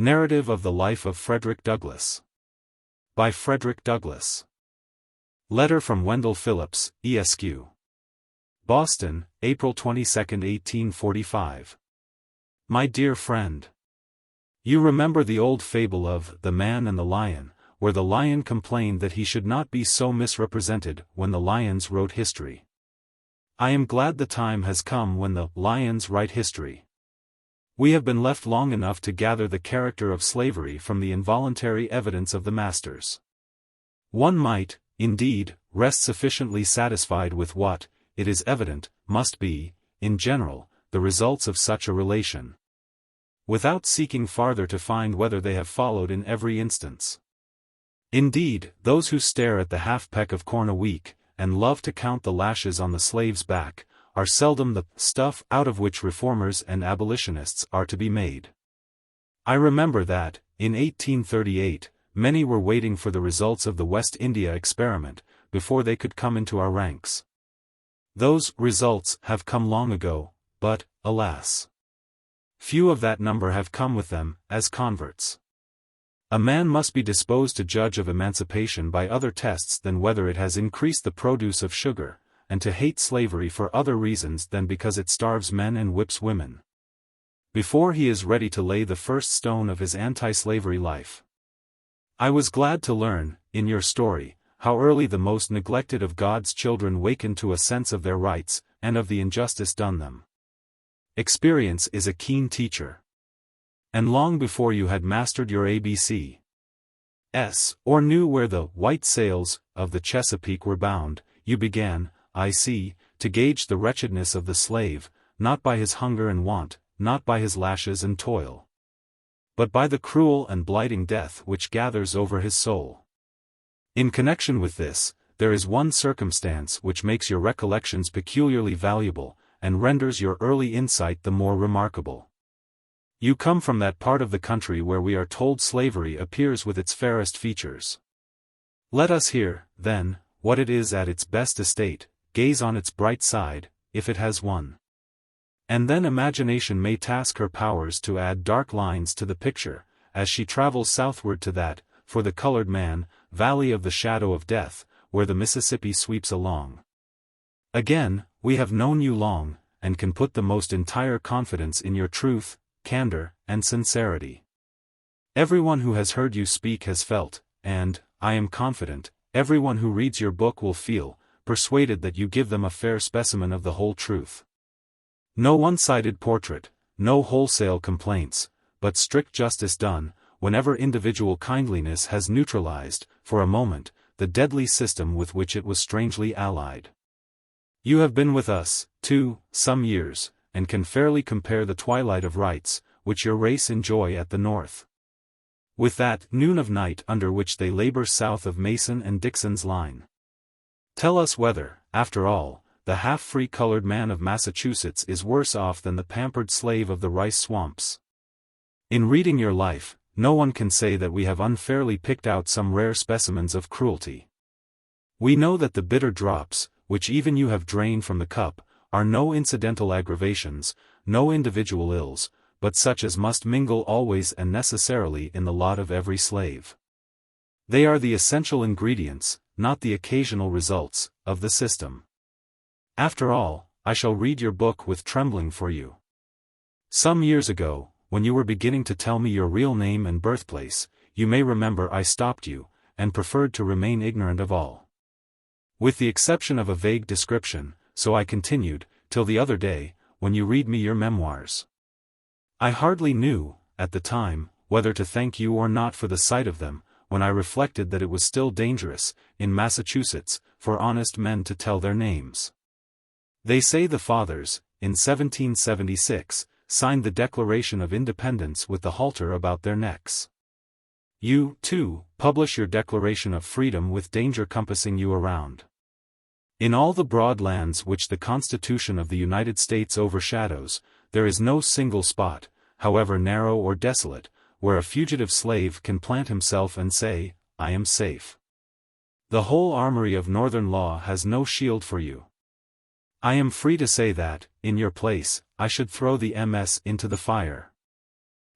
Narrative of the Life of Frederick Douglass. By Frederick Douglass. Letter from Wendell Phillips, Esq. Boston, April 22, 1845. My dear friend. You remember the old fable of the Man and the Lion, where the lion complained that he should not be so misrepresented when the lions wrote history. I am glad the time has come when the lions write history. We have been left long enough to gather the character of slavery from the involuntary evidence of the masters. One might, indeed, rest sufficiently satisfied with what, it is evident, must be, in general, the results of such a relation, without seeking farther to find whether they have followed in every instance. Indeed, those who stare at the half-peck of corn a week, and love to count the lashes on the slave's back, are seldom the stuff out of which reformers and abolitionists are to be made. I remember that, in 1838, many were waiting for the results of the West India experiment, before they could come into our ranks. Those results have come long ago, but, alas, few of that number have come with them, as converts. A man must be disposed to judge of emancipation by other tests than whether it has increased the produce of sugar, and to hate slavery for other reasons than because it starves men and whips women, before he is ready to lay the first stone of his anti-slavery life. I was glad to learn, in your story, how early the most neglected of God's children wakened to a sense of their rights, and of the injustice done them. Experience is a keen teacher. And long before you had mastered your ABCs, or knew where the white sails of the Chesapeake were bound, you began, I see, to gauge the wretchedness of the slave, not by his hunger and want, not by his lashes and toil, but by the cruel and blighting death which gathers over his soul. In connection with this, there is one circumstance which makes your recollections peculiarly valuable, and renders your early insight the more remarkable. You come from that part of the country where we are told slavery appears with its fairest features. Let us hear, then, what it is at its best estate, gaze on its bright side, if it has one. And then imagination may task her powers to add dark lines to the picture, as she travels southward to that, for the colored man, valley of the shadow of death, where the Mississippi sweeps along. Again, we have known you long, and can put the most entire confidence in your truth, candor, and sincerity. Everyone who has heard you speak has felt, and, I am confident, everyone who reads your book will feel, persuaded that you give them a fair specimen of the whole truth. No one-sided portrait, no wholesale complaints, but strict justice done, whenever individual kindliness has neutralized, for a moment, the deadly system with which it was strangely allied. You have been with us, too, some years, and can fairly compare the twilight of rights, which your race enjoy at the North, with that noon of night under which they labor south of Mason and Dixon's line. Tell us whether, after all, the half-free colored man of Massachusetts is worse off than the pampered slave of the rice swamps. In reading your life, no one can say that we have unfairly picked out some rare specimens of cruelty. We know that the bitter drops, which even you have drained from the cup, are no incidental aggravations, no individual ills, but such as must mingle always and necessarily in the lot of every slave. They are the essential ingredients, not the occasional results, of the system. After all, I shall read your book with trembling for you. Some years ago, when you were beginning to tell me your real name and birthplace, you may remember I stopped you, and preferred to remain ignorant of all. With the exception of a vague description, so I continued, till the other day, when you read me your memoirs. I hardly knew, at the time, whether to thank you or not for the sight of them, when I reflected that it was still dangerous, in Massachusetts, for honest men to tell their names. They say the fathers, in 1776, signed the Declaration of Independence with the halter about their necks. You, too, publish your Declaration of Freedom with danger compassing you around. In all the broad lands which the Constitution of the United States overshadows, there is no single spot, however narrow or desolate, where a fugitive slave can plant himself and say, I am safe. The whole armory of Northern law has no shield for you. I am free to say that, in your place, I should throw the MS into the fire.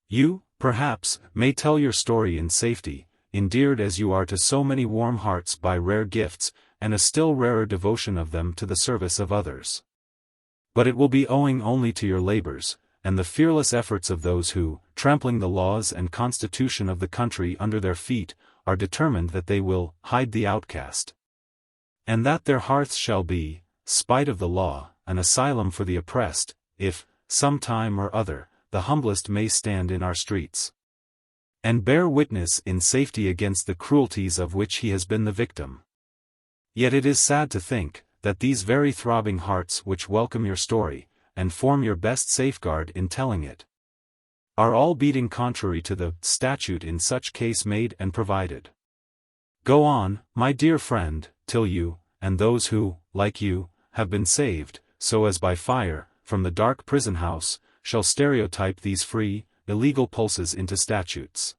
You, perhaps, may tell your story in safety, endeared as you are to so many warm hearts by rare gifts, and a still rarer devotion of them to the service of others. But it will be owing only to your labors, and the fearless efforts of those who, trampling the laws and constitution of the country under their feet, are determined that they will hide the outcast. And that their hearths shall be, spite of the law, an asylum for the oppressed, if, some time or other, the humblest may stand in our streets and bear witness in safety against the cruelties of which he has been the victim. Yet it is sad to think, that these very throbbing hearts which welcome your story, and form your best safeguard in telling it, are all beating contrary to the statute in such case made and provided. Go on, my dear friend, till you, and those who, like you, have been saved, so as by fire, from the dark prison house, shall stereotype these free, illegal pulses into statutes.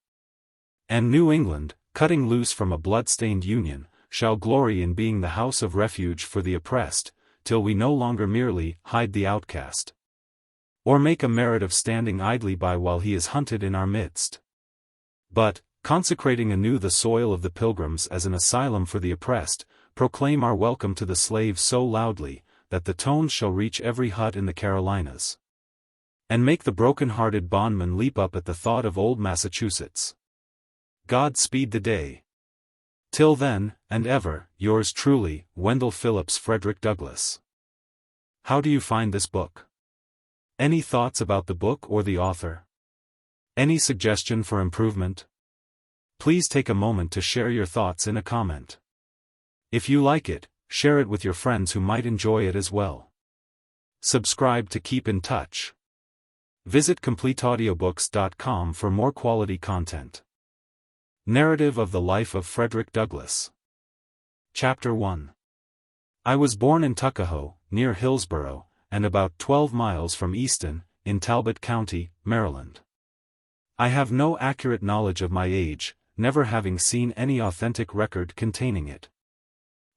And New England, cutting loose from a blood-stained union, shall glory in being the house of refuge for the oppressed, till we no longer merely hide the outcast, or make a merit of standing idly by while he is hunted in our midst, but, consecrating anew the soil of the pilgrims as an asylum for the oppressed, proclaim our welcome to the slave so loudly, that the tones shall reach every hut in the Carolinas, and make the broken-hearted bondman leap up at the thought of old Massachusetts. God speed the day. Till then, and ever, yours truly, Wendell Phillips, Frederick Douglass. How do you find this book? Any thoughts about the book or the author? Any suggestion for improvement? Please take a moment to share your thoughts in a comment. If you like it, share it with your friends who might enjoy it as well. Subscribe to keep in touch. Visit CompleteAudiobooks.com for more quality content. Narrative of the Life of Frederick Douglass. Chapter 1. I was born in Tuckahoe, near Hillsborough, and about 12 miles from Easton, in Talbot County, Maryland. I have no accurate knowledge of my age, never having seen any authentic record containing it.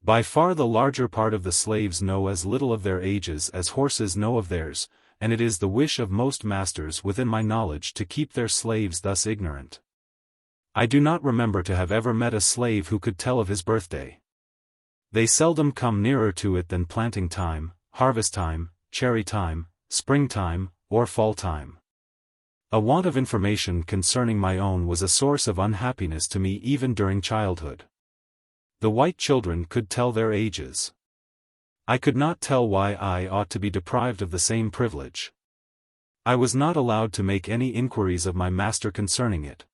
By far the larger part of the slaves know as little of their ages as horses know of theirs, and it is the wish of most masters within my knowledge to keep their slaves thus ignorant. I do not remember to have ever met a slave who could tell of his birthday. They seldom come nearer to it than planting time, harvest time, cherry time, springtime, or fall time. A want of information concerning my own was a source of unhappiness to me even during childhood. The white children could tell their ages. I could not tell why I ought to be deprived of the same privilege. I was not allowed to make any inquiries of my master concerning it.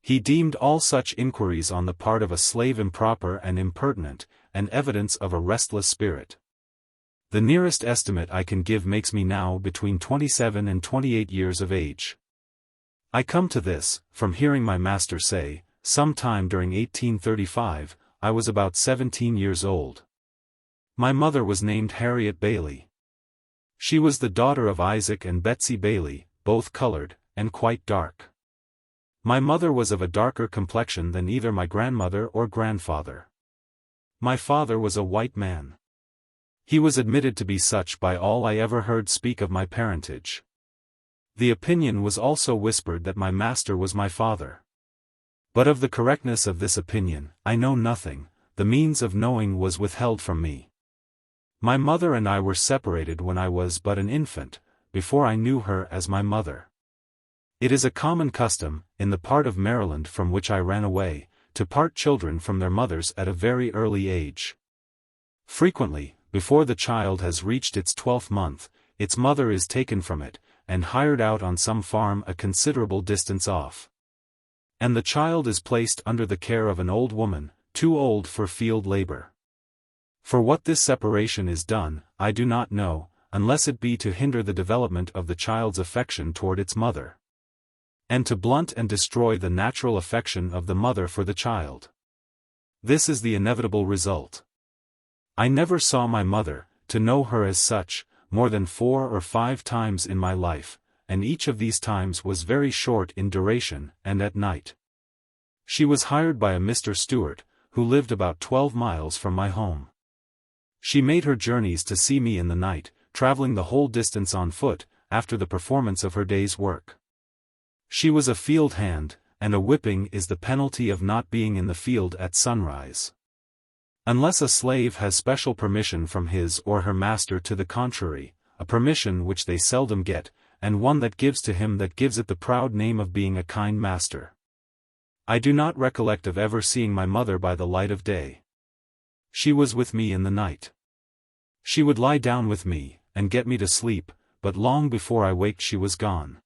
He deemed all such inquiries on the part of a slave improper and impertinent, and evidence of a restless spirit. The nearest estimate I can give makes me now between 27 and 28 years of age. I come to this, from hearing my master say, some time during 1835, I was about 17 years old. My mother was named Harriet Bailey. She was the daughter of Isaac and Betsy Bailey, both colored, and quite dark. My mother was of a darker complexion than either my grandmother or grandfather. My father was a white man. He was admitted to be such by all I ever heard speak of my parentage. The opinion was also whispered that my master was my father. But of the correctness of this opinion, I know nothing, the means of knowing was withheld from me. My mother and I were separated when I was but an infant, before I knew her as my mother. It is a common custom, in the part of Maryland from which I ran away, to part children from their mothers at a very early age. Frequently, before the child has reached its 12th month, its mother is taken from it, and hired out on some farm a considerable distance off. And the child is placed under the care of an old woman, too old for field labor. For what this separation is done, I do not know, unless it be to hinder the development of the child's affection toward its mother, and to blunt and destroy the natural affection of the mother for the child. This is the inevitable result. I never saw my mother, to know her as such, more than 4 or 5 times in my life, and each of these times was very short in duration, and at night. She was hired by a Mr. Stewart, who lived about 12 miles from my home. She made her journeys to see me in the night, traveling the whole distance on foot, after the performance of her day's work. She was a field hand, and a whipping is the penalty of not being in the field at sunrise. Unless a slave has special permission from his or her master to the contrary, a permission which they seldom get, and one that gives to him that gives it the proud name of being a kind master. I do not recollect of ever seeing my mother by the light of day. She was with me in the night. She would lie down with me, and get me to sleep, but long before I waked she was gone.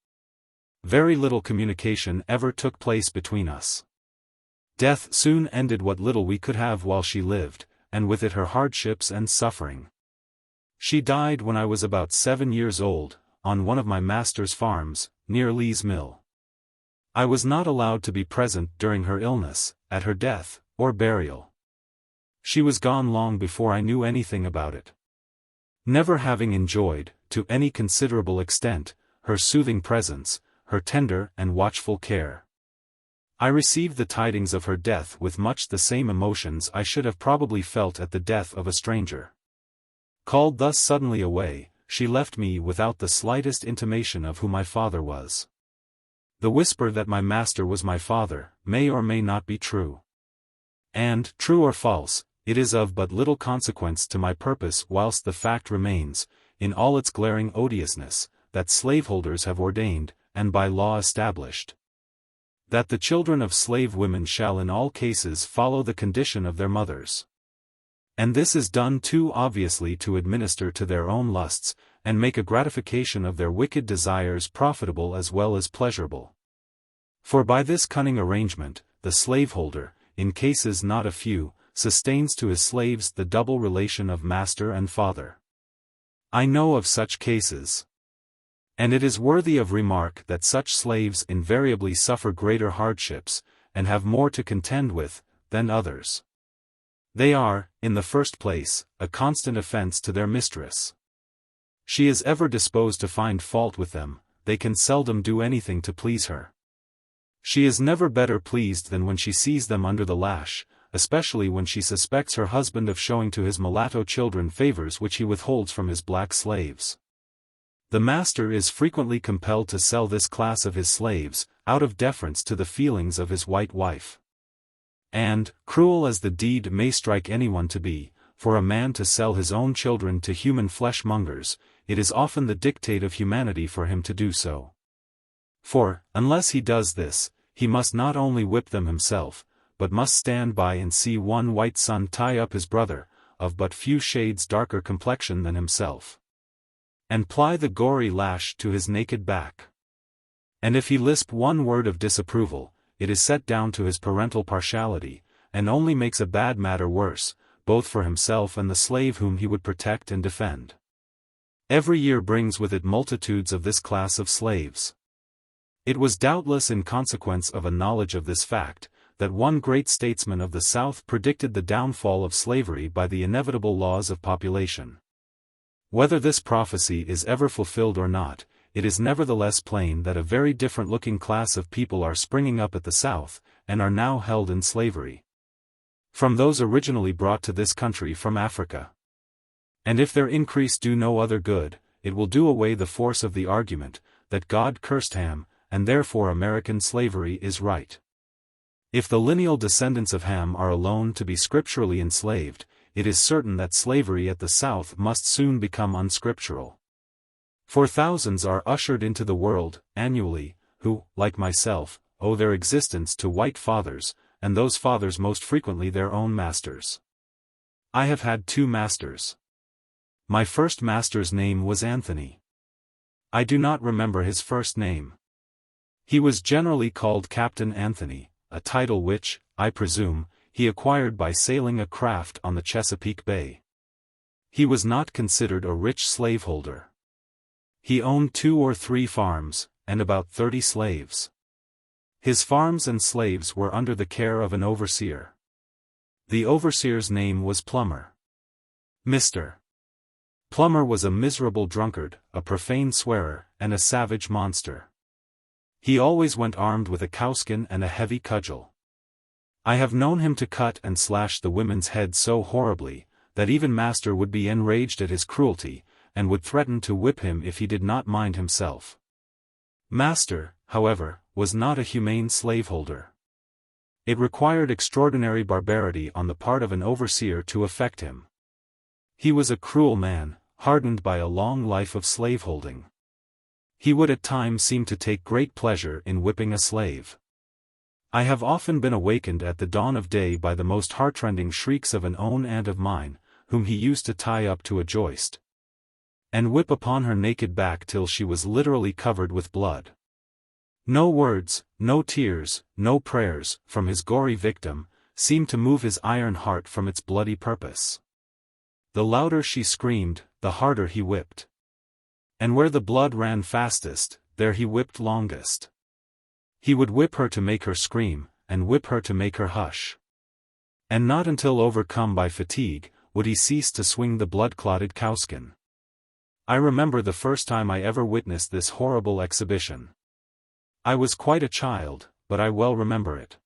Very little communication ever took place between us. Death soon ended what little we could have while she lived, and with it her hardships and suffering. She died when I was about 7 years old, on one of my master's farms, near Lee's Mill. I was not allowed to be present during her illness, at her death, or burial. She was gone long before I knew anything about it. Never having enjoyed, to any considerable extent, her soothing presence, her tender and watchful care. I received the tidings of her death with much the same emotions I should have probably felt at the death of a stranger. Called thus suddenly away, she left me without the slightest intimation of who my father was. The whisper that my master was my father, may or may not be true. And, true or false, it is of but little consequence to my purpose whilst the fact remains, in all its glaring odiousness, that slaveholders have ordained, and by law established, that the children of slave women shall in all cases follow the condition of their mothers. And this is done too obviously to administer to their own lusts, and make a gratification of their wicked desires profitable as well as pleasurable. For by this cunning arrangement, the slaveholder, in cases not a few, sustains to his slaves the double relation of master and father. I know of such cases. And it is worthy of remark that such slaves invariably suffer greater hardships, and have more to contend with, than others. They are, in the first place, a constant offense to their mistress. She is ever disposed to find fault with them, they can seldom do anything to please her. She is never better pleased than when she sees them under the lash, especially when she suspects her husband of showing to his mulatto children favors which he withholds from his black slaves. The master is frequently compelled to sell this class of his slaves, out of deference to the feelings of his white wife. And, cruel as the deed may strike anyone to be, for a man to sell his own children to human flesh-mongers, it is often the dictate of humanity for him to do so. For, unless he does this, he must not only whip them himself, but must stand by and see one white son tie up his brother, of but few shades darker complexion than himself, and ply the gory lash to his naked back. And if he lisp one word of disapproval, it is set down to his parental partiality, and only makes a bad matter worse, both for himself and the slave whom he would protect and defend. Every year brings with it multitudes of this class of slaves. It was doubtless in consequence of a knowledge of this fact, that one great statesman of the South predicted the downfall of slavery by the inevitable laws of population. Whether this prophecy is ever fulfilled or not, it is nevertheless plain that a very different-looking class of people are springing up at the South, and are now held in slavery, from those originally brought to this country from Africa. And if their increase do no other good, it will do away the force of the argument, that God cursed Ham, and therefore American slavery is right. If the lineal descendants of Ham are alone to be scripturally enslaved, it is certain that slavery at the South must soon become unscriptural. For thousands are ushered into the world, annually, who, like myself, owe their existence to white fathers, and those fathers most frequently their own masters. I have had 2 masters. My first master's name was Anthony. I do not remember his first name. He was generally called Captain Anthony, a title which, I presume, he acquired by sailing a craft on the Chesapeake Bay. He was not considered a rich slaveholder. He owned 2 or 3 farms, and about 30 slaves. His farms and slaves were under the care of an overseer. The overseer's name was Plummer. Mr. Plummer was a miserable drunkard, a profane swearer, and a savage monster. He always went armed with a cowskin and a heavy cudgel. I have known him to cut and slash the women's heads so horribly, that even master would be enraged at his cruelty, and would threaten to whip him if he did not mind himself. Master, however, was not a humane slaveholder. It required extraordinary barbarity on the part of an overseer to affect him. He was a cruel man, hardened by a long life of slaveholding. He would at times seem to take great pleasure in whipping a slave. I have often been awakened at the dawn of day by the most heartrending shrieks of an own aunt of mine, whom he used to tie up to a joist and whip upon her naked back till she was literally covered with blood. No words, no tears, no prayers, from his gory victim, seemed to move his iron heart from its bloody purpose. The louder she screamed, the harder he whipped. And where the blood ran fastest, there he whipped longest. He would whip her to make her scream, and whip her to make her hush. And not until overcome by fatigue, would he cease to swing the blood-clotted cowskin. I remember the first time I ever witnessed this horrible exhibition. I was quite a child, but I well remember it.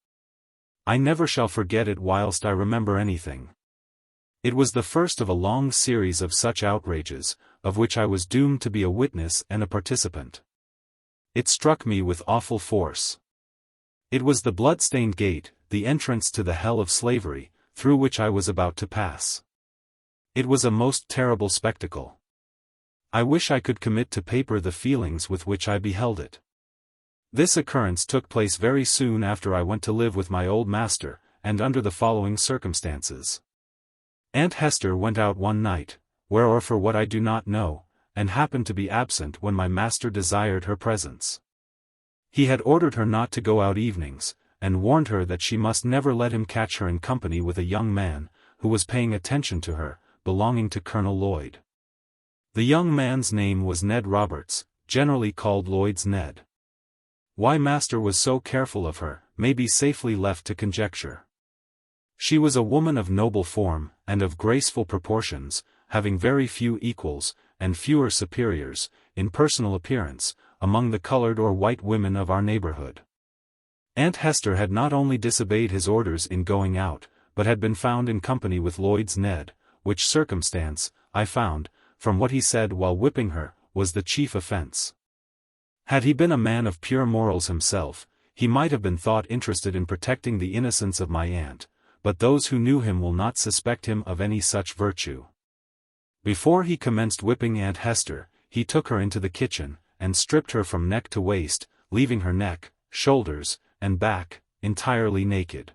I never shall forget it whilst I remember anything. It was the first of a long series of such outrages, of which I was doomed to be a witness and a participant. It struck me with awful force. It was the blood-stained gate, the entrance to the hell of slavery, through which I was about to pass. It was a most terrible spectacle. I wish I could commit to paper the feelings with which I beheld it. This occurrence took place very soon after I went to live with my old master, and under the following circumstances. Aunt Hester went out one night, where or for what I do not know, and happened to be absent when my master desired her presence. He had ordered her not to go out evenings, and warned her that she must never let him catch her in company with a young man, who was paying attention to her, belonging to Colonel Lloyd. The young man's name was Ned Roberts, generally called Lloyd's Ned. Why master was so careful of her, may be safely left to conjecture. She was a woman of noble form, and of graceful proportions, having very few equals, and fewer superiors, in personal appearance, among the colored or white women of our neighborhood. Aunt Hester had not only disobeyed his orders in going out, but had been found in company with Lloyd's Ned, which circumstance, I found, from what he said while whipping her, was the chief offense. Had he been a man of pure morals himself, he might have been thought interested in protecting the innocence of my aunt, but those who knew him will not suspect him of any such virtue. Before he commenced whipping Aunt Hester, he took her into the kitchen, and stripped her from neck to waist, leaving her neck, shoulders, and back, entirely naked.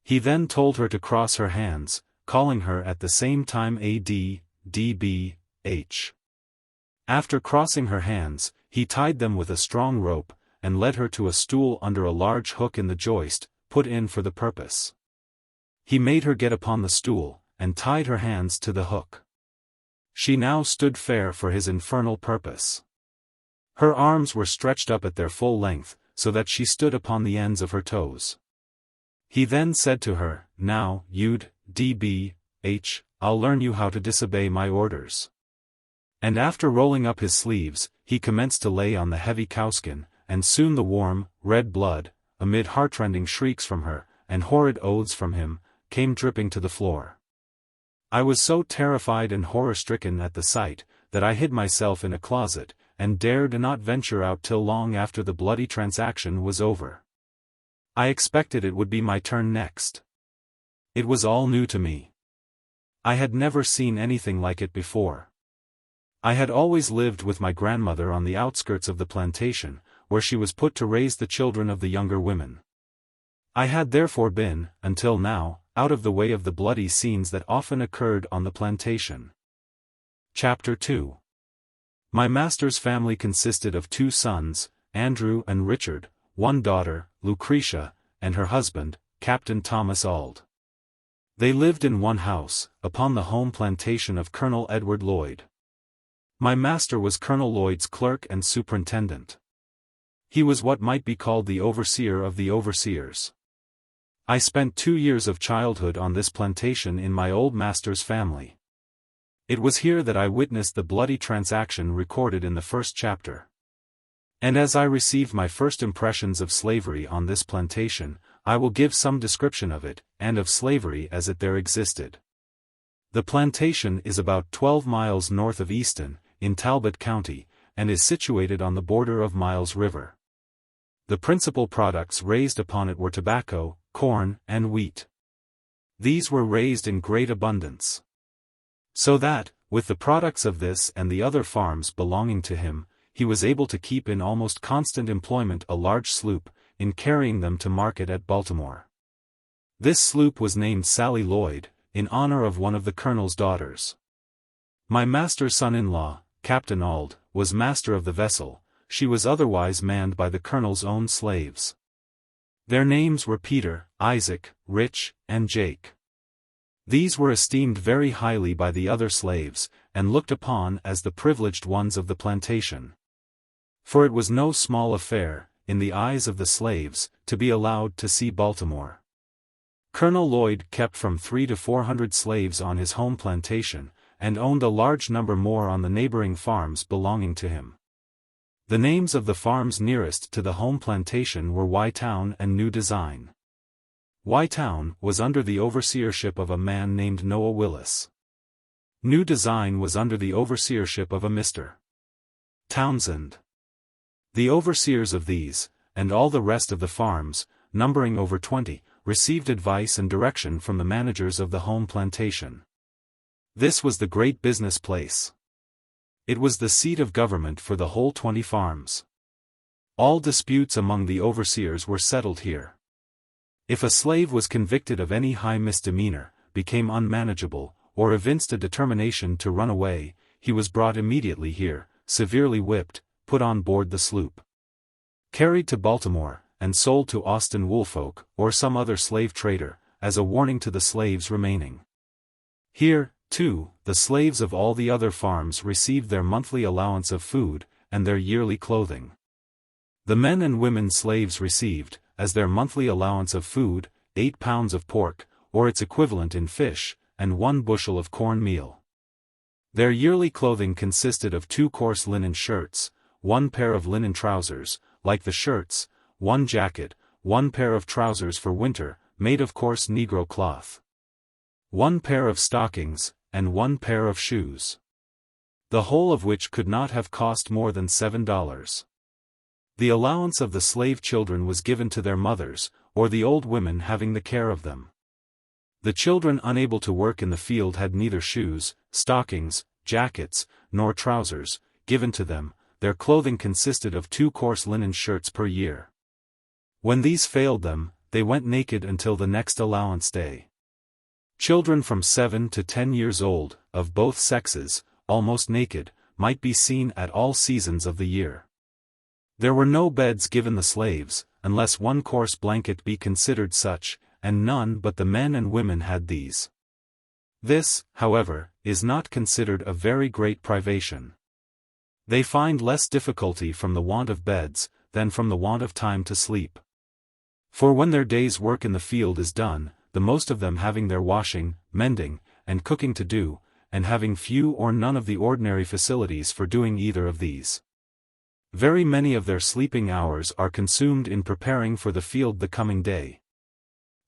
He then told her to cross her hands, calling her at the same time A.D., D.B., H. After crossing her hands, he tied them with a strong rope, and led her to a stool under a large hook in the joist, put in for the purpose. He made her get upon the stool, and tied her hands to the hook. She now stood fair for his infernal purpose. Her arms were stretched up at their full length, so that she stood upon the ends of her toes. He then said to her, "Now, you'd, D.B., H., I'll learn you how to disobey my orders." And after rolling up his sleeves, he commenced to lay on the heavy cowskin, and soon the warm, red blood, amid heartrending shrieks from her, and horrid oaths from him, came dripping to the floor. I was so terrified and horror-stricken at the sight, that I hid myself in a closet, and dared not venture out till long after the bloody transaction was over. I expected it would be my turn next. It was all new to me. I had never seen anything like it before. I had always lived with my grandmother on the outskirts of the plantation, where she was put to raise the children of the younger women. I had therefore been, until now, out of the way of the bloody scenes that often occurred on the plantation. Chapter 2. My master's family consisted of 2 sons, Andrew and Richard, 1 daughter, Lucretia, and her husband, Captain Thomas Auld. They lived in one house, upon the home plantation of Colonel Edward Lloyd. My master was Colonel Lloyd's clerk and superintendent. He was what might be called the overseer of the overseers. I spent 2 years of childhood on this plantation in my old master's family. It was here that I witnessed the bloody transaction recorded in the first chapter. And as I received my first impressions of slavery on this plantation, I will give some description of it, and of slavery as it there existed. The plantation is about 12 miles north of Easton, in Talbot County, and is situated on the border of Miles River. The principal products raised upon it were tobacco, corn, and wheat. These were raised in great abundance. So that, with the products of this and the other farms belonging to him, he was able to keep in almost constant employment a large sloop, in carrying them to market at Baltimore. This sloop was named Sally Lloyd, in honor of one of the colonel's daughters. My master's son-in-law, Captain Auld, was master of the vessel. She was otherwise manned by the colonel's own slaves. Their names were Peter, Isaac, Rich, and Jake. These were esteemed very highly by the other slaves, and looked upon as the privileged ones of the plantation. For it was no small affair, in the eyes of the slaves, to be allowed to see Baltimore. Colonel Lloyd kept from 300 to 400 slaves on his home plantation, and owned a large number more on the neighboring farms belonging to him. The names of the farms nearest to the home plantation were Whitetown and New Design. Whitetown was under the overseership of a man named Noah Willis. New Design was under the overseership of a Mr. Townsend. The overseers of these, and all the rest of the farms, numbering over 20, received advice and direction from the managers of the home plantation. This was the great business place. It was the seat of government for the whole 20 farms. All disputes among the overseers were settled here. If a slave was convicted of any high misdemeanor, became unmanageable, or evinced a determination to run away, he was brought immediately here, severely whipped, put on board the sloop, carried to Baltimore, and sold to Austin Woolfolk, or some other slave trader, as a warning to the slaves remaining. Here, too, the slaves of all the other farms received their monthly allowance of food, and their yearly clothing. The men and women slaves received, as their monthly allowance of food, 8 pounds of pork, or its equivalent in fish, and 1 bushel of corn meal. Their yearly clothing consisted of 2 coarse linen shirts, 1 pair of linen trousers, like the shirts, 1 jacket, 1 pair of trousers for winter, made of coarse negro cloth, 1 pair of stockings, and 1 pair of shoes. The whole of which could not have cost more than $7. The allowance of the slave children was given to their mothers, or the old women having the care of them. The children unable to work in the field had neither shoes, stockings, jackets, nor trousers, given to them. Their clothing consisted of 2 coarse linen shirts per year. When these failed them, they went naked until the next allowance day. Children from 7 to 10 years old, of both sexes, almost naked, might be seen at all seasons of the year. There were no beds given the slaves, unless 1 coarse blanket be considered such, and none but the men and women had these. This, however, is not considered a very great privation. They find less difficulty from the want of beds, than from the want of time to sleep. For when their day's work in the field is done, the most of them having their washing, mending, and cooking to do, and having few or none of the ordinary facilities for doing either of these, very many of their sleeping hours are consumed in preparing for the field the coming day.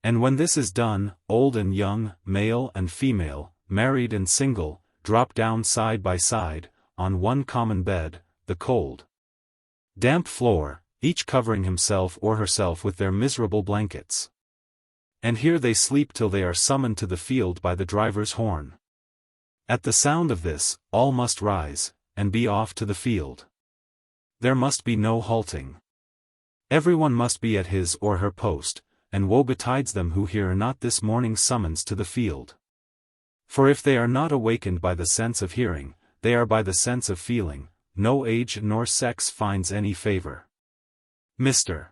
And when this is done, old and young, male and female, married and single, drop down side by side, on one common bed, the cold, damp floor, each covering himself or herself with their miserable blankets. And here they sleep till they are summoned to the field by the driver's horn. At the sound of this, all must rise, and be off to the field. There must be no halting. Everyone must be at his or her post, and woe betides them who hear not this morning's summons to the field. For if they are not awakened by the sense of hearing, they are by the sense of feeling. No age nor sex finds any favor. Mr.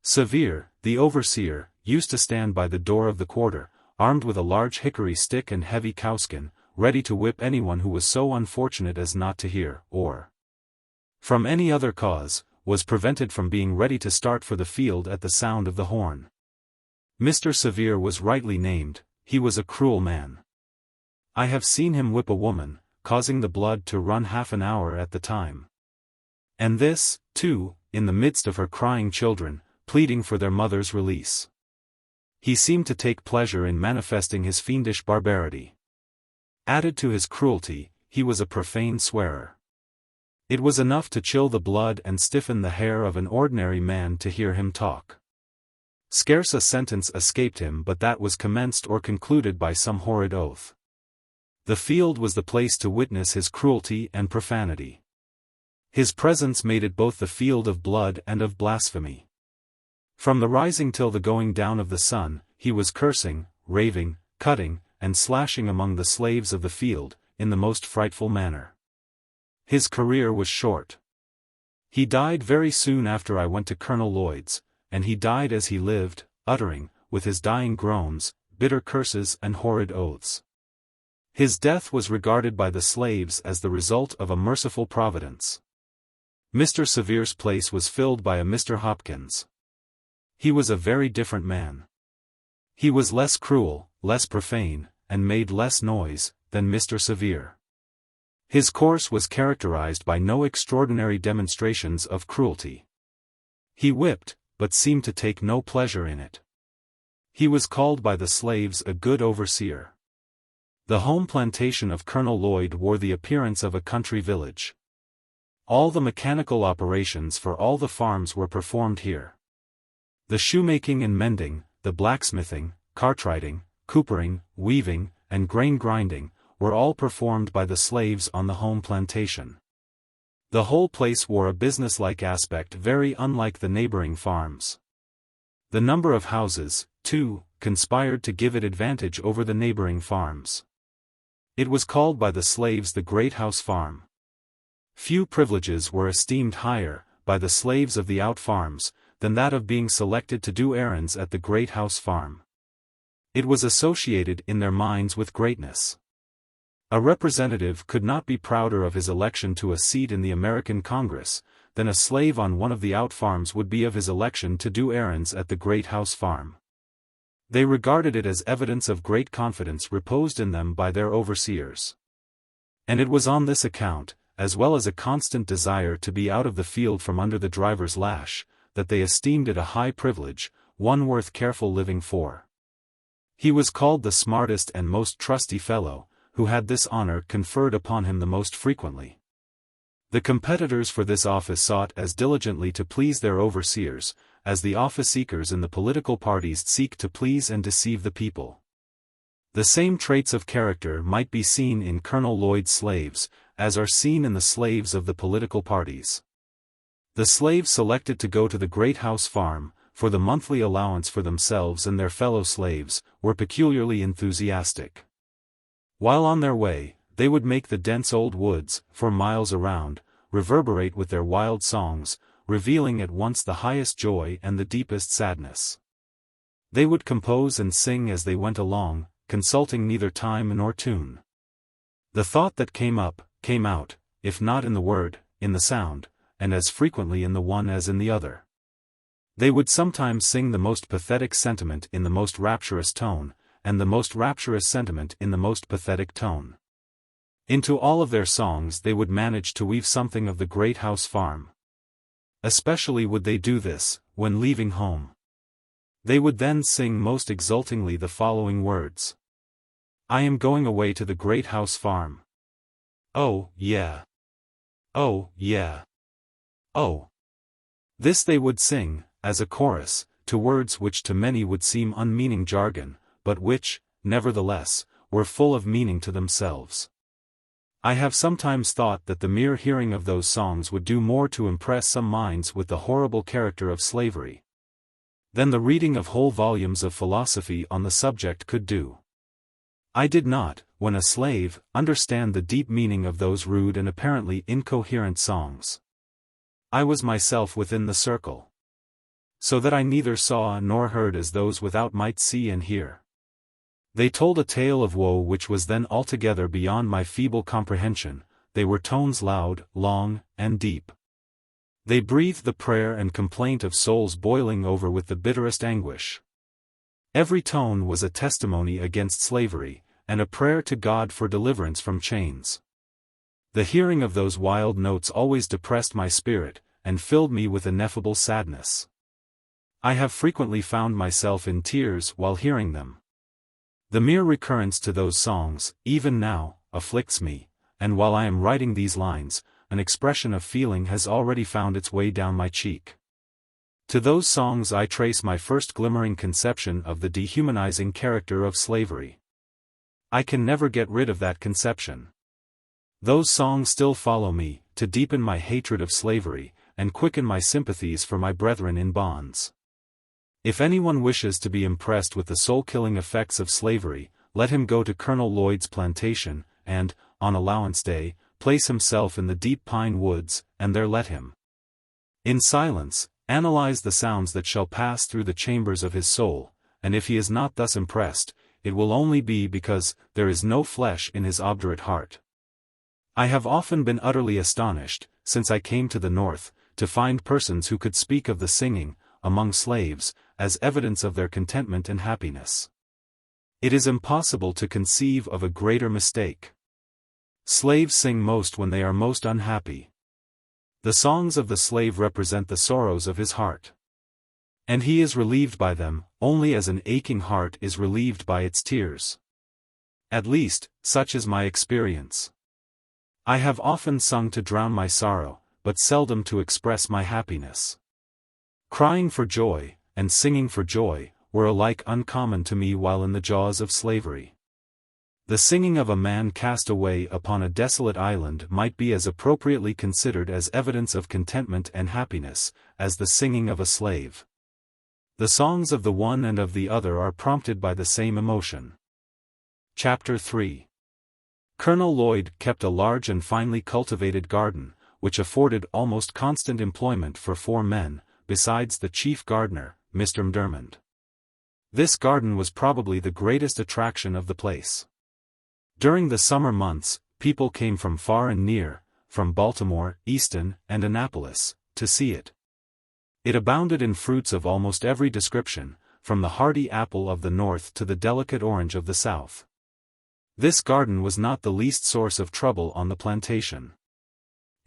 Sevier, the overseer, used to stand by the door of the quarter, armed with a large hickory stick and heavy cowskin, ready to whip anyone who was so unfortunate as not to hear, or, from any other cause, was prevented from being ready to start for the field at the sound of the horn. Mr. Sevier was rightly named. He was a cruel man. I have seen him whip a woman, causing the blood to run half an hour at the time. And this, too, in the midst of her crying children, pleading for their mother's release. He seemed to take pleasure in manifesting his fiendish barbarity. Added to his cruelty, he was a profane swearer. It was enough to chill the blood and stiffen the hair of an ordinary man to hear him talk. Scarce a sentence escaped him but that was commenced or concluded by some horrid oath. The field was the place to witness his cruelty and profanity. His presence made it both the field of blood and of blasphemy. From the rising till the going down of the sun, he was cursing, raving, cutting, and slashing among the slaves of the field, in the most frightful manner. His career was short. He died very soon after I went to Colonel Lloyd's, and he died as he lived, uttering, with his dying groans, bitter curses and horrid oaths. His death was regarded by the slaves as the result of a merciful providence. Mr. Severe's place was filled by a Mr. Hopkins. He was a very different man. He was less cruel, less profane, and made less noise, than Mr. Severe. His course was characterized by no extraordinary demonstrations of cruelty. He whipped, but seemed to take no pleasure in it. He was called by the slaves a good overseer. The home plantation of Colonel Lloyd wore the appearance of a country village. All the mechanical operations for all the farms were performed here. The shoemaking and mending, the blacksmithing, cartwrighting, coopering, weaving, and grain grinding, were all performed by the slaves on the home plantation. The whole place wore a businesslike aspect very unlike the neighboring farms. The number of houses, too, conspired to give it advantage over the neighboring farms. It was called by the slaves the Great House Farm. Few privileges were esteemed higher, by the slaves of the out farms, than that of being selected to do errands at the Great House Farm. It was associated in their minds with greatness. A representative could not be prouder of his election to a seat in the American Congress, than a slave on one of the out farms would be of his election to do errands at the Great House Farm. They regarded it as evidence of great confidence reposed in them by their overseers. And it was on this account, as well as a constant desire to be out of the field from under the driver's lash, that they esteemed it a high privilege, one worth careful living for. He was called the smartest and most trusty fellow, who had this honor conferred upon him the most frequently. The competitors for this office sought as diligently to please their overseers, as the office-seekers in the political parties seek to please and deceive the people. The same traits of character might be seen in Colonel Lloyd's slaves, as are seen in the slaves of the political parties. The slaves selected to go to the Great House Farm, for the monthly allowance for themselves and their fellow slaves, were peculiarly enthusiastic. While on their way, they would make the dense old woods, for miles around, reverberate with their wild songs, revealing at once the highest joy and the deepest sadness. They would compose and sing as they went along, consulting neither time nor tune. The thought that came up, came out, if not in the word, in the sound, and as frequently in the one as in the other. They would sometimes sing the most pathetic sentiment in the most rapturous tone, and the most rapturous sentiment in the most pathetic tone. Into all of their songs they would manage to weave something of the Great House Farm. Especially would they do this, when leaving home. They would then sing most exultingly the following words. I am going away to the Great House Farm. Oh, yeah. Oh, yeah. Oh. This they would sing, as a chorus, to words which to many would seem unmeaning jargon, but which, nevertheless, were full of meaning to themselves. I have sometimes thought that the mere hearing of those songs would do more to impress some minds with the horrible character of slavery than the reading of whole volumes of philosophy on the subject could do. I did not, when a slave, understand the deep meaning of those rude and apparently incoherent songs. I was myself within the circle, so that I neither saw nor heard as those without might see and hear. They told a tale of woe which was then altogether beyond my feeble comprehension. They were tones loud, long, and deep. They breathed the prayer and complaint of souls boiling over with the bitterest anguish. Every tone was a testimony against slavery, and a prayer to God for deliverance from chains. The hearing of those wild notes always depressed my spirit, and filled me with ineffable sadness. I have frequently found myself in tears while hearing them. The mere recurrence to those songs, even now, afflicts me, and while I am writing these lines, an expression of feeling has already found its way down my cheek. To those songs I trace my first glimmering conception of the dehumanizing character of slavery. I can never get rid of that conception. Those songs still follow me, to deepen my hatred of slavery, and quicken my sympathies for my brethren in bonds. If anyone wishes to be impressed with the soul-killing effects of slavery, let him go to Colonel Lloyd's plantation, and, on allowance day, place himself in the deep pine woods, and there let him, in silence, analyze the sounds that shall pass through the chambers of his soul, and if he is not thus impressed, it will only be because there is no flesh in his obdurate heart. I have often been utterly astonished, since I came to the North, to find persons who could speak of the singing, among slaves, as evidence of their contentment and happiness. It is impossible to conceive of a greater mistake. Slaves sing most when they are most unhappy. The songs of the slave represent the sorrows of his heart. And he is relieved by them, only as an aching heart is relieved by its tears. At least, such is my experience. I have often sung to drown my sorrow, but seldom to express my happiness. Crying for joy, and singing for joy, were alike uncommon to me while in the jaws of slavery. The singing of a man cast away upon a desolate island might be as appropriately considered as evidence of contentment and happiness, as the singing of a slave. The songs of the one and of the other are prompted by the same emotion. Chapter 3. Colonel Lloyd kept a large and finely cultivated garden, which afforded almost constant employment for 4 men, besides the chief gardener, Mr. Mdermond. This garden was probably the greatest attraction of the place. During the summer months, people came from far and near, from Baltimore, Easton, and Annapolis, to see it. It abounded in fruits of almost every description, from the hardy apple of the North to the delicate orange of the South. This garden was not the least source of trouble on the plantation.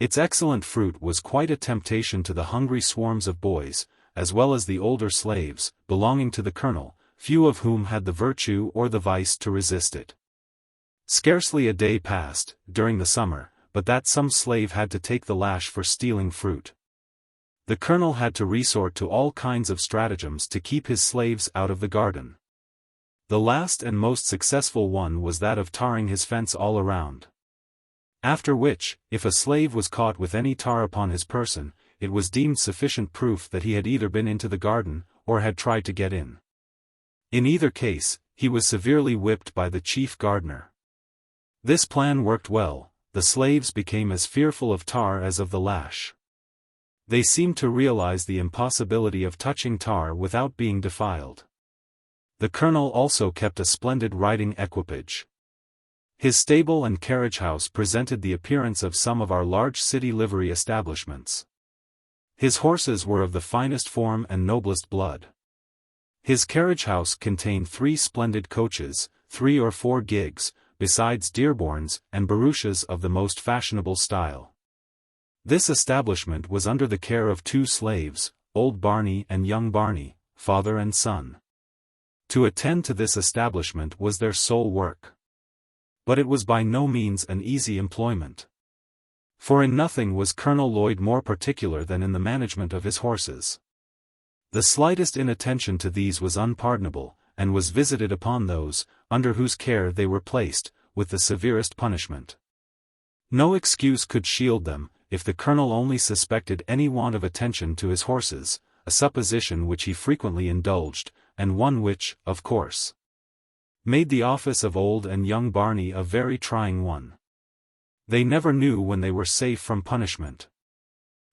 Its excellent fruit was quite a temptation to the hungry swarms of boys, as well as the older slaves, belonging to the colonel, few of whom had the virtue or the vice to resist it. Scarcely a day passed, during the summer, but that some slave had to take the lash for stealing fruit. The colonel had to resort to all kinds of stratagems to keep his slaves out of the garden. The last and most successful one was that of tarring his fence all around. After which, if a slave was caught with any tar upon his person, it was deemed sufficient proof that he had either been into the garden, or had tried to get in. In either case, he was severely whipped by the chief gardener. This plan worked well. The slaves became as fearful of tar as of the lash. They seemed to realize the impossibility of touching tar without being defiled. The colonel also kept a splendid riding equipage. His stable and carriage house presented the appearance of some of our large city livery establishments. His horses were of the finest form and noblest blood. His carriage house contained 3 splendid coaches, 3 or 4 gigs, besides Dearborns and barouches of the most fashionable style. This establishment was under the care of 2 slaves, old Barney and young Barney, father and son. To attend to this establishment was their sole work. But it was by no means an easy employment. For in nothing was Colonel Lloyd more particular than in the management of his horses. The slightest inattention to these was unpardonable, and was visited upon those, under whose care they were placed, with the severest punishment. No excuse could shield them, if the colonel only suspected any want of attention to his horses, a supposition which he frequently indulged, and one which, of course, made the office of old and young Barney a very trying one. They never knew when they were safe from punishment.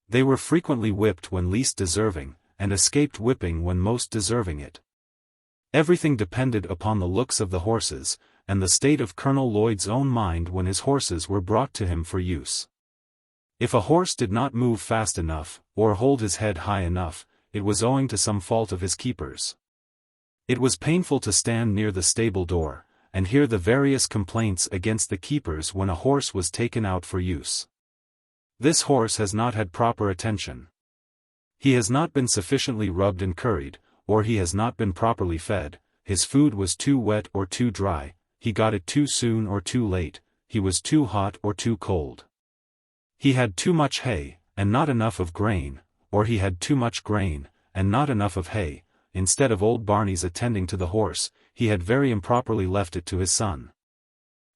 They were frequently whipped when least deserving, and escaped whipping when most deserving it. Everything depended upon the looks of the horses, and the state of Colonel Lloyd's own mind when his horses were brought to him for use. If a horse did not move fast enough, or hold his head high enough, it was owing to some fault of his keeper's. It was painful to stand near the stable door, and hear the various complaints against the keepers when a horse was taken out for use. This horse has not had proper attention. He has not been sufficiently rubbed and curried, or he has not been properly fed, his food was too wet or too dry, he got it too soon or too late, he was too hot or too cold. He had too much hay, and not enough of grain, or he had too much grain, and not enough of hay. Instead of old Barney's attending to the horse, he had very improperly left it to his son.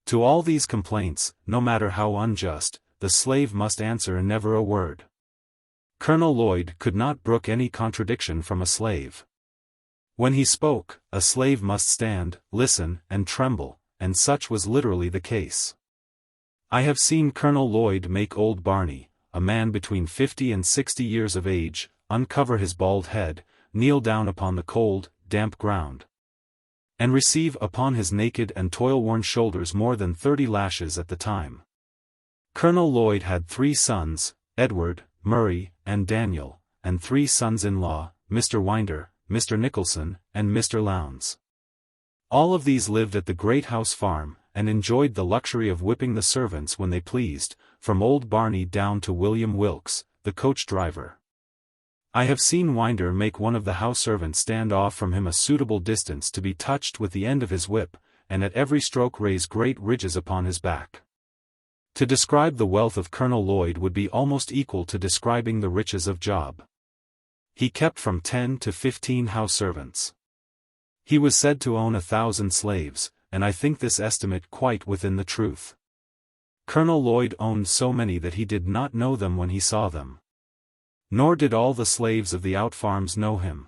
To all these complaints, no matter how unjust, the slave must answer never a word. Colonel Lloyd could not brook any contradiction from a slave. When he spoke, a slave must stand, listen, and tremble, and such was literally the case. I have seen Colonel Lloyd make old Barney, a man between 50 and 60 years of age, uncover his bald head, kneel down upon the cold, damp ground, and receive upon his naked and toil-worn shoulders more than 30 lashes at the time. Colonel Lloyd had 3 sons, Edward, Murray, and Daniel, and 3 sons-in-law, Mr. Winder, Mr. Nicholson, and Mr. Lowndes. All of these lived at the Great House Farm, and enjoyed the luxury of whipping the servants when they pleased, from old Barney down to William Wilkes, the coach-driver. I have seen Winder make one of the house servants stand off from him a suitable distance to be touched with the end of his whip, and at every stroke raise great ridges upon his back. To describe the wealth of Colonel Lloyd would be almost equal to describing the riches of Job. He kept from 10 to 15 house servants. He was said to own 1,000 slaves, and I think this estimate quite within the truth. Colonel Lloyd owned so many that he did not know them when he saw them. Nor did all the slaves of the out farms know him.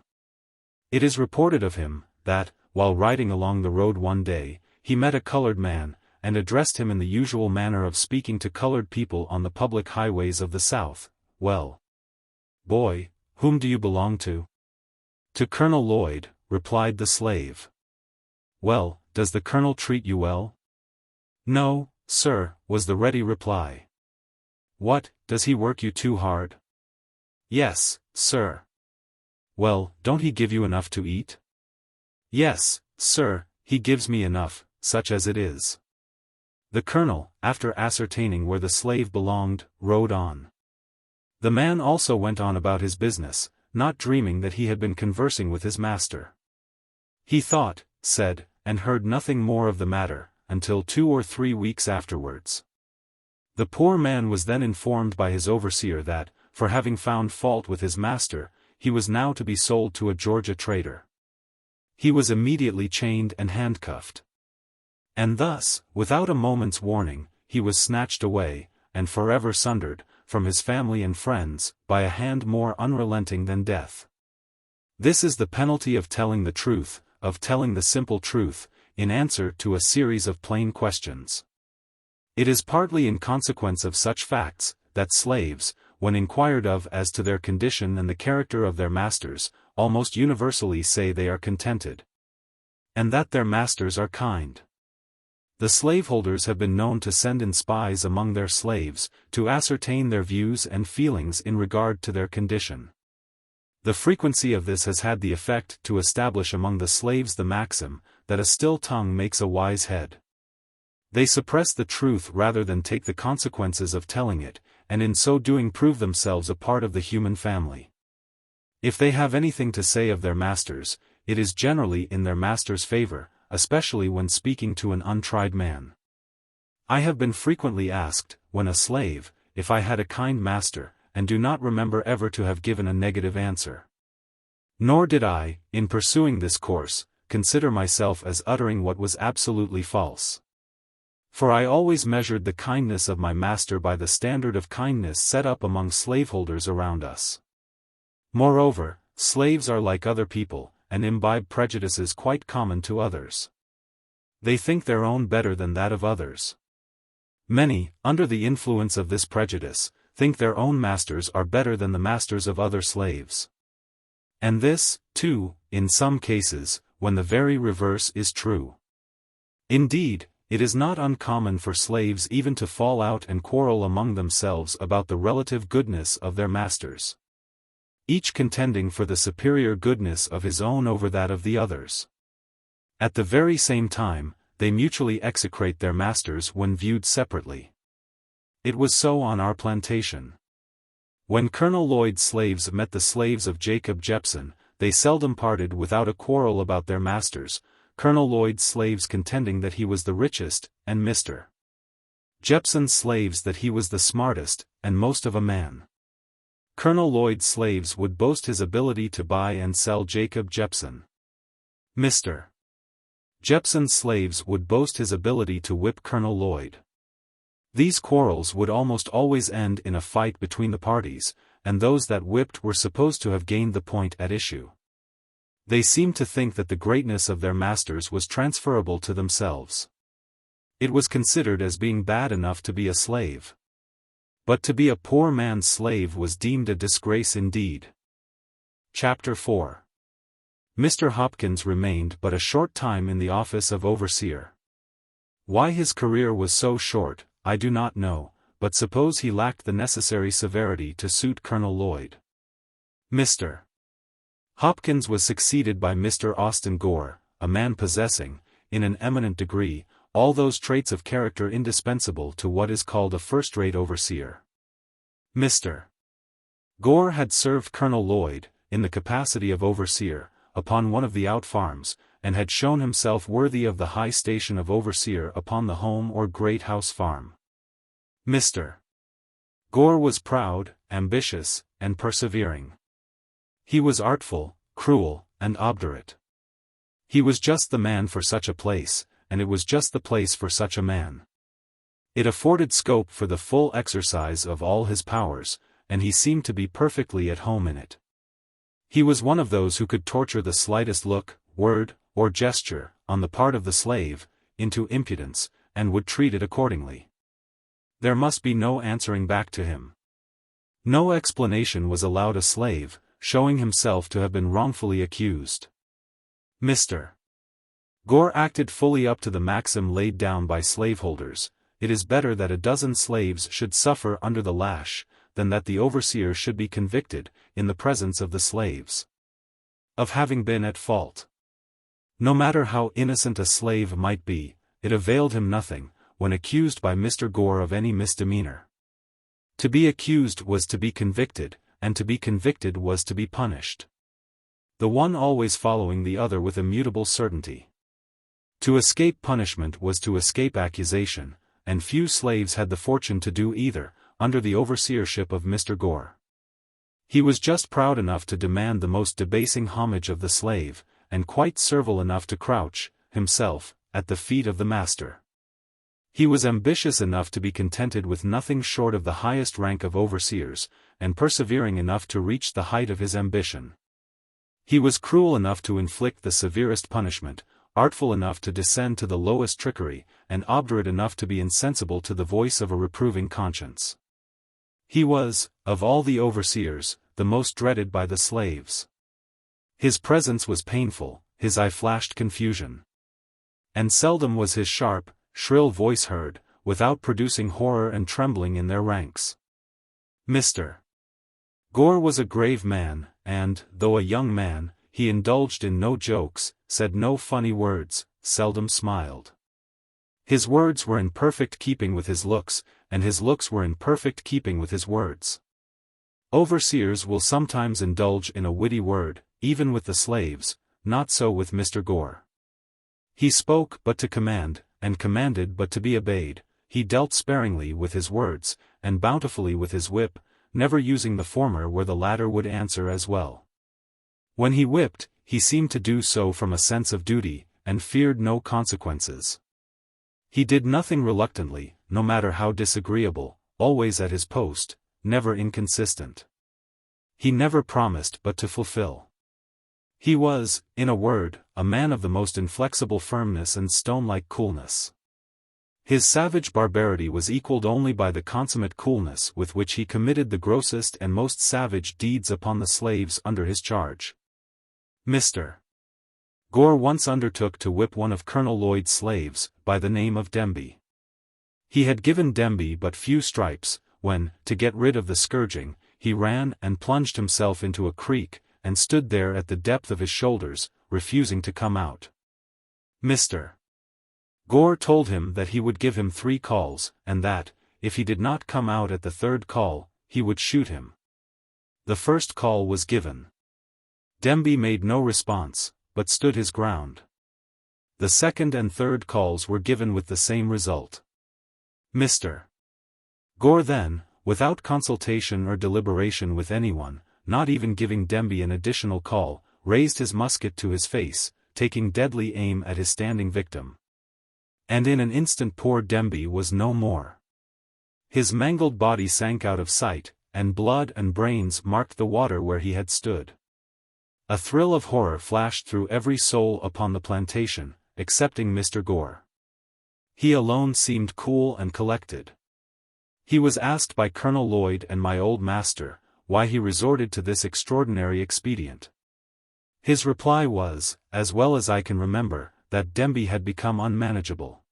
It is reported of him, that, while riding along the road one day, he met a colored man, and addressed him in the usual manner of speaking to colored people on the public highways of the South. "Well, boy, whom do you belong to?" "To Colonel Lloyd," replied the slave. "Well, does the colonel treat you well?" "No, sir," was the ready reply. "What, does he work you too hard?" "Yes, sir." "Well, don't he give you enough to eat?" "Yes, sir, he gives me enough, such as it is." The colonel, after ascertaining where the slave belonged, rode on. The man also went on about his business, not dreaming that he had been conversing with his master. He thought, said, and heard nothing more of the matter, until 2 or 3 weeks afterwards. The poor man was then informed by his overseer that, for having found fault with his master, he was now to be sold to a Georgia trader. He was immediately chained and handcuffed. And thus, without a moment's warning, he was snatched away, and forever sundered, from his family and friends, by a hand more unrelenting than death. This is the penalty of telling the truth, of telling the simple truth, in answer to a series of plain questions. It is partly in consequence of such facts, that slaves, when inquired of as to their condition and the character of their masters, almost universally say they are contented, and that their masters are kind. The slaveholders have been known to send in spies among their slaves, to ascertain their views and feelings in regard to their condition. The frequency of this has had the effect to establish among the slaves the maxim, that a still tongue makes a wise head. They suppress the truth rather than take the consequences of telling it, and in so doing prove themselves a part of the human family. If they have anything to say of their masters, it is generally in their master's favor, especially when speaking to an untried man. I have been frequently asked, when a slave, if I had a kind master, and do not remember ever to have given a negative answer. Nor did I, in pursuing this course, consider myself as uttering what was absolutely false. For I always measured the kindness of my master by the standard of kindness set up among slaveholders around us. Moreover, slaves are like other people, and imbibe prejudices quite common to others. They think their own better than that of others. Many, under the influence of this prejudice, think their own masters are better than the masters of other slaves. And this, too, in some cases, when the very reverse is true. Indeed, it is not uncommon for slaves even to fall out and quarrel among themselves about the relative goodness of their masters, each contending for the superior goodness of his own over that of the others. At the very same time, they mutually execrate their masters when viewed separately. It was so on our plantation. When Colonel Lloyd's slaves met the slaves of Jacob Jepson, they seldom parted without a quarrel about their masters, Colonel Lloyd's slaves contending that he was the richest, and Mr. Jepson's slaves that he was the smartest, and most of a man. Colonel Lloyd's slaves would boast his ability to buy and sell Jacob Jepson. Mr. Jepson's slaves would boast his ability to whip Colonel Lloyd. These quarrels would almost always end in a fight between the parties, and those that whipped were supposed to have gained the point at issue. They seemed to think that the greatness of their masters was transferable to themselves. It was considered as being bad enough to be a slave. But to be a poor man's slave was deemed a disgrace indeed. Chapter 4. Mr. Hopkins remained but a short time in the office of overseer. Why his career was so short, I do not know, but suppose he lacked the necessary severity to suit Colonel Lloyd. Mr. Hopkins was succeeded by Mr. Austin Gore, a man possessing, in an eminent degree, all those traits of character indispensable to what is called a first-rate overseer. Mr. Gore had served Colonel Lloyd, in the capacity of overseer, upon one of the out farms, and had shown himself worthy of the high station of overseer upon the home or great house farm. Mr. Gore was proud, ambitious, and persevering. He was artful, cruel, and obdurate. He was just the man for such a place, and it was just the place for such a man. It afforded scope for the full exercise of all his powers, and he seemed to be perfectly at home in it. He was one of those who could torture the slightest look, word, or gesture, on the part of the slave, into impudence, and would treat it accordingly. There must be no answering back to him. No explanation was allowed a slave, showing himself to have been wrongfully accused. Mr. Gore acted fully up to the maxim laid down by slaveholders: it is better that a dozen slaves should suffer under the lash, than that the overseer should be convicted, in the presence of the slaves, of having been at fault. No matter how innocent a slave might be, it availed him nothing, when accused by Mr. Gore of any misdemeanor. To be accused was to be convicted, and to be convicted was to be punished. The one always following the other with immutable certainty. To escape punishment was to escape accusation, and few slaves had the fortune to do either, under the overseership of Mr. Gore. He was just proud enough to demand the most debasing homage of the slave, and quite servile enough to crouch, himself, at the feet of the master. He was ambitious enough to be contented with nothing short of the highest rank of overseers, and persevering enough to reach the height of his ambition. He was cruel enough to inflict the severest punishment, artful enough to descend to the lowest trickery, and obdurate enough to be insensible to the voice of a reproving conscience. He was, of all the overseers, the most dreaded by the slaves. His presence was painful, his eye flashed confusion. And seldom was his sharp, shrill voice heard, without producing horror and trembling in their ranks. Mr. Gore was a grave man, and, though a young man, he indulged in no jokes, said no funny words, seldom smiled. His words were in perfect keeping with his looks, and his looks were in perfect keeping with his words. Overseers will sometimes indulge in a witty word, even with the slaves, not so with Mr. Gore. He spoke but to command, and commanded but to be obeyed. He dealt sparingly with his words, and bountifully with his whip, never using the former where the latter would answer as well. When he whipped, he seemed to do so from a sense of duty, and feared no consequences. He did nothing reluctantly, no matter how disagreeable, always at his post, never inconsistent. He never promised but to fulfill. He was, in a word, a man of the most inflexible firmness and stone-like coolness. His savage barbarity was equalled only by the consummate coolness with which he committed the grossest and most savage deeds upon the slaves under his charge. Mr. Gore once undertook to whip one of Colonel Lloyd's slaves, by the name of Demby. He had given Demby but few stripes, when, to get rid of the scourging, he ran and plunged himself into a creek, and stood there at the depth of his shoulders, refusing to come out. Mr. Gore told him that he would give him 3 calls, and that, if he did not come out at the 3rd call, he would shoot him. The 1st call was given. Demby made no response, but stood his ground. The 2nd and 3rd calls were given with the same result. Mr. Gore then, without consultation or deliberation with anyone, not even giving Demby an additional call, raised his musket to his face, taking deadly aim at his standing victim. And in an instant poor Demby was no more. His mangled body sank out of sight, and blood and brains marked the water where he had stood. A thrill of horror flashed through every soul upon the plantation, excepting Mr. Gore. He alone seemed cool and collected. He was asked by Colonel Lloyd and my old master, why he resorted to this extraordinary expedient. His reply was, as well as I can remember, that Demby had become unmanageable.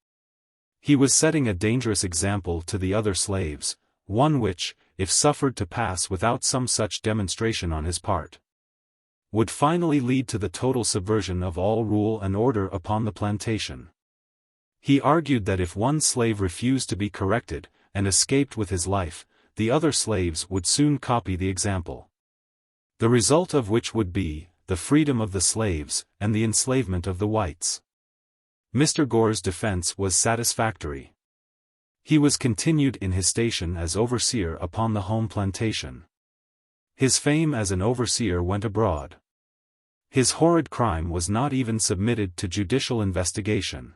He was setting a dangerous example to the other slaves, one which, if suffered to pass without some such demonstration on his part, would finally lead to the total subversion of all rule and order upon the plantation. He argued that if one slave refused to be corrected, and escaped with his life, the other slaves would soon copy the example. The result of which would be, the freedom of the slaves, and the enslavement of the whites. Mr. Gore's defense was satisfactory. He was continued in his station as overseer upon the home plantation. His fame as an overseer went abroad. His horrid crime was not even submitted to judicial investigation.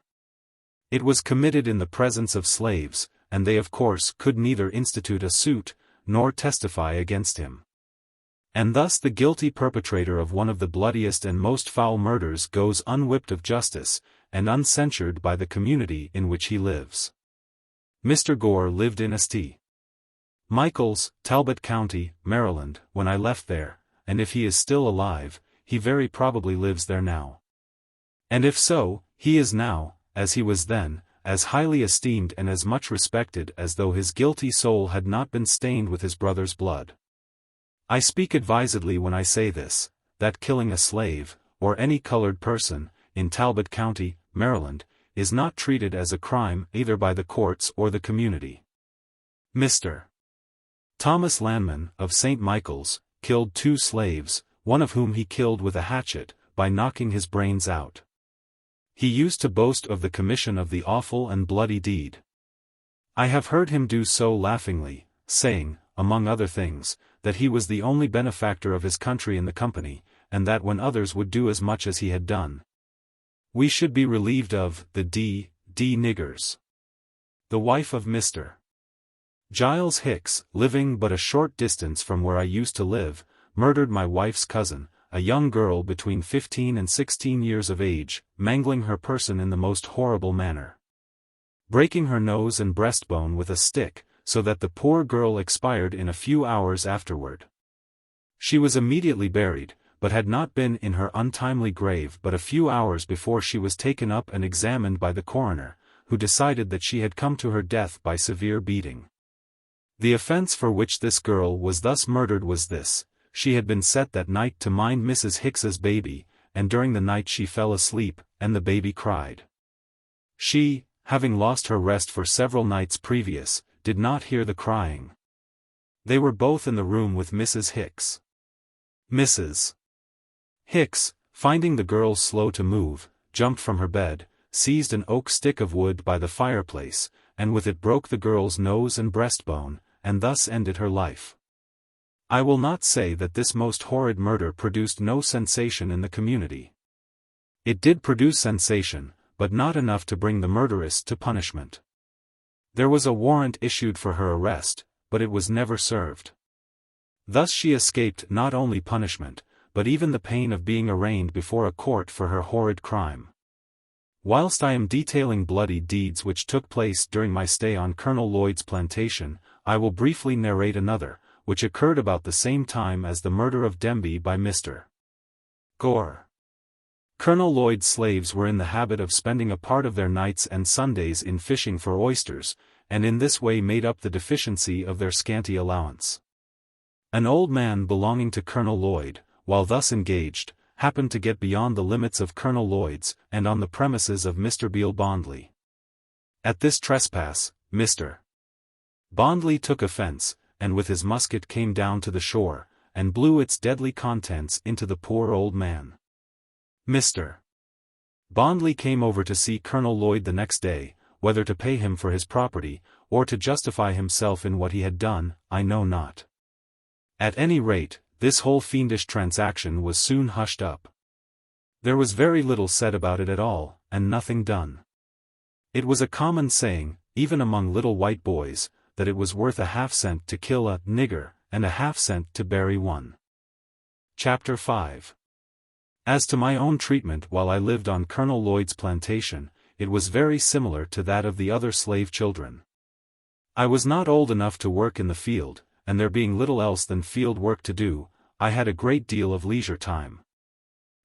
It was committed in the presence of slaves, and they of course could neither institute a suit, nor testify against him. And thus the guilty perpetrator of one of the bloodiest and most foul murders goes unwhipped of justice, and uncensured by the community in which he lives. Mr. Gore lived in St. Michael's, Talbot County, Maryland, when I left there, and if he is still alive, he very probably lives there now. And if so, he is now, as he was then, as highly esteemed and as much respected as though his guilty soul had not been stained with his brother's blood. I speak advisedly when I say this, that killing a slave, or any colored person, in Talbot County, Maryland, is not treated as a crime either by the courts or the community. Mr. Thomas Lanman, of St. Michael's, killed 2 slaves, one of whom he killed with a hatchet, by knocking his brains out. He used to boast of the commission of the awful and bloody deed. I have heard him do so laughingly, saying, among other things, that he was the only benefactor of his country in the company, and that when others would do as much as he had done, we should be relieved of the niggers. The wife of Mr. Giles Hicks, living but a short distance from where I used to live, murdered my wife's cousin, a young girl between 15 and 16 years of age, mangling her person in the most horrible manner, breaking her nose and breastbone with a stick, so that the poor girl expired in a few hours afterward. She was immediately buried, but had not been in her untimely grave but a few hours before she was taken up and examined by the coroner, who decided that she had come to her death by severe beating. The offense for which this girl was thus murdered was this: she had been set that night to mind Mrs. Hicks's baby, and during the night she fell asleep, and the baby cried. She, having lost her rest for several nights previous, did not hear the crying. They were both in the room with Mrs. Hicks. Mrs. Hicks, finding the girl slow to move, jumped from her bed, seized an oak stick of wood by the fireplace, and with it broke the girl's nose and breastbone, and thus ended her life. I will not say that this most horrid murder produced no sensation in the community. It did produce sensation, but not enough to bring the murderess to punishment. There was a warrant issued for her arrest, but it was never served. Thus she escaped not only punishment, but even the pain of being arraigned before a court for her horrid crime. Whilst I am detailing bloody deeds which took place during my stay on Colonel Lloyd's plantation, I will briefly narrate another, which occurred about the same time as the murder of Demby by Mr. Gore. Colonel Lloyd's slaves were in the habit of spending a part of their nights and Sundays in fishing for oysters, and in this way made up the deficiency of their scanty allowance. An old man belonging to Colonel Lloyd, while thus engaged, happened to get beyond the limits of Colonel Lloyd's, and on the premises of Mr. Beale Bondley. At this trespass, Mr. Bondley took offense, and with his musket came down to the shore, and blew its deadly contents into the poor old man. Mr. Bondley came over to see Colonel Lloyd the next day, whether to pay him for his property, or to justify himself in what he had done, I know not. At any rate, this whole fiendish transaction was soon hushed up. There was very little said about it at all, and nothing done. It was a common saying, even among little white boys, that it was worth a half-cent to kill a nigger, and a half-cent to bury one. Chapter 5. As to my own treatment while I lived on Colonel Lloyd's plantation, it was very similar to that of the other slave children. I was not old enough to work in the field, and there being little else than field work to do, I had a great deal of leisure time.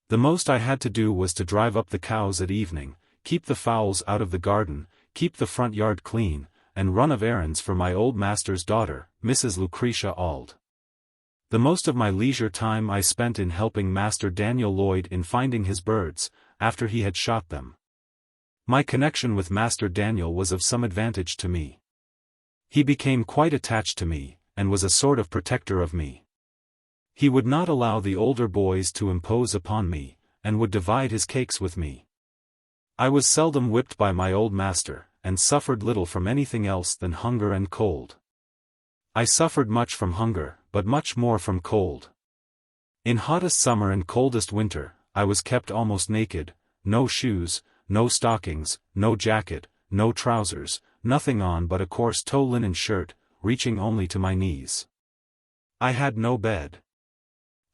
The most I had to do was to drive up the cows at evening, keep the fowls out of the garden, keep the front yard clean, and run of errands for my old master's daughter, Mrs. Lucretia Auld. The most of my leisure time I spent in helping Master Daniel Lloyd in finding his birds, after he had shot them. My connection with Master Daniel was of some advantage to me. He became quite attached to me, and was a sort of protector of me. He would not allow the older boys to impose upon me, and would divide his cakes with me. I was seldom whipped by my old master, and suffered little from anything else than hunger and cold. I suffered much from hunger, but much more from cold. In hottest summer and coldest winter, I was kept almost naked, no shoes, no stockings, no jacket, no trousers, nothing on but a coarse tow linen shirt, reaching only to my knees. I had no bed.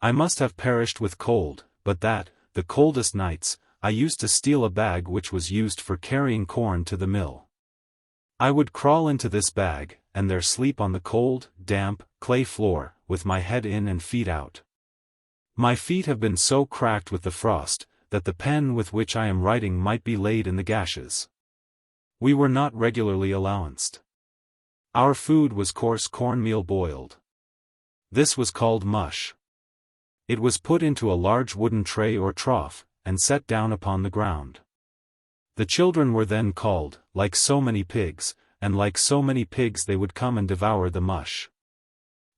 I must have perished with cold, but that, the coldest nights, I used to steal a bag which was used for carrying corn to the mill. I would crawl into this bag, and there sleep on the cold, damp, clay floor, with my head in and feet out. My feet have been so cracked with the frost, that the pen with which I am writing might be laid in the gashes. We were not regularly allowanced. Our food was coarse cornmeal boiled. This was called mush. It was put into a large wooden tray or trough, and set down upon the ground. The children were then called, like so many pigs, and like so many pigs they would come and devour the mush.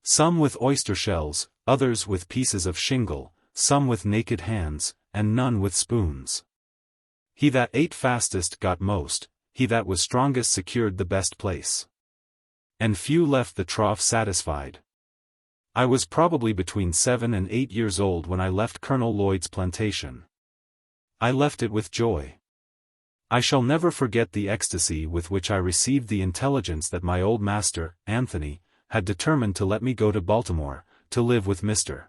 Some with oyster shells, others with pieces of shingle, some with naked hands, and none with spoons. He that ate fastest got most, he that was strongest secured the best place. And few left the trough satisfied. I was probably between 7 and 8 years old when I left Colonel Lloyd's plantation. I left it with joy. I shall never forget the ecstasy with which I received the intelligence that my old master, Anthony, had determined to let me go to Baltimore, to live with Mr.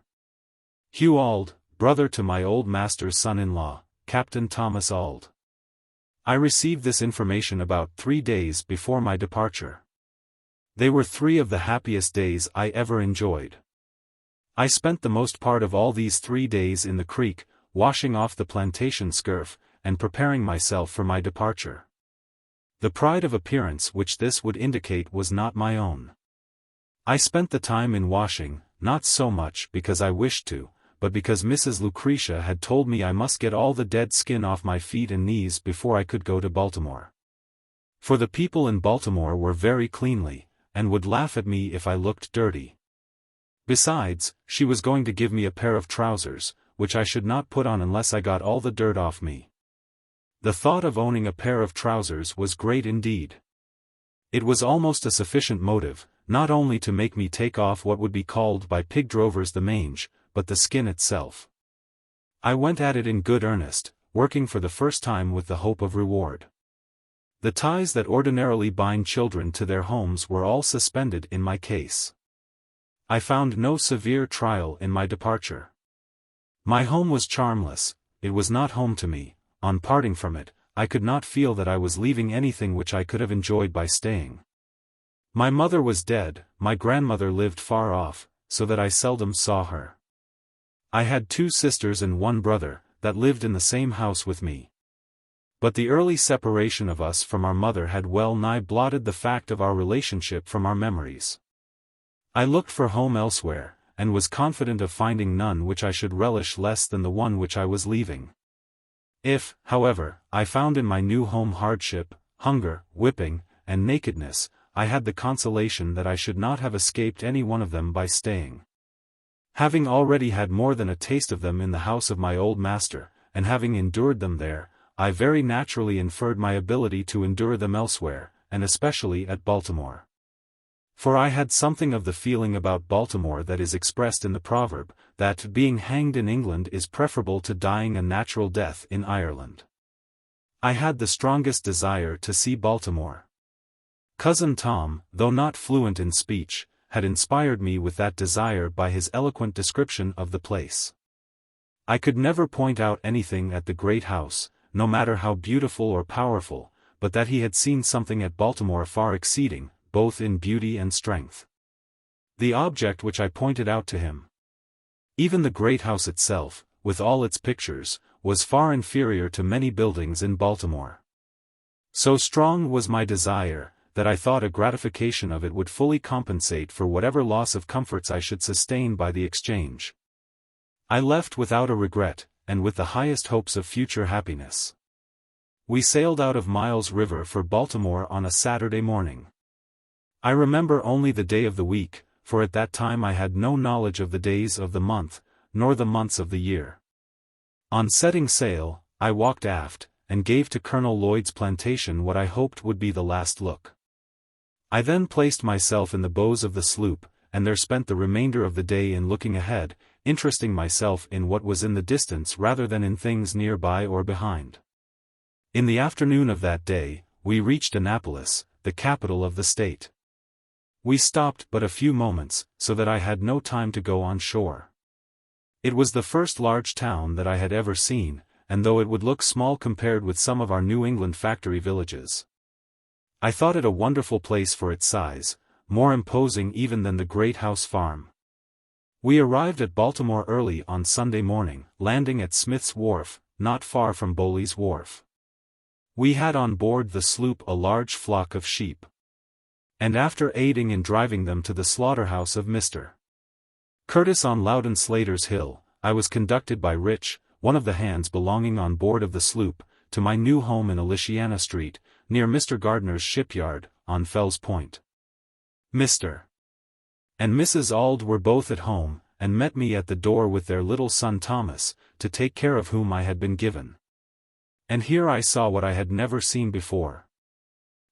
Hugh Auld, brother to my old master's son-in-law, Captain Thomas Auld. I received this information about 3 days before my departure. They were 3 of the happiest days I ever enjoyed. I spent the most part of all these 3 days in the creek, washing off the plantation scurf, and preparing myself for my departure. The pride of appearance which this would indicate was not my own. I spent the time in washing, not so much because I wished to, but because Mrs. Lucretia had told me I must get all the dead skin off my feet and knees before I could go to Baltimore. For the people in Baltimore were very cleanly, and would laugh at me if I looked dirty. Besides, she was going to give me a pair of trousers, which I should not put on unless I got all the dirt off me. The thought of owning a pair of trousers was great indeed. It was almost a sufficient motive, not only to make me take off what would be called by pig drovers the mange, but the skin itself. I went at it in good earnest, working for the first time with the hope of reward. The ties that ordinarily bind children to their homes were all suspended in my case. I found no severe trial in my departure. My home was charmless, it was not home to me. On parting from it, I could not feel that I was leaving anything which I could have enjoyed by staying. My mother was dead, my grandmother lived far off, so that I seldom saw her. I had 2 sisters and 1 brother, that lived in the same house with me. But the early separation of us from our mother had well nigh blotted the fact of our relationship from our memories. I looked for home elsewhere, and was confident of finding none which I should relish less than the one which I was leaving. If, however, I found in my new home hardship, hunger, whipping, and nakedness, I had the consolation that I should not have escaped any one of them by staying. Having already had more than a taste of them in the house of my old master, and having endured them there, I very naturally inferred my ability to endure them elsewhere, and especially at Baltimore. For I had something of the feeling about Baltimore that is expressed in the proverb, that being hanged in England is preferable to dying a natural death in Ireland. I had the strongest desire to see Baltimore. Cousin Tom, though not fluent in speech, had inspired me with that desire by his eloquent description of the place. I could never point out anything at the great house, no matter how beautiful or powerful, but that he had seen something at Baltimore far exceeding, both in beauty and strength, the object which I pointed out to him. Even the great house itself, with all its pictures, was far inferior to many buildings in Baltimore. So strong was my desire, that I thought a gratification of it would fully compensate for whatever loss of comforts I should sustain by the exchange. I left without a regret, and with the highest hopes of future happiness. We sailed out of Miles River for Baltimore on a Saturday morning. I remember only the day of the week, for at that time I had no knowledge of the days of the month, nor the months of the year. On setting sail, I walked aft, and gave to Colonel Lloyd's plantation what I hoped would be the last look. I then placed myself in the bows of the sloop, and there spent the remainder of the day in looking ahead, interesting myself in what was in the distance rather than in things near by or behind. In the afternoon of that day, we reached Annapolis, the capital of the state. We stopped but a few moments, so that I had no time to go on shore. It was the first large town that I had ever seen, and though it would look small compared with some of our New England factory villages, I thought it a wonderful place for its size, more imposing even than the Great House Farm. We arrived at Baltimore early on Sunday morning, landing at Smith's Wharf, not far from Bowley's Wharf. We had on board the sloop a large flock of sheep, and after aiding in driving them to the slaughterhouse of Mr. Curtis on Loudon Slater's Hill, I was conducted by Rich, one of the hands belonging on board of the sloop, to my new home in Elysiana Street, near Mr. Gardner's shipyard, on Fells Point. Mr. and Mrs. Auld were both at home, and met me at the door with their little son Thomas, to take care of whom I had been given. And here I saw what I had never seen before.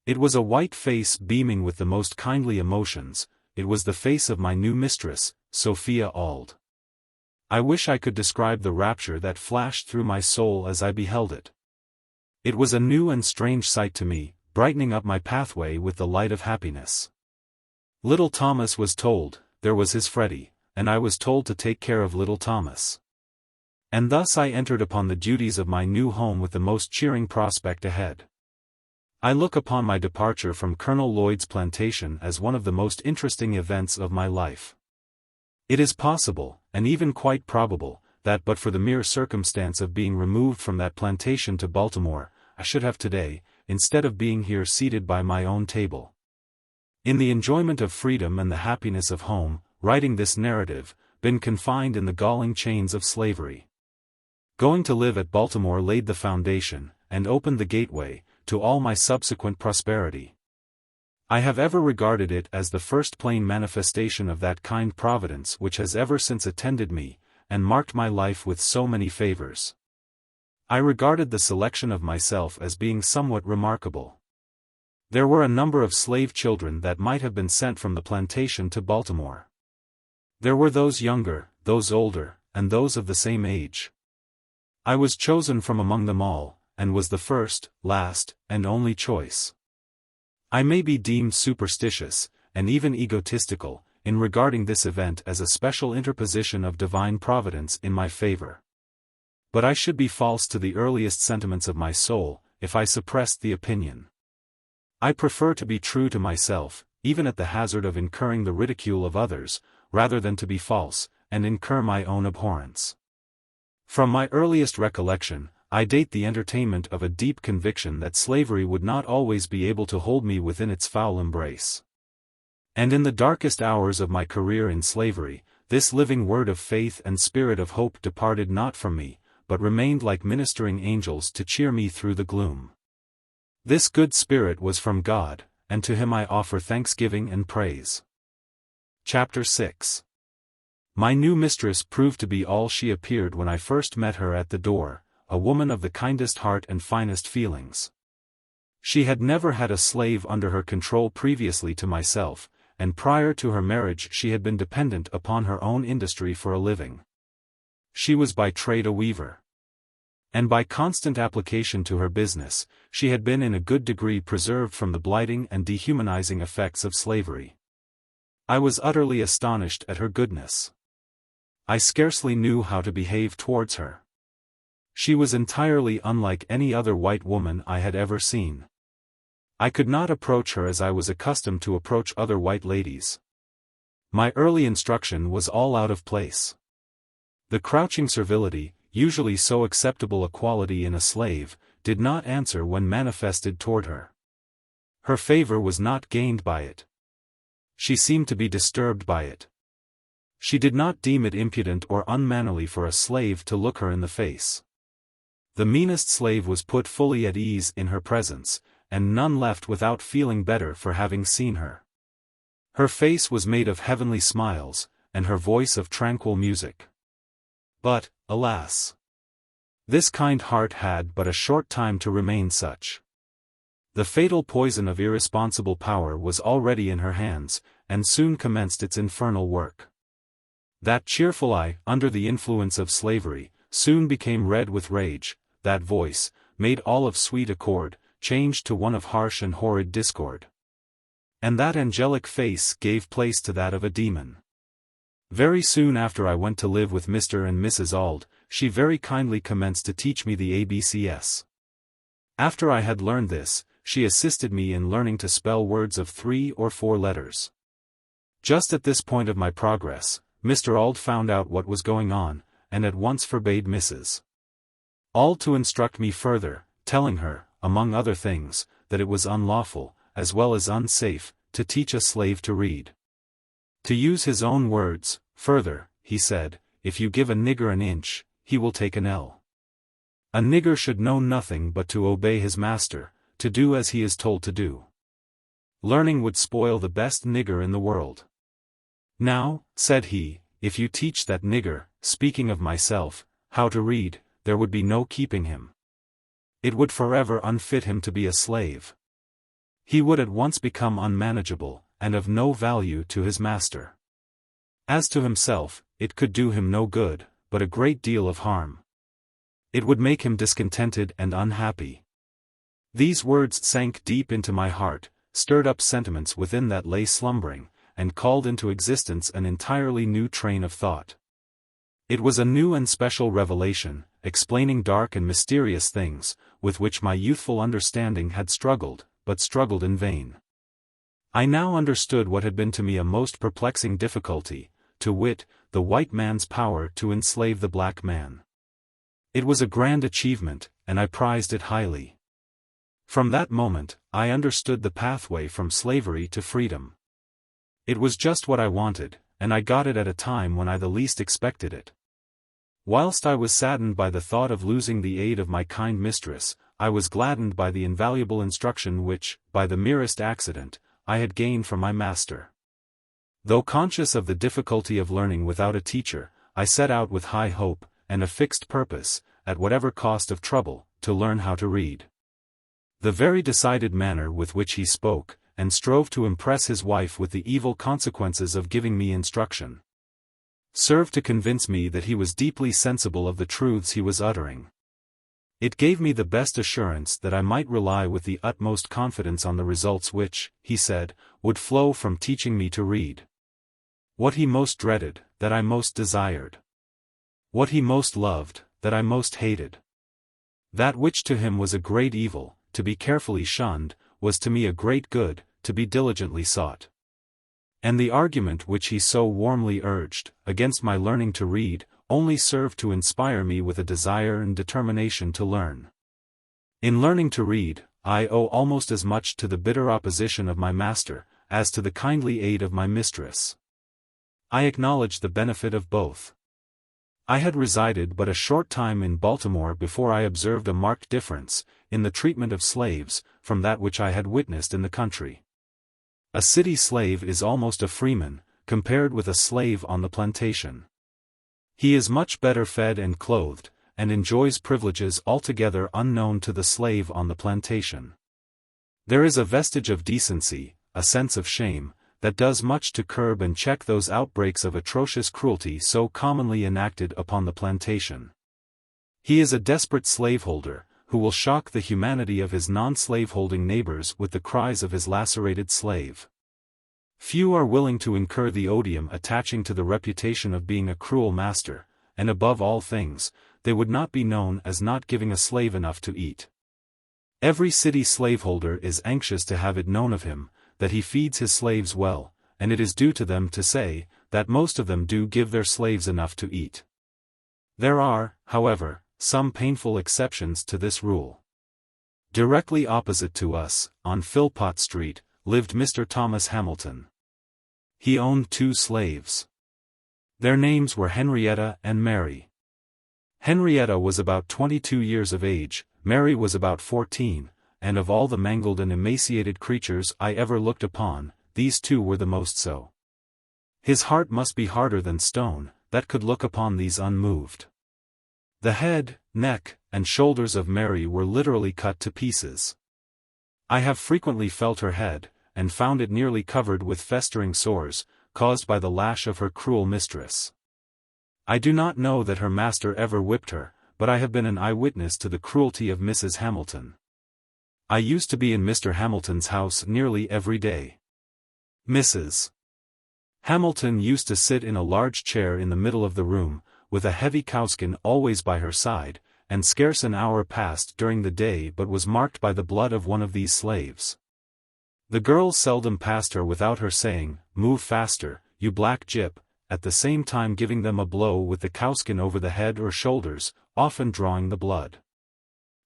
It was a white face beaming with the most kindly emotions. It was the face of my new mistress, Sophia Auld. I wish I could describe the rapture that flashed through my soul as I beheld it. It was a new and strange sight to me, brightening up my pathway with the light of happiness. Little Thomas was told, there was his Freddie, and I was told to take care of little Thomas. And thus I entered upon the duties of my new home with the most cheering prospect ahead. I look upon my departure from Colonel Lloyd's plantation as one of the most interesting events of my life. It is possible, and even quite probable, that but for the mere circumstance of being removed from that plantation to Baltimore, I should have today, instead of being here seated by my own table, in the enjoyment of freedom and the happiness of home, writing this narrative, been confined in the galling chains of slavery. Going to live at Baltimore laid the foundation, and opened the gateway, to all my subsequent prosperity. I have ever regarded it as the first plain manifestation of that kind providence which has ever since attended me, and marked my life with so many favors. I regarded the selection of myself as being somewhat remarkable. There were a number of slave children that might have been sent from the plantation to Baltimore. There were those younger, those older, and those of the same age. I was chosen from among them all, and was the first, last, and only choice. I may be deemed superstitious, and even egotistical, in regarding this event as a special interposition of divine providence in my favor. But I should be false to the earliest sentiments of my soul, if I suppressed the opinion. I prefer to be true to myself, even at the hazard of incurring the ridicule of others, rather than to be false, and incur my own abhorrence. From my earliest recollection, I date the entertainment of a deep conviction that slavery would not always be able to hold me within its foul embrace. And in the darkest hours of my career in slavery, this living word of faith and spirit of hope departed not from me, but remained like ministering angels to cheer me through the gloom. This good spirit was from God, and to Him I offer thanksgiving and praise. Chapter 6. My new mistress proved to be all she appeared when I first met her at the door, a woman of the kindest heart and finest feelings. She had never had a slave under her control previously to myself, and prior to her marriage she had been dependent upon her own industry for a living. She was by trade a weaver. And by constant application to her business, she had been in a good degree preserved from the blighting and dehumanizing effects of slavery. I was utterly astonished at her goodness. I scarcely knew how to behave towards her. She was entirely unlike any other white woman I had ever seen. I could not approach her as I was accustomed to approach other white ladies. My early instruction was all out of place. The crouching servility, usually so acceptable a quality in a slave, did not answer when manifested toward her. Her favor was not gained by it. She seemed to be disturbed by it. She did not deem it impudent or unmannerly for a slave to look her in the face. The meanest slave was put fully at ease in her presence, and none left without feeling better for having seen her. Her face was made of heavenly smiles, and her voice of tranquil music. But, alas! This kind heart had but a short time to remain such. The fatal poison of irresponsible power was already in her hands, and soon commenced its infernal work. That cheerful eye, under the influence of slavery, soon became red with rage, that voice, made all of sweet accord, changed to one of harsh and horrid discord. And that angelic face gave place to that of a demon. Very soon after I went to live with Mr. and Mrs. Auld, she very kindly commenced to teach me the ABCs. After I had learned this, she assisted me in learning to spell words of 3 or 4 letters. Just at this point of my progress, Mr. Auld found out what was going on, and at once forbade Mrs. Auld to instruct me further, telling her, among other things, that it was unlawful, as well as unsafe, to teach a slave to read. To use his own words, further, he said, if you give a nigger an inch, he will take an ell. A nigger should know nothing but to obey his master, to do as he is told to do. Learning would spoil the best nigger in the world. Now, said he, if you teach that nigger, speaking of myself, how to read, there would be no keeping him. It would forever unfit him to be a slave. He would at once become unmanageable, and of no value to his master. As to himself, it could do him no good, but a great deal of harm. It would make him discontented and unhappy. These words sank deep into my heart, stirred up sentiments within that lay slumbering, and called into existence an entirely new train of thought. It was a new and special revelation, explaining dark and mysterious things, with which my youthful understanding had struggled, but struggled in vain. I now understood what had been to me a most perplexing difficulty, to wit, the white man's power to enslave the black man. It was a grand achievement, and I prized it highly. From that moment, I understood the pathway from slavery to freedom. It was just what I wanted, and I got it at a time when I the least expected it. Whilst I was saddened by the thought of losing the aid of my kind mistress, I was gladdened by the invaluable instruction which, by the merest accident, I had gained from my master. Though conscious of the difficulty of learning without a teacher, I set out with high hope, and a fixed purpose, at whatever cost of trouble, to learn how to read. The very decided manner with which he spoke, and strove to impress his wife with the evil consequences of giving me instruction, served to convince me that he was deeply sensible of the truths he was uttering. It gave me the best assurance that I might rely with the utmost confidence on the results which, he said, would flow from teaching me to read. What he most dreaded, that I most desired. What he most loved, that I most hated. That which to him was a great evil, to be carefully shunned, was to me a great good, to be diligently sought. And the argument which he so warmly urged, against my learning to read, only served to inspire me with a desire and determination to learn. In learning to read, I owe almost as much to the bitter opposition of my master, as to the kindly aid of my mistress. I acknowledge the benefit of both. I had resided but a short time in Baltimore before I observed a marked difference, in the treatment of slaves, from that which I had witnessed in the country. A city slave is almost a freeman, compared with a slave on the plantation. He is much better fed and clothed, and enjoys privileges altogether unknown to the slave on the plantation. There is a vestige of decency, a sense of shame, that does much to curb and check those outbreaks of atrocious cruelty so commonly enacted upon the plantation. He is a desperate slaveholder, who will shock the humanity of his non-slaveholding neighbors with the cries of his lacerated slave. Few are willing to incur the odium attaching to the reputation of being a cruel master, and above all things, they would not be known as not giving a slave enough to eat. Every city slaveholder is anxious to have it known of him, that he feeds his slaves well, and it is due to them to say, that most of them do give their slaves enough to eat. There are, however, some painful exceptions to this rule. Directly opposite to us, on Philpott Street, lived Mr. Thomas Hamilton. He owned 2 slaves. Their names were Henrietta and Mary. Henrietta was about 22 years of age, Mary was about 14, and of all the mangled and emaciated creatures I ever looked upon, these 2 were the most so. His heart must be harder than stone, that could look upon these unmoved. The head, neck, and shoulders of Mary were literally cut to pieces. I have frequently felt her head, and found it nearly covered with festering sores, caused by the lash of her cruel mistress. I do not know that her master ever whipped her, but I have been an eyewitness to the cruelty of Mrs. Hamilton. I used to be in Mr. Hamilton's house nearly every day. Mrs. Hamilton used to sit in a large chair in the middle of the room, with a heavy cowskin always by her side, and scarce an hour passed during the day but was marked by the blood of one of these slaves. The girls seldom passed her without her saying, "Move faster, you black gyp," at the same time giving them a blow with the cowskin over the head or shoulders, often drawing the blood.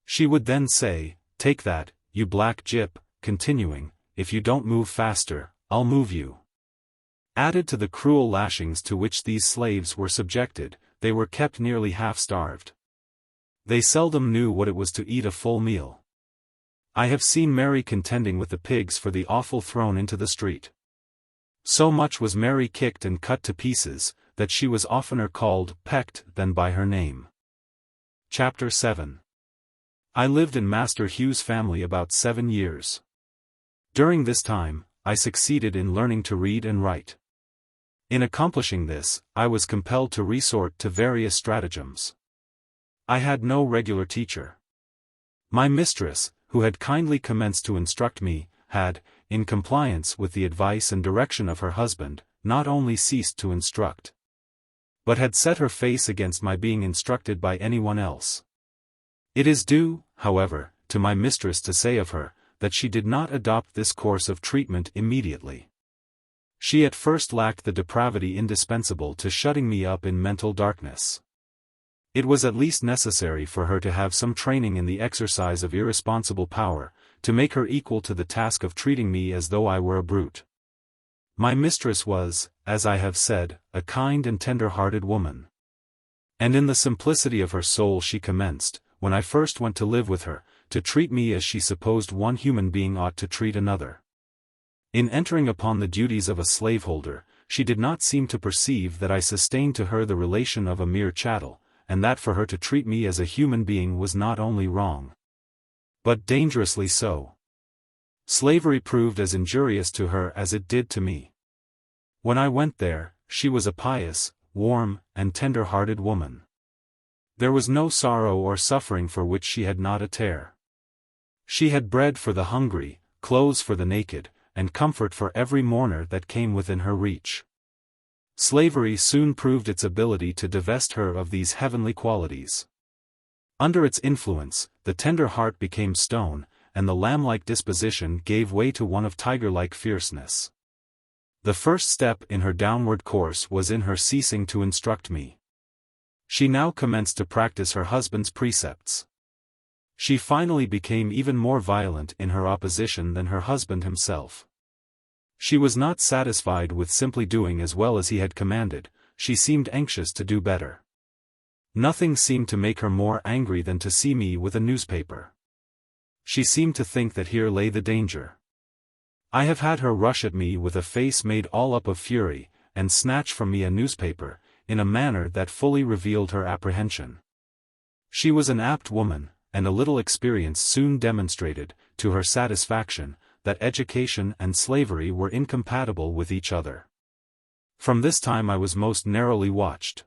She would then say, "Take that, you black gyp," continuing, "If you don't move faster, I'll move you." Added to the cruel lashings to which these slaves were subjected, they were kept nearly half-starved. They seldom knew what it was to eat a full meal. I have seen Mary contending with the pigs for the offal thrown into the street. So much was Mary kicked and cut to pieces, that she was oftener called pecked than by her name. Chapter 7. I lived in Master Hugh's family about 7 years. During this time, I succeeded in learning to read and write. In accomplishing this, I was compelled to resort to various stratagems. I had no regular teacher. My mistress, who had kindly commenced to instruct me, had, in compliance with the advice and direction of her husband, not only ceased to instruct, but had set her face against my being instructed by anyone else. It is due, however, to my mistress to say of her, that she did not adopt this course of treatment immediately. She at first lacked the depravity indispensable to shutting me up in mental darkness. It was at least necessary for her to have some training in the exercise of irresponsible power, to make her equal to the task of treating me as though I were a brute. My mistress was, as I have said, a kind and tender-hearted woman. And in the simplicity of her soul she commenced, when I first went to live with her, to treat me as she supposed one human being ought to treat another. In entering upon the duties of a slaveholder, she did not seem to perceive that I sustained to her the relation of a mere chattel, and that for her to treat me as a human being was not only wrong, but dangerously so. Slavery proved as injurious to her as it did to me. When I went there, she was a pious, warm, and tender-hearted woman. There was no sorrow or suffering for which she had not a tear. She had bread for the hungry, clothes for the naked, and comfort for every mourner that came within her reach. Slavery soon proved its ability to divest her of these heavenly qualities. Under its influence, the tender heart became stone, and the lamb-like disposition gave way to one of tiger-like fierceness. The first step in her downward course was in her ceasing to instruct me. She now commenced to practice her husband's precepts. She finally became even more violent in her opposition than her husband himself. She was not satisfied with simply doing as well as he had commanded, she seemed anxious to do better. Nothing seemed to make her more angry than to see me with a newspaper. She seemed to think that here lay the danger. I have had her rush at me with a face made all up of fury, and snatch from me a newspaper, in a manner that fully revealed her apprehension. She was an apt woman, and a little experience soon demonstrated, to her satisfaction, that education and slavery were incompatible with each other. From this time I was most narrowly watched.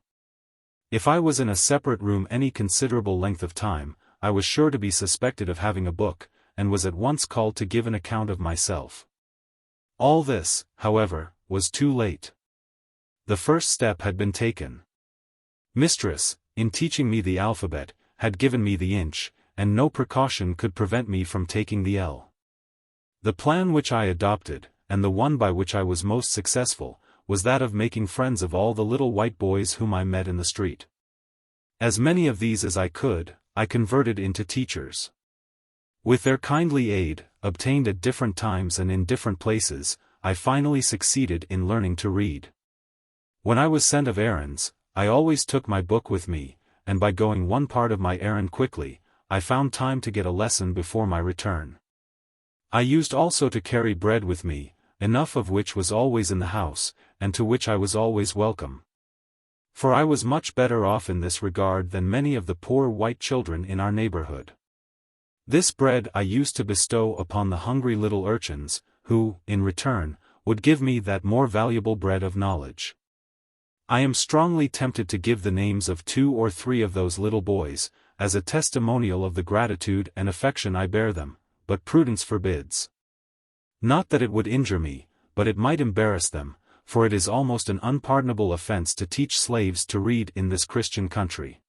If I was in a separate room any considerable length of time, I was sure to be suspected of having a book, and was at once called to give an account of myself. All this, however, was too late. The first step had been taken. Mistress, in teaching me the alphabet, had given me the inch, and no precaution could prevent me from taking the L. The plan which I adopted, and the one by which I was most successful, was that of making friends of all the little white boys whom I met in the street. As many of these as I could, I converted into teachers. With their kindly aid, obtained at different times and in different places, I finally succeeded in learning to read. When I was sent of errands, I always took my book with me, and by going one part of my errand quickly, I found time to get a lesson before my return. I used also to carry bread with me, enough of which was always in the house, and to which I was always welcome. For I was much better off in this regard than many of the poor white children in our neighborhood. This bread I used to bestow upon the hungry little urchins, who, in return, would give me that more valuable bread of knowledge. I am strongly tempted to give the names of 2 or 3 of those little boys, as a testimonial of the gratitude and affection I bear them, but prudence forbids. Not that it would injure me, but it might embarrass them, for it is almost an unpardonable offense to teach slaves to read in this Christian country.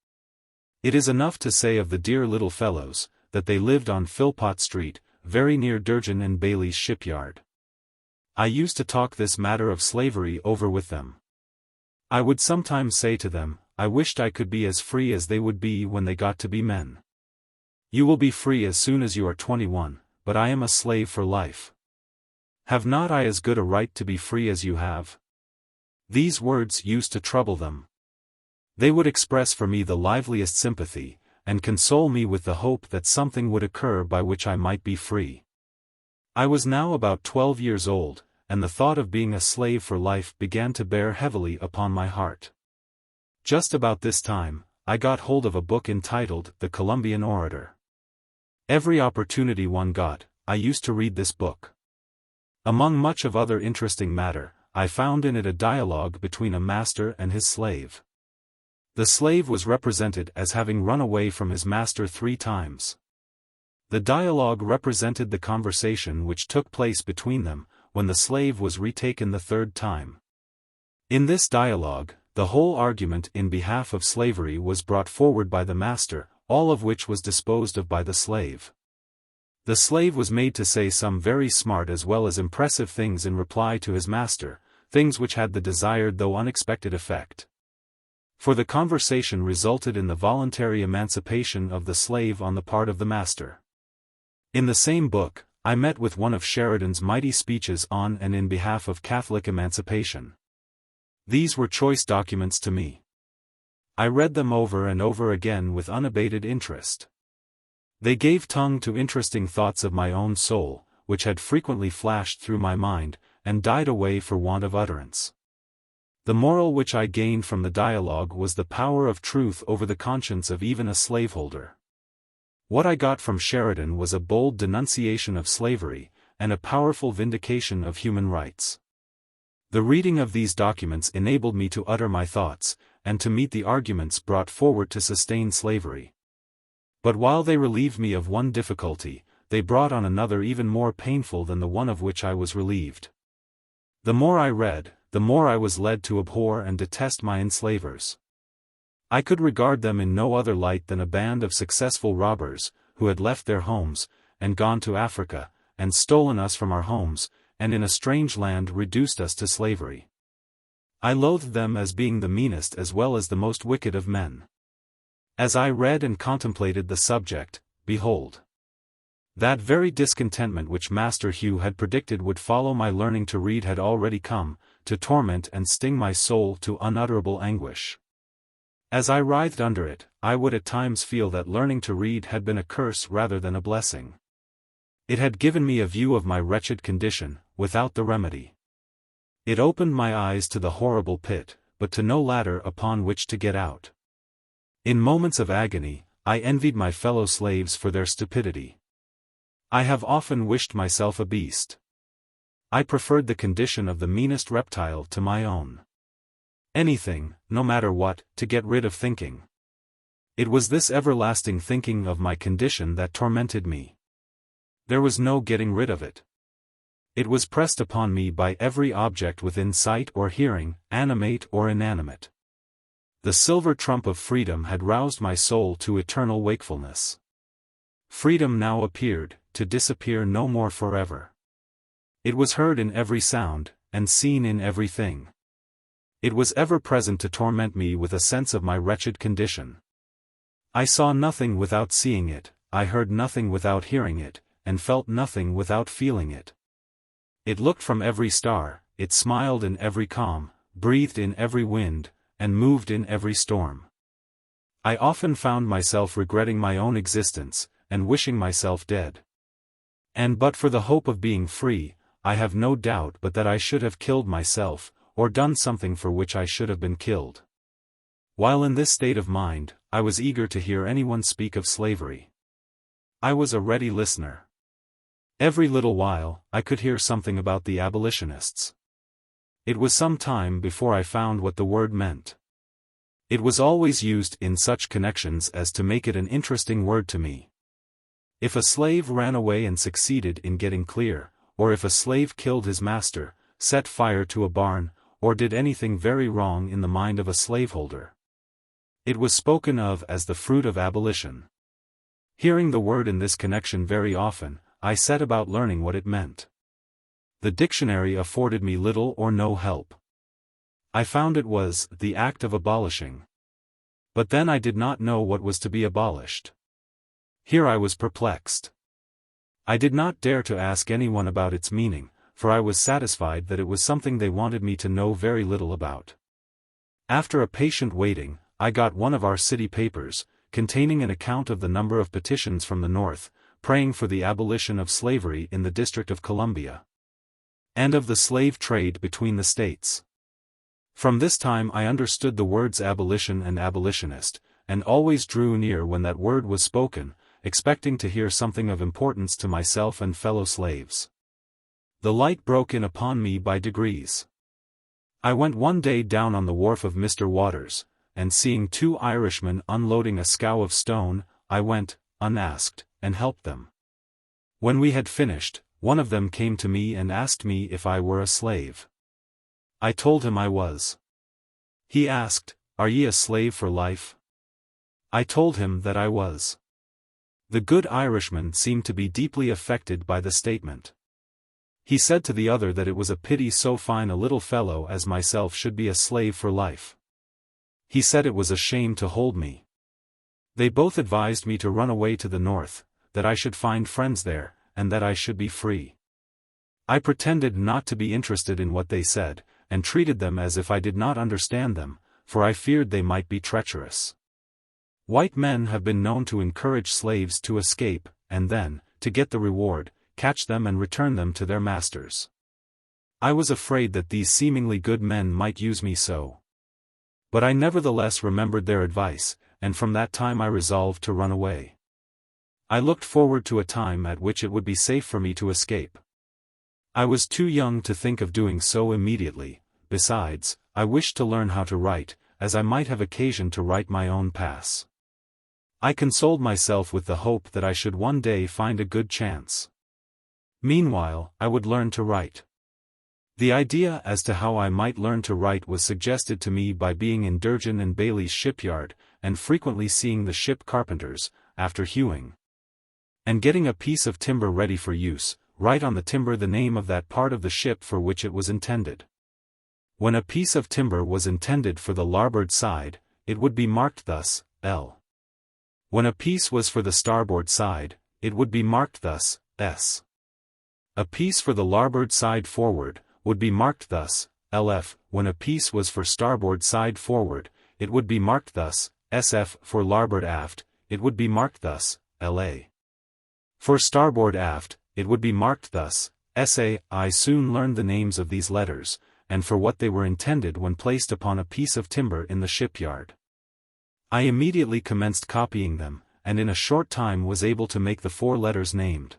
It is enough to say of the dear little fellows, that they lived on Philpott Street, very near Durgin and Bailey's shipyard. I used to talk this matter of slavery over with them. I would sometimes say to them, I wished I could be as free as they would be when they got to be men. You will be free as soon as you are 21, but I am a slave for life. Have not I as good a right to be free as you have? These words used to trouble them. They would express for me the liveliest sympathy, and console me with the hope that something would occur by which I might be free. I was now about 12 years old, and the thought of being a slave for life began to bear heavily upon my heart. Just about this time, I got hold of a book entitled The Columbian Orator. Every opportunity one got, I used to read this book. Among much of other interesting matter, I found in it a dialogue between a master and his slave. The slave was represented as having run away from his master 3 times. The dialogue represented the conversation which took place between them, when the slave was retaken the 3rd time. In this dialogue, the whole argument in behalf of slavery was brought forward by the master, all of which was disposed of by the slave. The slave was made to say some very smart as well as impressive things in reply to his master, things which had the desired though unexpected effect. For the conversation resulted in the voluntary emancipation of the slave on the part of the master. In the same book, I met with one of Sheridan's mighty speeches on and in behalf of Catholic emancipation. These were choice documents to me. I read them over and over again with unabated interest. They gave tongue to interesting thoughts of my own soul, which had frequently flashed through my mind, and died away for want of utterance. The moral which I gained from the dialogue was the power of truth over the conscience of even a slaveholder. What I got from Sheridan was a bold denunciation of slavery, and a powerful vindication of human rights. The reading of these documents enabled me to utter my thoughts, and to meet the arguments brought forward to sustain slavery. But while they relieved me of one difficulty, they brought on another even more painful than the one of which I was relieved. The more I read, the more I was led to abhor and detest my enslavers. I could regard them in no other light than a band of successful robbers, who had left their homes, and gone to Africa, and stolen us from our homes, and in a strange land reduced us to slavery. I loathed them as being the meanest as well as the most wicked of men. As I read and contemplated the subject, behold, that very discontentment which Master Hugh had predicted would follow my learning to read had already come, to torment and sting my soul to unutterable anguish. As I writhed under it, I would at times feel that learning to read had been a curse rather than a blessing. It had given me a view of my wretched condition, without the remedy. It opened my eyes to the horrible pit, but to no ladder upon which to get out. In moments of agony, I envied my fellow slaves for their stupidity. I have often wished myself a beast. I preferred the condition of the meanest reptile to my own. Anything, no matter what, to get rid of thinking. It was this everlasting thinking of my condition that tormented me. There was no getting rid of it. It was pressed upon me by every object within sight or hearing, animate or inanimate. The silver trump of freedom had roused my soul to eternal wakefulness. Freedom now appeared, to disappear no more forever. It was heard in every sound, and seen in everything. It was ever present to torment me with a sense of my wretched condition. I saw nothing without seeing it, I heard nothing without hearing it, and felt nothing without feeling it. It looked from every star, it smiled in every calm, breathed in every wind, and moved in every storm. I often found myself regretting my own existence, and wishing myself dead. And but for the hope of being free, I have no doubt but that I should have killed myself, or done something for which I should have been killed. While in this state of mind, I was eager to hear anyone speak of slavery. I was a ready listener. Every little while, I could hear something about the abolitionists. It was some time before I found what the word meant. It was always used in such connections as to make it an interesting word to me. If a slave ran away and succeeded in getting clear, or if a slave killed his master, set fire to a barn, or did anything very wrong in the mind of a slaveholder, it was spoken of as the fruit of abolition. Hearing the word in this connection very often, I set about learning what it meant. The dictionary afforded me little or no help. I found it was the act of abolishing. But then I did not know what was to be abolished. Here I was perplexed. I did not dare to ask anyone about its meaning, for I was satisfied that it was something they wanted me to know very little about. After a patient waiting, I got one of our city papers, containing an account of the number of petitions from the North, praying for the abolition of slavery in the District of Columbia, and of the slave trade between the states. From this time I understood the words abolition and abolitionist, and always drew near when that word was spoken, expecting to hear something of importance to myself and fellow slaves. The light broke in upon me by degrees. I went one day down on the wharf of Mr. Waters, and seeing two Irishmen unloading a scow of stone, I went, unasked, and helped them. When we had finished, one of them came to me and asked me if I were a slave. I told him I was. He asked, "Are ye a slave for life?" I told him that I was. The good Irishman seemed to be deeply affected by the statement. He said to the other that it was a pity so fine a little fellow as myself should be a slave for life. He said it was a shame to hold me. They both advised me to run away to the North, that I should find friends there, and that I should be free. I pretended not to be interested in what they said, and treated them as if I did not understand them, for I feared they might be treacherous. White men have been known to encourage slaves to escape, and then, to get the reward, catch them and return them to their masters. I was afraid that these seemingly good men might use me so. But I nevertheless remembered their advice, and from that time I resolved to run away. I looked forward to a time at which it would be safe for me to escape. I was too young to think of doing so immediately. Besides, I wished to learn how to write, as I might have occasion to write my own pass. I consoled myself with the hope that I should one day find a good chance. Meanwhile, I would learn to write. The idea as to how I might learn to write was suggested to me by being in Durgin and Bailey's shipyard, and frequently seeing the ship carpenters, after hewing and getting a piece of timber ready for use, write on the timber the name of that part of the ship for which it was intended. When a piece of timber was intended for the larboard side, it would be marked thus, L. When a piece was for the starboard side, it would be marked thus, S. A piece for the larboard side forward, would be marked thus, LF. When a piece was for starboard side forward, it would be marked thus, SF. For larboard aft, it would be marked thus, LA. For starboard aft, it would be marked thus, SA. I soon learned the names of these letters, and for what they were intended when placed upon a piece of timber in the shipyard. I immediately commenced copying them, and in a short time was able to make the 4 letters named.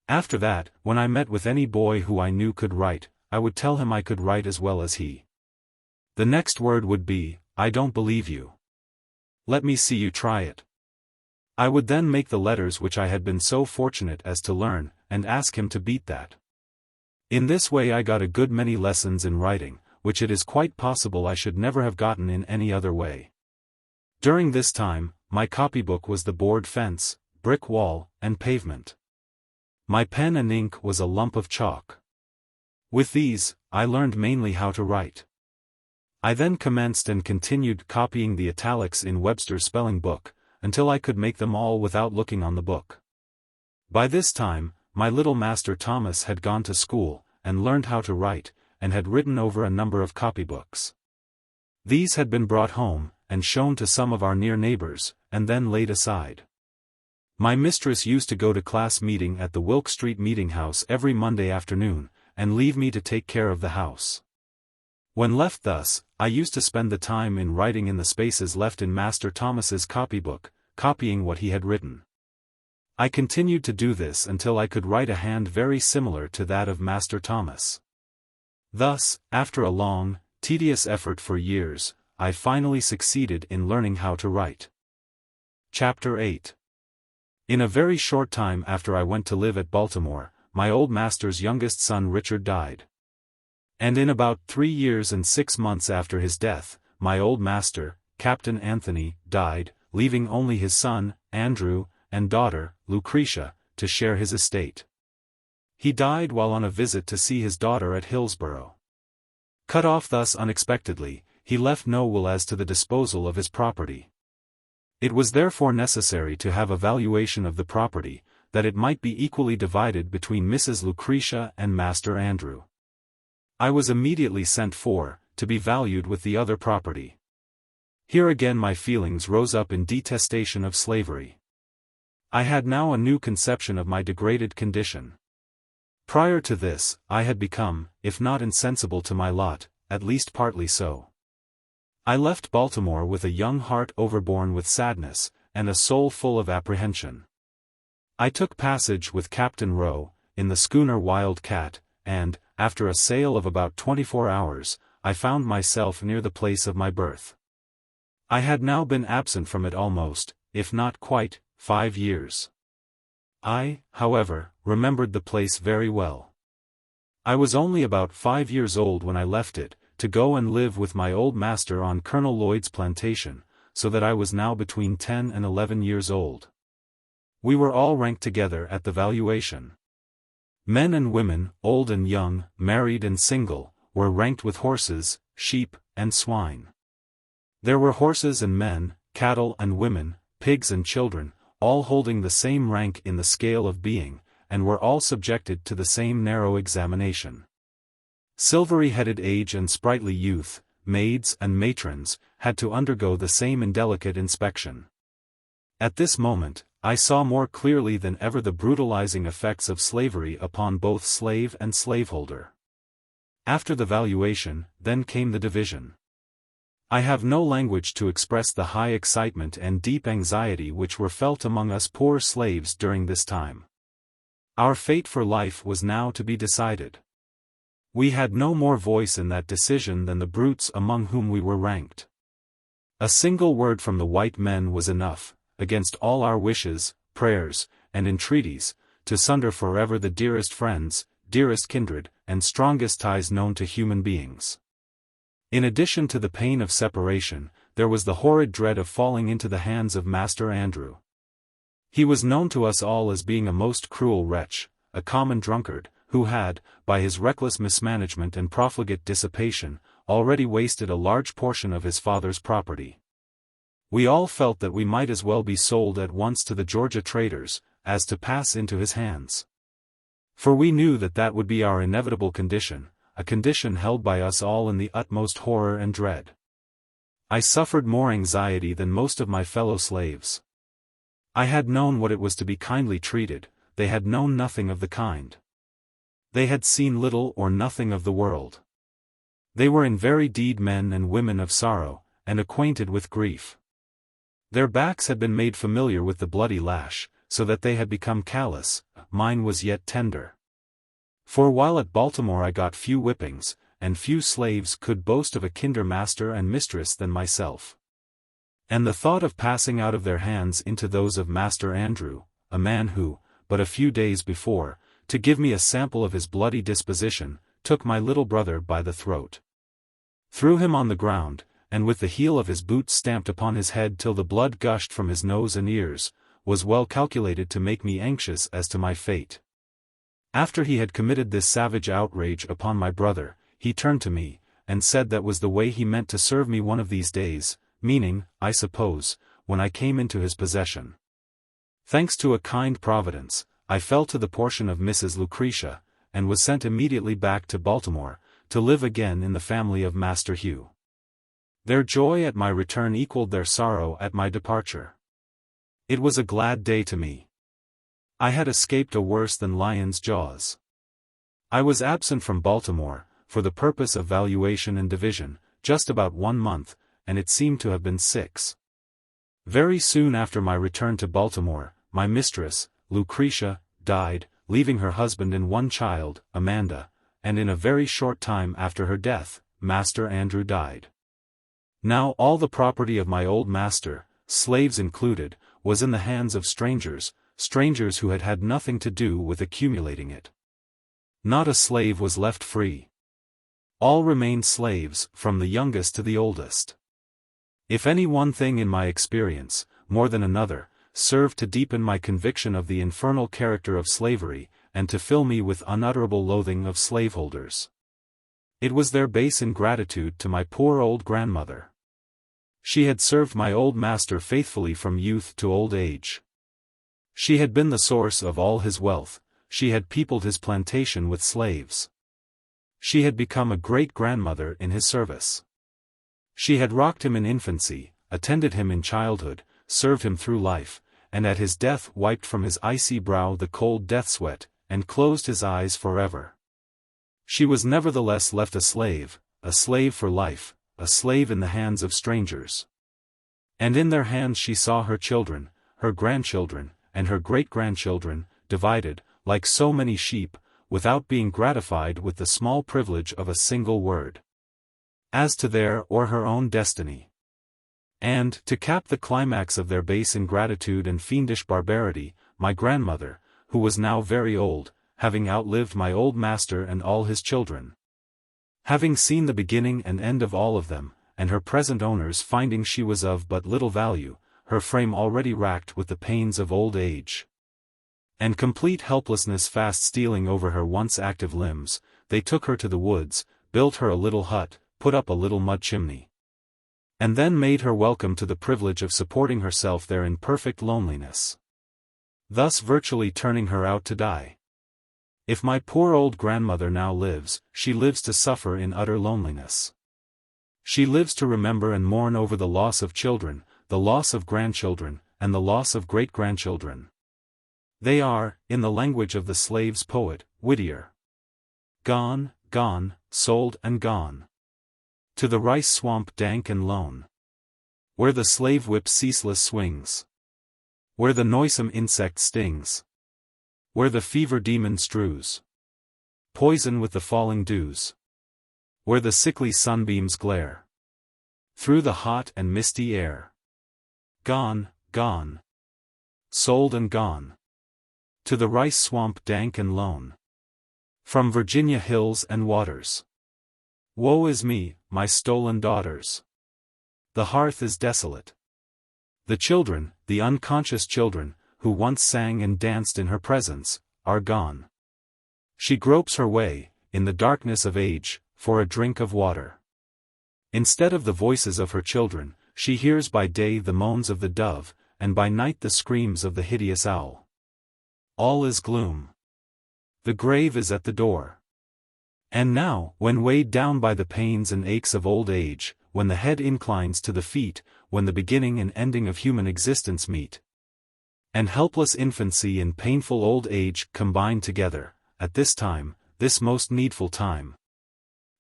After that, when I met with any boy who I knew could write, I would tell him I could write as well as he. The next word would be, "I don't believe you. Let me see you try it." I would then make the letters which I had been so fortunate as to learn, and ask him to beat that. In this way I got a good many lessons in writing, which it is quite possible I should never have gotten in any other way. During this time, my copybook was the board fence, brick wall, and pavement. My pen and ink was a lump of chalk. With these, I learned mainly how to write. I then commenced and continued copying the italics in Webster's spelling book, until I could make them all without looking on the book. By this time, my little master Thomas had gone to school, and learned how to write, and had written over a number of copybooks. These had been brought home, and shown to some of our near neighbors, and then laid aside. My mistress used to go to class meeting at the Wilk Street Meeting House every Monday afternoon, and leave me to take care of the house. When left thus, I used to spend the time in writing in the spaces left in Master Thomas's copybook, copying what he had written. I continued to do this until I could write a hand very similar to that of Master Thomas. Thus, after a long, tedious effort for years, I finally succeeded in learning how to write. Chapter 8. In a very short time after I went to live at Baltimore, my old master's youngest son Richard died. And in about 3 years and 6 months after his death, my old master, Captain Anthony, died, leaving only his son, Andrew, and daughter, Lucretia, to share his estate. He died while on a visit to see his daughter at Hillsborough. Cut off thus unexpectedly, he left no will as to the disposal of his property. It was therefore necessary to have a valuation of the property, that it might be equally divided between Mrs. Lucretia and Master Andrew. I was immediately sent for, to be valued with the other property. Here again my feelings rose up in detestation of slavery. I had now a new conception of my degraded condition. Prior to this, I had become, if not insensible to my lot, at least partly so. I left Baltimore with a young heart overborne with sadness, and a soul full of apprehension. I took passage with Captain Rowe, in the schooner Wild Cat, and, after a sail of about 24 hours, I found myself near the place of my birth. I had now been absent from it almost, if not quite, 5 years. I, however, remembered the place very well. I was only about 5 years old when I left it, to go and live with my old master on Colonel Lloyd's plantation, so that I was now between 10 and 11 years old. We were all ranked together at the valuation. Men and women, old and young, married and single, were ranked with horses, sheep, and swine. There were horses and men, cattle and women, pigs and children, all holding the same rank in the scale of being, and were all subjected to the same narrow examination. Silvery-headed age and sprightly youth, maids and matrons, had to undergo the same indelicate inspection. At this moment, I saw more clearly than ever the brutalizing effects of slavery upon both slave and slaveholder. After the valuation, then came the division. I have no language to express the high excitement and deep anxiety which were felt among us poor slaves during this time. Our fate for life was now to be decided. We had no more voice in that decision than the brutes among whom we were ranked. A single word from the white men was enough, against all our wishes, prayers, and entreaties, to sunder forever the dearest friends, dearest kindred, and strongest ties known to human beings. In addition to the pain of separation, there was the horrid dread of falling into the hands of Master Andrew. He was known to us all as being a most cruel wretch, a common drunkard, who had, by his reckless mismanagement and profligate dissipation, already wasted a large portion of his father's property. We all felt that we might as well be sold at once to the Georgia traders, as to pass into his hands. For we knew that that would be our inevitable condition, a condition held by us all in the utmost horror and dread. I suffered more anxiety than most of my fellow slaves. I had known what it was to be kindly treated, they had known nothing of the kind. They had seen little or nothing of the world. They were in very deed men and women of sorrow, and acquainted with grief. Their backs had been made familiar with the bloody lash, so that they had become callous, mine was yet tender. For while at Baltimore I got few whippings, and few slaves could boast of a kinder master and mistress than myself. And the thought of passing out of their hands into those of Master Andrew, a man who, but a few days before, to give me a sample of his bloody disposition, took my little brother by the throat, threw him on the ground, and with the heel of his boot stamped upon his head till the blood gushed from his nose and ears, was well calculated to make me anxious as to my fate. After he had committed this savage outrage upon my brother, he turned to me, and said that was the way he meant to serve me one of these days, meaning, I suppose, when I came into his possession. Thanks to a kind providence, I fell to the portion of Mrs. Lucretia, and was sent immediately back to Baltimore, to live again in the family of Master Hugh. Their joy at my return equaled their sorrow at my departure. It was a glad day to me. I had escaped a worse than lion's jaws. I was absent from Baltimore, for the purpose of valuation and division, just about 1 month, and it seemed to have been 6. Very soon after my return to Baltimore, my mistress, Lucretia, died, leaving her husband and 1 child, Amanda, and in a very short time after her death, Master Andrew died. Now all the property of my old master, slaves included, was in the hands of strangers, strangers who had had nothing to do with accumulating it. Not a slave was left free. All remained slaves, from the youngest to the oldest. If any one thing in my experience, more than another, served to deepen my conviction of the infernal character of slavery, and to fill me with unutterable loathing of slaveholders, it was their base ingratitude to my poor old grandmother. She had served my old master faithfully from youth to old age. She had been the source of all his wealth, she had peopled his plantation with slaves. She had become a great-grandmother in his service. She had rocked him in infancy, attended him in childhood, served him through life, and at his death wiped from his icy brow the cold death-sweat, and closed his eyes forever. She was nevertheless left a slave for life, a slave in the hands of strangers. And in their hands she saw her children, her grandchildren, and her great-grandchildren, divided, like so many sheep, without being gratified with the small privilege of a single word as to their or her own destiny. And, to cap the climax of their base ingratitude and fiendish barbarity, my grandmother, who was now very old, having outlived my old master and all his children, having seen the beginning and end of all of them, and her present owners finding she was of but little value, her frame already racked with the pains of old age, and complete helplessness fast stealing over her once active limbs, they took her to the woods, built her a little hut, put up a little mud chimney, and then made her welcome to the privilege of supporting herself there in perfect loneliness, thus virtually turning her out to die. If my poor old grandmother now lives, she lives to suffer in utter loneliness. She lives to remember and mourn over the loss of children, the loss of grandchildren, and the loss of great-grandchildren. They are, in the language of the slave's poet, Whittier, gone, gone, sold and gone, to the rice swamp dank and lone, where the slave whip ceaseless swings, where the noisome insect stings, where the fever demon strews poison with the falling dews, where the sickly sunbeams glare through the hot and misty air. Gone, gone, sold and gone, to the rice swamp dank and lone, from Virginia hills and waters. Woe is me, my stolen daughters. The hearth is desolate. The children, the unconscious children, who once sang and danced in her presence, are gone. She gropes her way, in the darkness of age, for a drink of water. Instead of the voices of her children, she hears by day the moans of the dove, and by night the screams of the hideous owl. All is gloom. The grave is at the door. And now, when weighed down by the pains and aches of old age, when the head inclines to the feet, when the beginning and ending of human existence meet, and helpless infancy and painful old age combine together, at this time, this most needful time,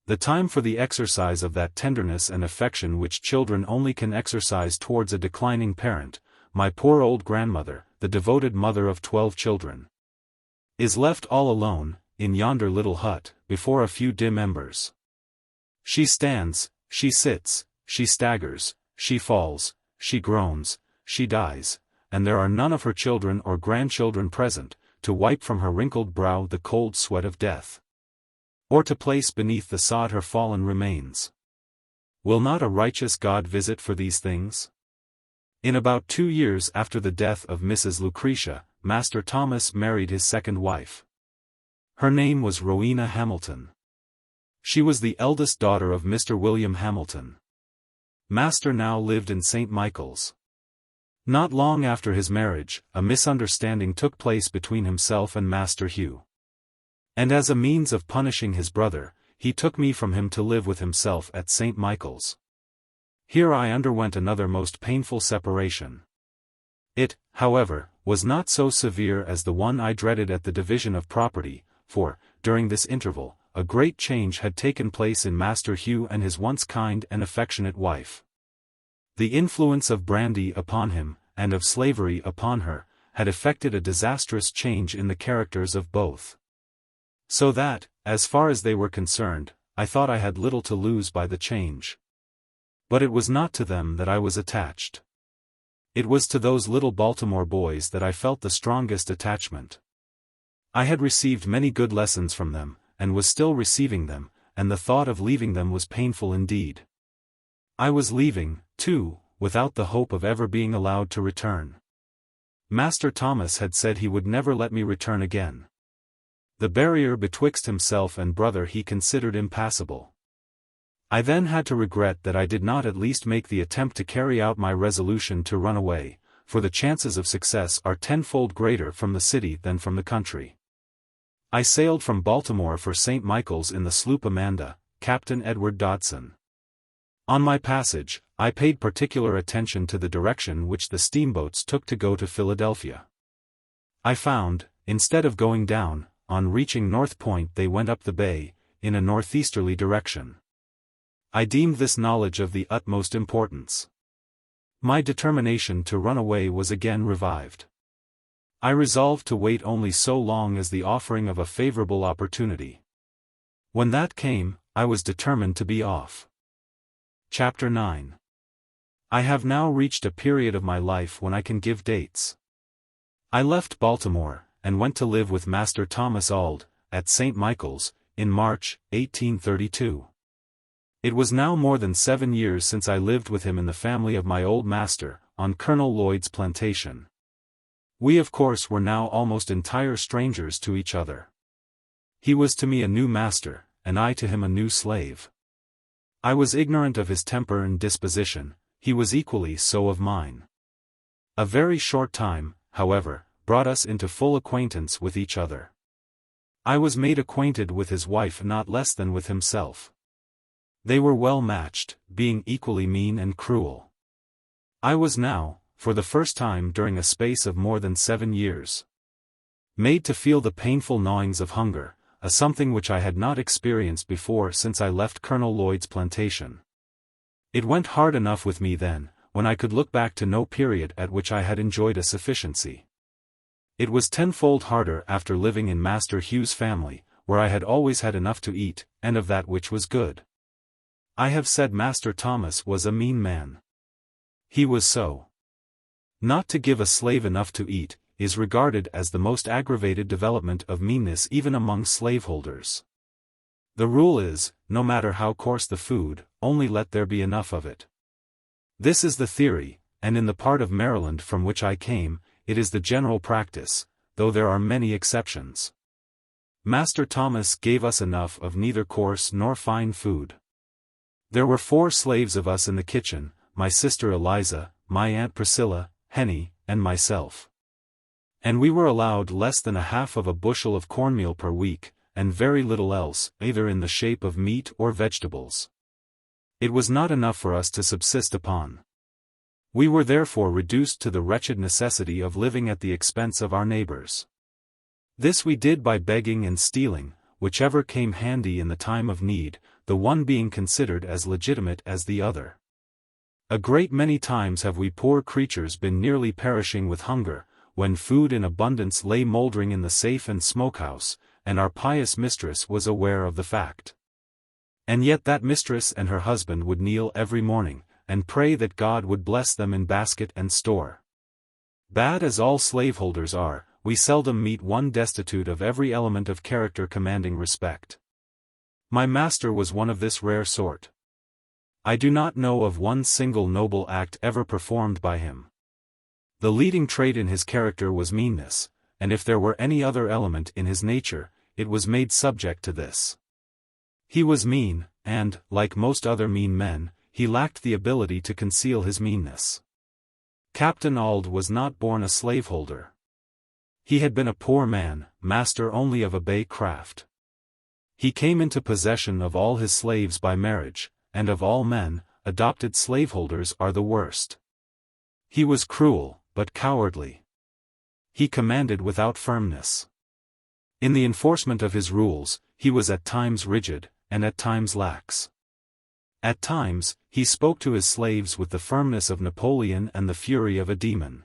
The time for the exercise of that tenderness and affection which children only can exercise towards a declining parent, my poor old grandmother, the devoted mother of 12 children, is left all alone, in yonder little hut, before a few dim embers. She stands, she sits, she staggers, she falls, she groans, she dies, and there are none of her children or grandchildren present, to wipe from her wrinkled brow the cold sweat of death, or to place beneath the sod her fallen remains. Will not a righteous God visit for these things? In about 2 years after the death of Mrs. Lucretia, Master Thomas married his second wife. Her name was Rowena Hamilton. She was the eldest daughter of Mr. William Hamilton. Master now lived in St. Michael's. Not long after his marriage, a misunderstanding took place between himself and Master Hugh. And as a means of punishing his brother, he took me from him to live with himself at St. Michael's. Here I underwent another most painful separation. It, however, was not so severe as the one I dreaded at the division of property, for, during this interval, a great change had taken place in Master Hugh and his once kind and affectionate wife. The influence of brandy upon him, and of slavery upon her, had effected a disastrous change in the characters of both. So that, as far as they were concerned, I thought I had little to lose by the change. But it was not to them that I was attached. It was to those little Baltimore boys that I felt the strongest attachment. I had received many good lessons from them, and was still receiving them, and the thought of leaving them was painful indeed. I was leaving, too, without the hope of ever being allowed to return. Master Thomas had said he would never let me return again. The barrier betwixt himself and brother he considered impassable. I then had to regret that I did not at least make the attempt to carry out my resolution to run away, for the chances of success are tenfold greater from the city than from the country. I sailed from Baltimore for St. Michael's in the sloop Amanda, Captain Edward Dodson. On my passage, I paid particular attention to the direction which the steamboats took to go to Philadelphia. I found, instead of going down, on reaching North Point they went up the bay, in a northeasterly direction. I deemed this knowledge of the utmost importance. My determination to run away was again revived. I resolved to wait only so long as the offering of a favorable opportunity. When that came, I was determined to be off. Chapter 9. I have now reached a period of my life when I can give dates. I left Baltimore, and went to live with Master Thomas Auld, at St. Michael's, in March, 1832. It was now more than 7 years since I lived with him in the family of my old master, on Colonel Lloyd's plantation. We of course were now almost entire strangers to each other. He was to me a new master, and I to him a new slave. I was ignorant of his temper and disposition, he was equally so of mine. A very short time, however, brought us into full acquaintance with each other. I was made acquainted with his wife not less than with himself. They were well matched, being equally mean and cruel. I was now, for the first time during a space of more than 7 years, made to feel the painful gnawings of hunger, a something which I had not experienced before since I left Colonel Lloyd's plantation. It went hard enough with me then, when I could look back to no period at which I had enjoyed a sufficiency. It was tenfold harder after living in Master Hugh's family, where I had always had enough to eat, and of that which was good. I have said Master Thomas was a mean man. He was so. Not to give a slave enough to eat, is regarded as the most aggravated development of meanness even among slaveholders. The rule is, no matter how coarse the food, only let there be enough of it. This is the theory, and in the part of Maryland from which I came, it is the general practice, though there are many exceptions. Master Thomas gave us enough of neither coarse nor fine food. There were 4 slaves of us in the kitchen, my sister Eliza, my Aunt Priscilla, Henny, and myself. And we were allowed less than a half of a bushel of cornmeal per week, and very little else, either in the shape of meat or vegetables. It was not enough for us to subsist upon. We were therefore reduced to the wretched necessity of living at the expense of our neighbors. This we did by begging and stealing, whichever came handy in the time of need, the one being considered as legitimate as the other. A great many times have we poor creatures been nearly perishing with hunger, when food in abundance lay mouldering in the safe and smokehouse, and our pious mistress was aware of the fact. And yet that mistress and her husband would kneel every morning, and pray that God would bless them in basket and store. Bad as all slaveholders are, we seldom meet one destitute of every element of character commanding respect. My master was one of this rare sort. I do not know of one single noble act ever performed by him. The leading trait in his character was meanness, and if there were any other element in his nature, it was made subject to this. He was mean, and, like most other mean men, he lacked the ability to conceal his meanness. Captain Auld was not born a slaveholder. He had been a poor man, master only of a bay craft. He came into possession of all his slaves by marriage, and of all men, adopted slaveholders are the worst. He was cruel, but cowardly. He commanded without firmness. In the enforcement of his rules, he was at times rigid, and at times lax. At times, he spoke to his slaves with the firmness of Napoleon and the fury of a demon.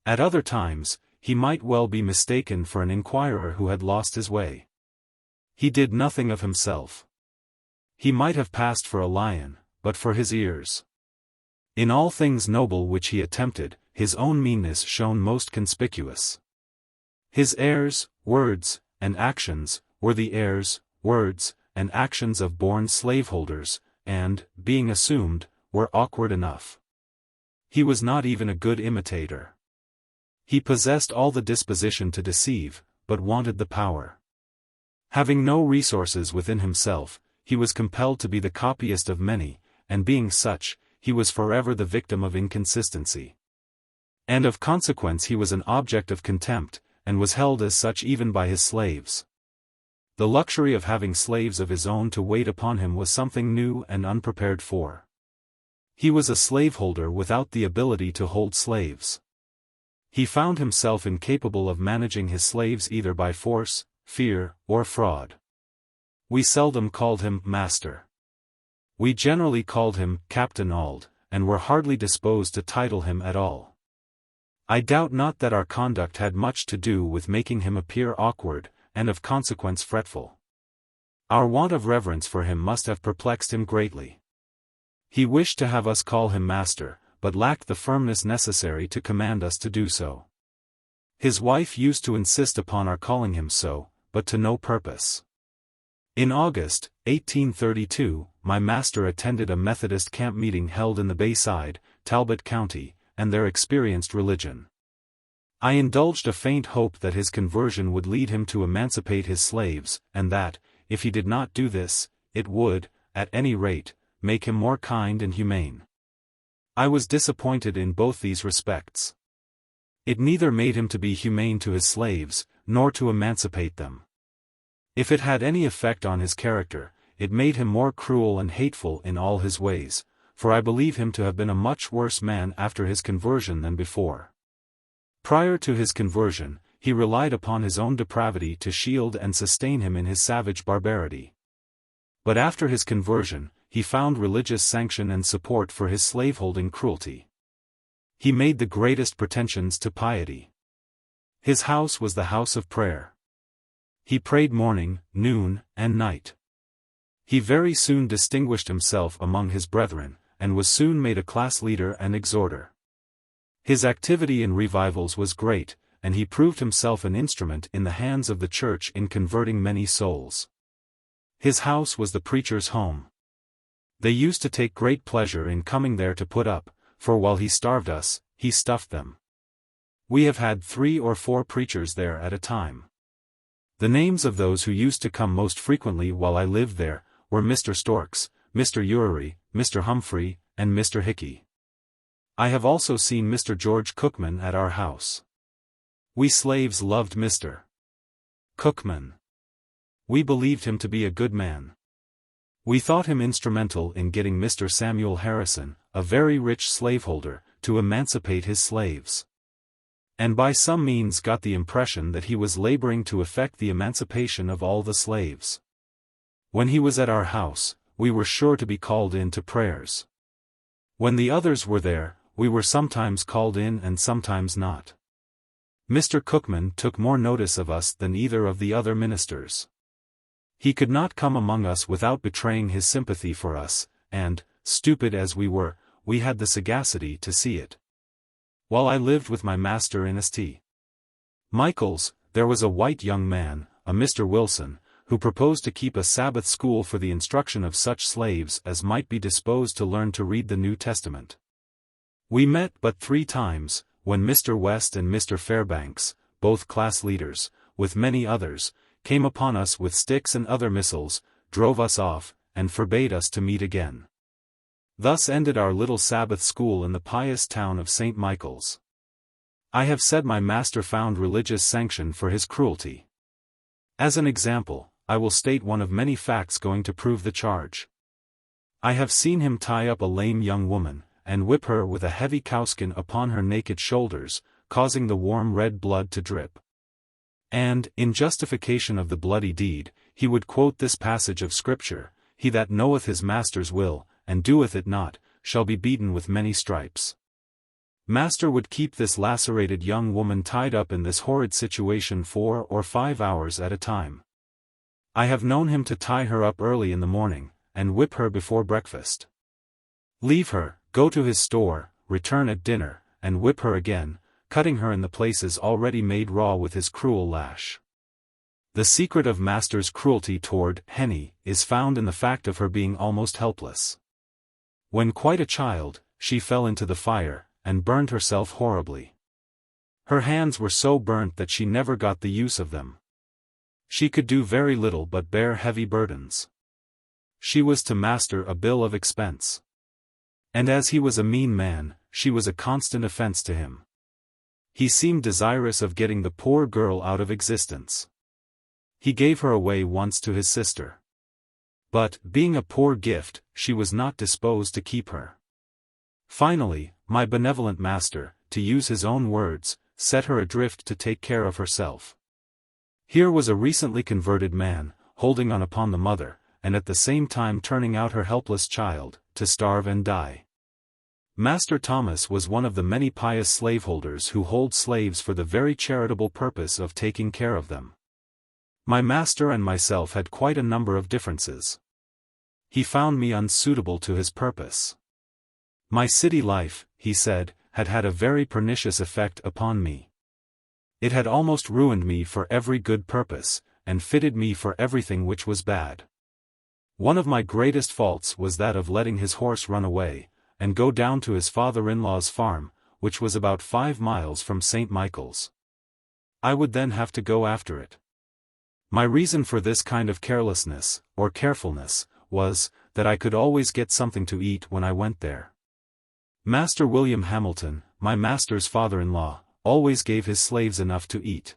At other times, he might well be mistaken for an inquirer who had lost his way. He did nothing of himself. He might have passed for a lion, but for his ears. In all things noble which he attempted, his own meanness shone most conspicuous. His airs, words, and actions, were the airs, words, and actions of born slaveholders, and, being assumed, were awkward enough. He was not even a good imitator. He possessed all the disposition to deceive, but wanted the power. Having no resources within himself, he was compelled to be the copyist of many, and being such, he was forever the victim of inconsistency. And of consequence he was an object of contempt, and was held as such even by his slaves. The luxury of having slaves of his own to wait upon him was something new and unprepared for. He was a slaveholder without the ability to hold slaves. He found himself incapable of managing his slaves either by force, fear, or fraud. We seldom called him master. We generally called him Captain Auld, and were hardly disposed to title him at all. I doubt not that our conduct had much to do with making him appear awkward, and of consequence fretful. Our want of reverence for him must have perplexed him greatly. He wished to have us call him master, but lacked the firmness necessary to command us to do so. His wife used to insist upon our calling him so, but to no purpose. In August, 1832, my master attended a Methodist camp meeting held in the Bayside, Talbot County, and there experienced religion. I indulged a faint hope that his conversion would lead him to emancipate his slaves, and that, if he did not do this, it would, at any rate, make him more kind and humane. I was disappointed in both these respects. It neither made him to be humane to his slaves, nor to emancipate them. If it had any effect on his character, it made him more cruel and hateful in all his ways, for I believe him to have been a much worse man after his conversion than before. Prior to his conversion, he relied upon his own depravity to shield and sustain him in his savage barbarity. But after his conversion, he found religious sanction and support for his slaveholding cruelty. He made the greatest pretensions to piety. His house was the house of prayer. He prayed morning, noon, and night. He very soon distinguished himself among his brethren, and was soon made a class leader and exhorter. His activity in revivals was great, and he proved himself an instrument in the hands of the church in converting many souls. His house was the preacher's home. They used to take great pleasure in coming there to put up, for while he starved us, he stuffed them. We have had 3 or 4 preachers there at a time. The names of those who used to come most frequently while I lived there, were Mr. Storks, Mr. Ury, Mr. Humphrey, and Mr. Hickey. I have also seen Mr. George Cookman at our house. We slaves loved Mr. Cookman. We believed him to be a good man. We thought him instrumental in getting Mr. Samuel Harrison, a very rich slaveholder, to emancipate his slaves. And by some means got the impression that he was laboring to effect the emancipation of all the slaves. When he was at our house, we were sure to be called in to prayers. When the others were there, we were sometimes called in and sometimes not. Mr. Cookman took more notice of us than either of the other ministers. He could not come among us without betraying his sympathy for us, and, stupid as we were, we had the sagacity to see it. While I lived with my master in St. Michael's, there was a white young man, a Mr. Wilson, who proposed to keep a Sabbath school for the instruction of such slaves as might be disposed to learn to read the New Testament. We met but 3 times, when Mr. West and Mr. Fairbanks, both class leaders, with many others, came upon us with sticks and other missiles, drove us off, and forbade us to meet again. Thus ended our little Sabbath school in the pious town of St. Michael's. I have said my master found religious sanction for his cruelty. As an example, I will state one of many facts going to prove the charge. I have seen him tie up a lame young woman, and whip her with a heavy cowskin upon her naked shoulders, causing the warm red blood to drip. And, in justification of the bloody deed, he would quote this passage of Scripture, "He that knoweth his master's will, and doeth it not, shall be beaten with many stripes." Master would keep this lacerated young woman tied up in this horrid situation 4 or 5 hours at a time. I have known him to tie her up early in the morning, and whip her before breakfast. Leave her, go to his store, return at dinner, and whip her again, cutting her in the places already made raw with his cruel lash. The secret of Master's cruelty toward Henny is found in the fact of her being almost helpless. When quite a child, she fell into the fire, and burned herself horribly. Her hands were so burnt that she never got the use of them. She could do very little but bear heavy burdens. She was to Master a bill of expense. And as he was a mean man, she was a constant offense to him. He seemed desirous of getting the poor girl out of existence. He gave her away once to his sister. But, being a poor gift, she was not disposed to keep her. Finally, my benevolent master, to use his own words, set her adrift to take care of herself. Here was a recently converted man, holding on upon the mother, and at the same time turning out her helpless child, to starve and die. Master Thomas was one of the many pious slaveholders who hold slaves for the very charitable purpose of taking care of them. My master and myself had quite a number of differences. He found me unsuitable to his purpose. My city life, he said, had had a very pernicious effect upon me. It had almost ruined me for every good purpose, and fitted me for everything which was bad. One of my greatest faults was that of letting his horse run away, and go down to his father-in-law's farm, which was about 5 miles from St. Michael's. I would then have to go after it. My reason for this kind of carelessness, or carefulness, was, that I could always get something to eat when I went there. Master William Hamilton, my master's father-in-law, always gave his slaves enough to eat.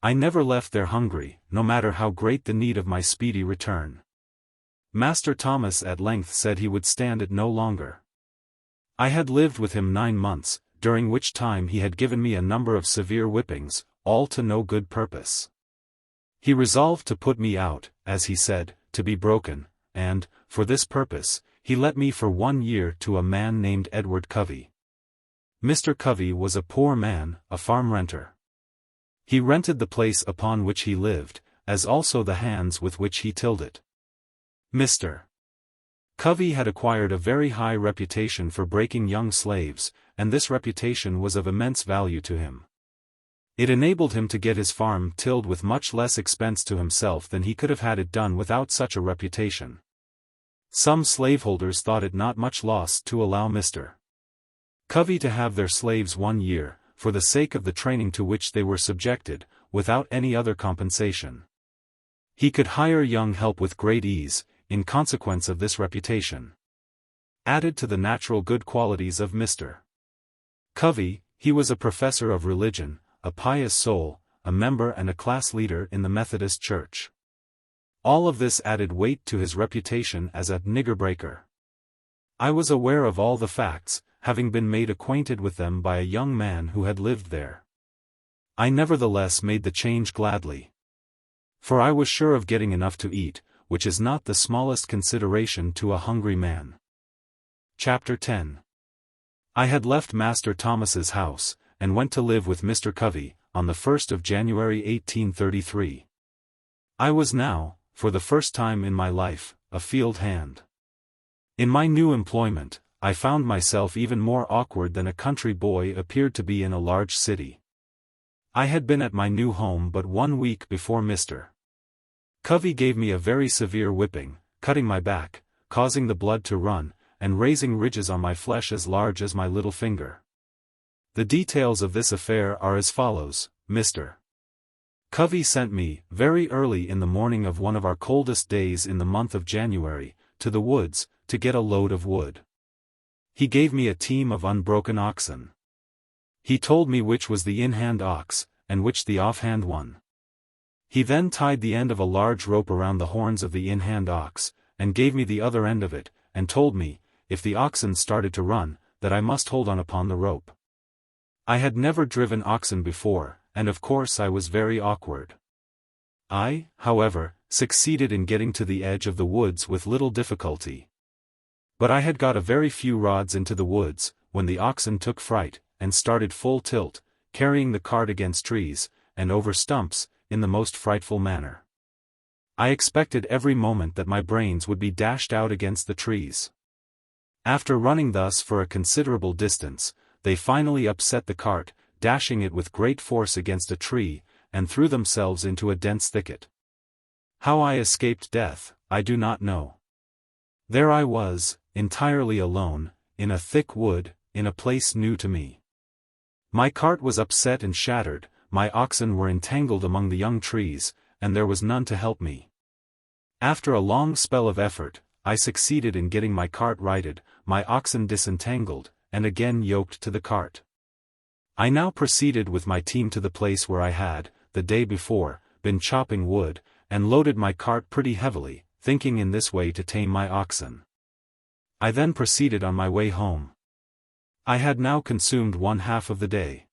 I never left there hungry, no matter how great the need of my speedy return. Master Thomas at length said he would stand it no longer. I had lived with him 9 months, during which time he had given me a number of severe whippings, all to no good purpose. He resolved to put me out, as he said, to be broken, and, for this purpose, he let me for 1 year to a man named Edward Covey. Mr. Covey was a poor man, a farm renter. He rented the place upon which he lived, as also the hands with which he tilled it. Mr. Covey had acquired a very high reputation for breaking young slaves, and this reputation was of immense value to him. It enabled him to get his farm tilled with much less expense to himself than he could have had it done without such a reputation. Some slaveholders thought it not much loss to allow Mr. Covey to have their slaves 1 year, for the sake of the training to which they were subjected, without any other compensation. He could hire young help with great ease, in consequence of this reputation. Added to the natural good qualities of Mr. Covey, he was a professor of religion, a pious soul, a member and a class leader in the Methodist Church. All of this added weight to his reputation as a nigger-breaker. I was aware of all the facts, having been made acquainted with them by a young man who had lived there. I nevertheless made the change gladly. For I was sure of getting enough to eat, which is not the smallest consideration to a hungry man. Chapter 10. I had left Master Thomas's house, and went to live with Mr. Covey, on the 1st of January 1833. I was now, for the first time in my life, a field hand. In my new employment, I found myself even more awkward than a country boy appeared to be in a large city. I had been at my new home but 1 week before Mr. Covey gave me a very severe whipping, cutting my back, causing the blood to run, and raising ridges on my flesh as large as my little finger. The details of this affair are as follows. Mr. Covey sent me, very early in the morning of one of our coldest days in the month of January, to the woods, to get a load of wood. He gave me a team of unbroken oxen. He told me which was the in-hand ox, and which the off-hand one. He then tied the end of a large rope around the horns of the in-hand ox, and gave me the other end of it, and told me, if the oxen started to run, that I must hold on upon the rope. I had never driven oxen before, and of course I was very awkward. I, however, succeeded in getting to the edge of the woods with little difficulty. But I had got a very few rods into the woods, when the oxen took fright, and started full tilt, carrying the cart against trees, and over stumps, in the most frightful manner. I expected every moment that my brains would be dashed out against the trees. After running thus for a considerable distance, they finally upset the cart, dashing it with great force against a tree, and threw themselves into a dense thicket. How I escaped death, I do not know. There I was, entirely alone, in a thick wood, in a place new to me. My cart was upset and shattered, my oxen were entangled among the young trees, and there was none to help me. After a long spell of effort, I succeeded in getting my cart righted, my oxen disentangled, and again yoked to the cart. I now proceeded with my team to the place where I had, the day before, been chopping wood, and loaded my cart pretty heavily, thinking in this way to tame my oxen. I then proceeded on my way home. I had now consumed 1/2 of the day.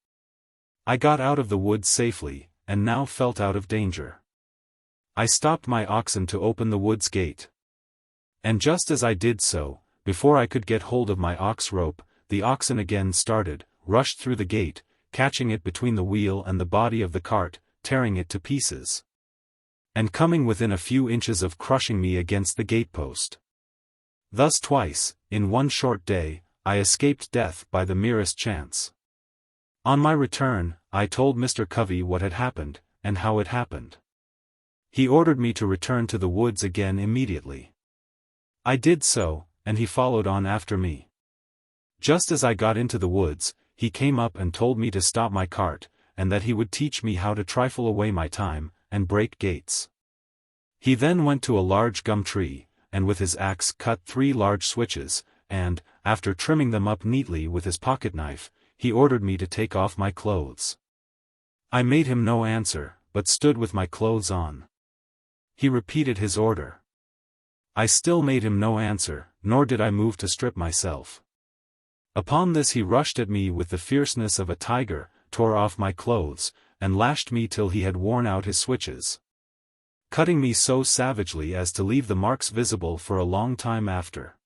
I got out of the woods safely, and now felt out of danger. I stopped my oxen to open the woods gate. And just as I did so, before I could get hold of my ox rope, the oxen again started, rushed through the gate, catching it between the wheel and the body of the cart, tearing it to pieces, and coming within a few inches of crushing me against the gatepost. Thus twice, in one short day, I escaped death by the merest chance. On my return, I told Mr. Covey what had happened, and how it happened. He ordered me to return to the woods again immediately. I did so, and he followed on after me. Just as I got into the woods, he came up and told me to stop my cart, and that he would teach me how to trifle away my time, and break gates. He then went to a large gum tree, and with his axe cut 3 large switches, and, after trimming them up neatly with his pocket knife, he ordered me to take off my clothes. I made him no answer, but stood with my clothes on. He repeated his order. I still made him no answer, nor did I move to strip myself. Upon this he rushed at me with the fierceness of a tiger, tore off my clothes, and lashed me till he had worn out his switches, cutting me so savagely as to leave the marks visible for a long time after.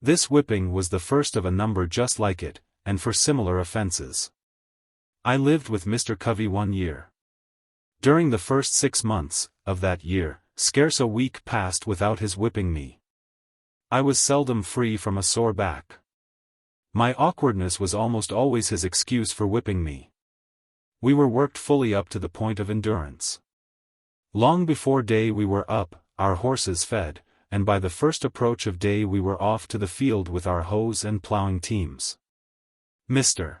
This whipping was the first of a number just like it, and for similar offenses. I lived with Mr. Covey 1 year. During the first 6 months of that year, scarce a week passed without his whipping me. I was seldom free from a sore back. My awkwardness was almost always his excuse for whipping me. We were worked fully up to the point of endurance. Long before day we were up, our horses fed, and by the first approach of day we were off to the field with our hoes and plowing teams. Mr.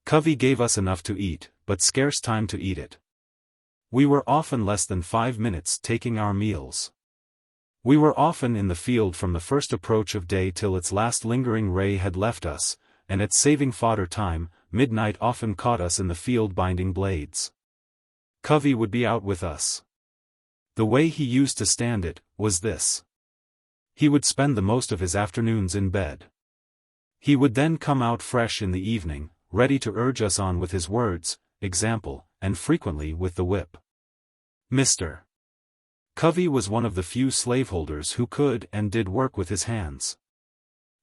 Covey gave us enough to eat, but scarce time to eat it. We were often less than 5 minutes taking our meals. We were often in the field from the first approach of day till its last lingering ray had left us, and at saving fodder time, midnight often caught us in the field binding blades. Covey would be out with us. The way he used to stand it, was this. He would spend the most of his afternoons in bed. He would then come out fresh in the evening, ready to urge us on with his words, example, and frequently with the whip. Mr. Covey was one of the few slaveholders who could and did work with his hands.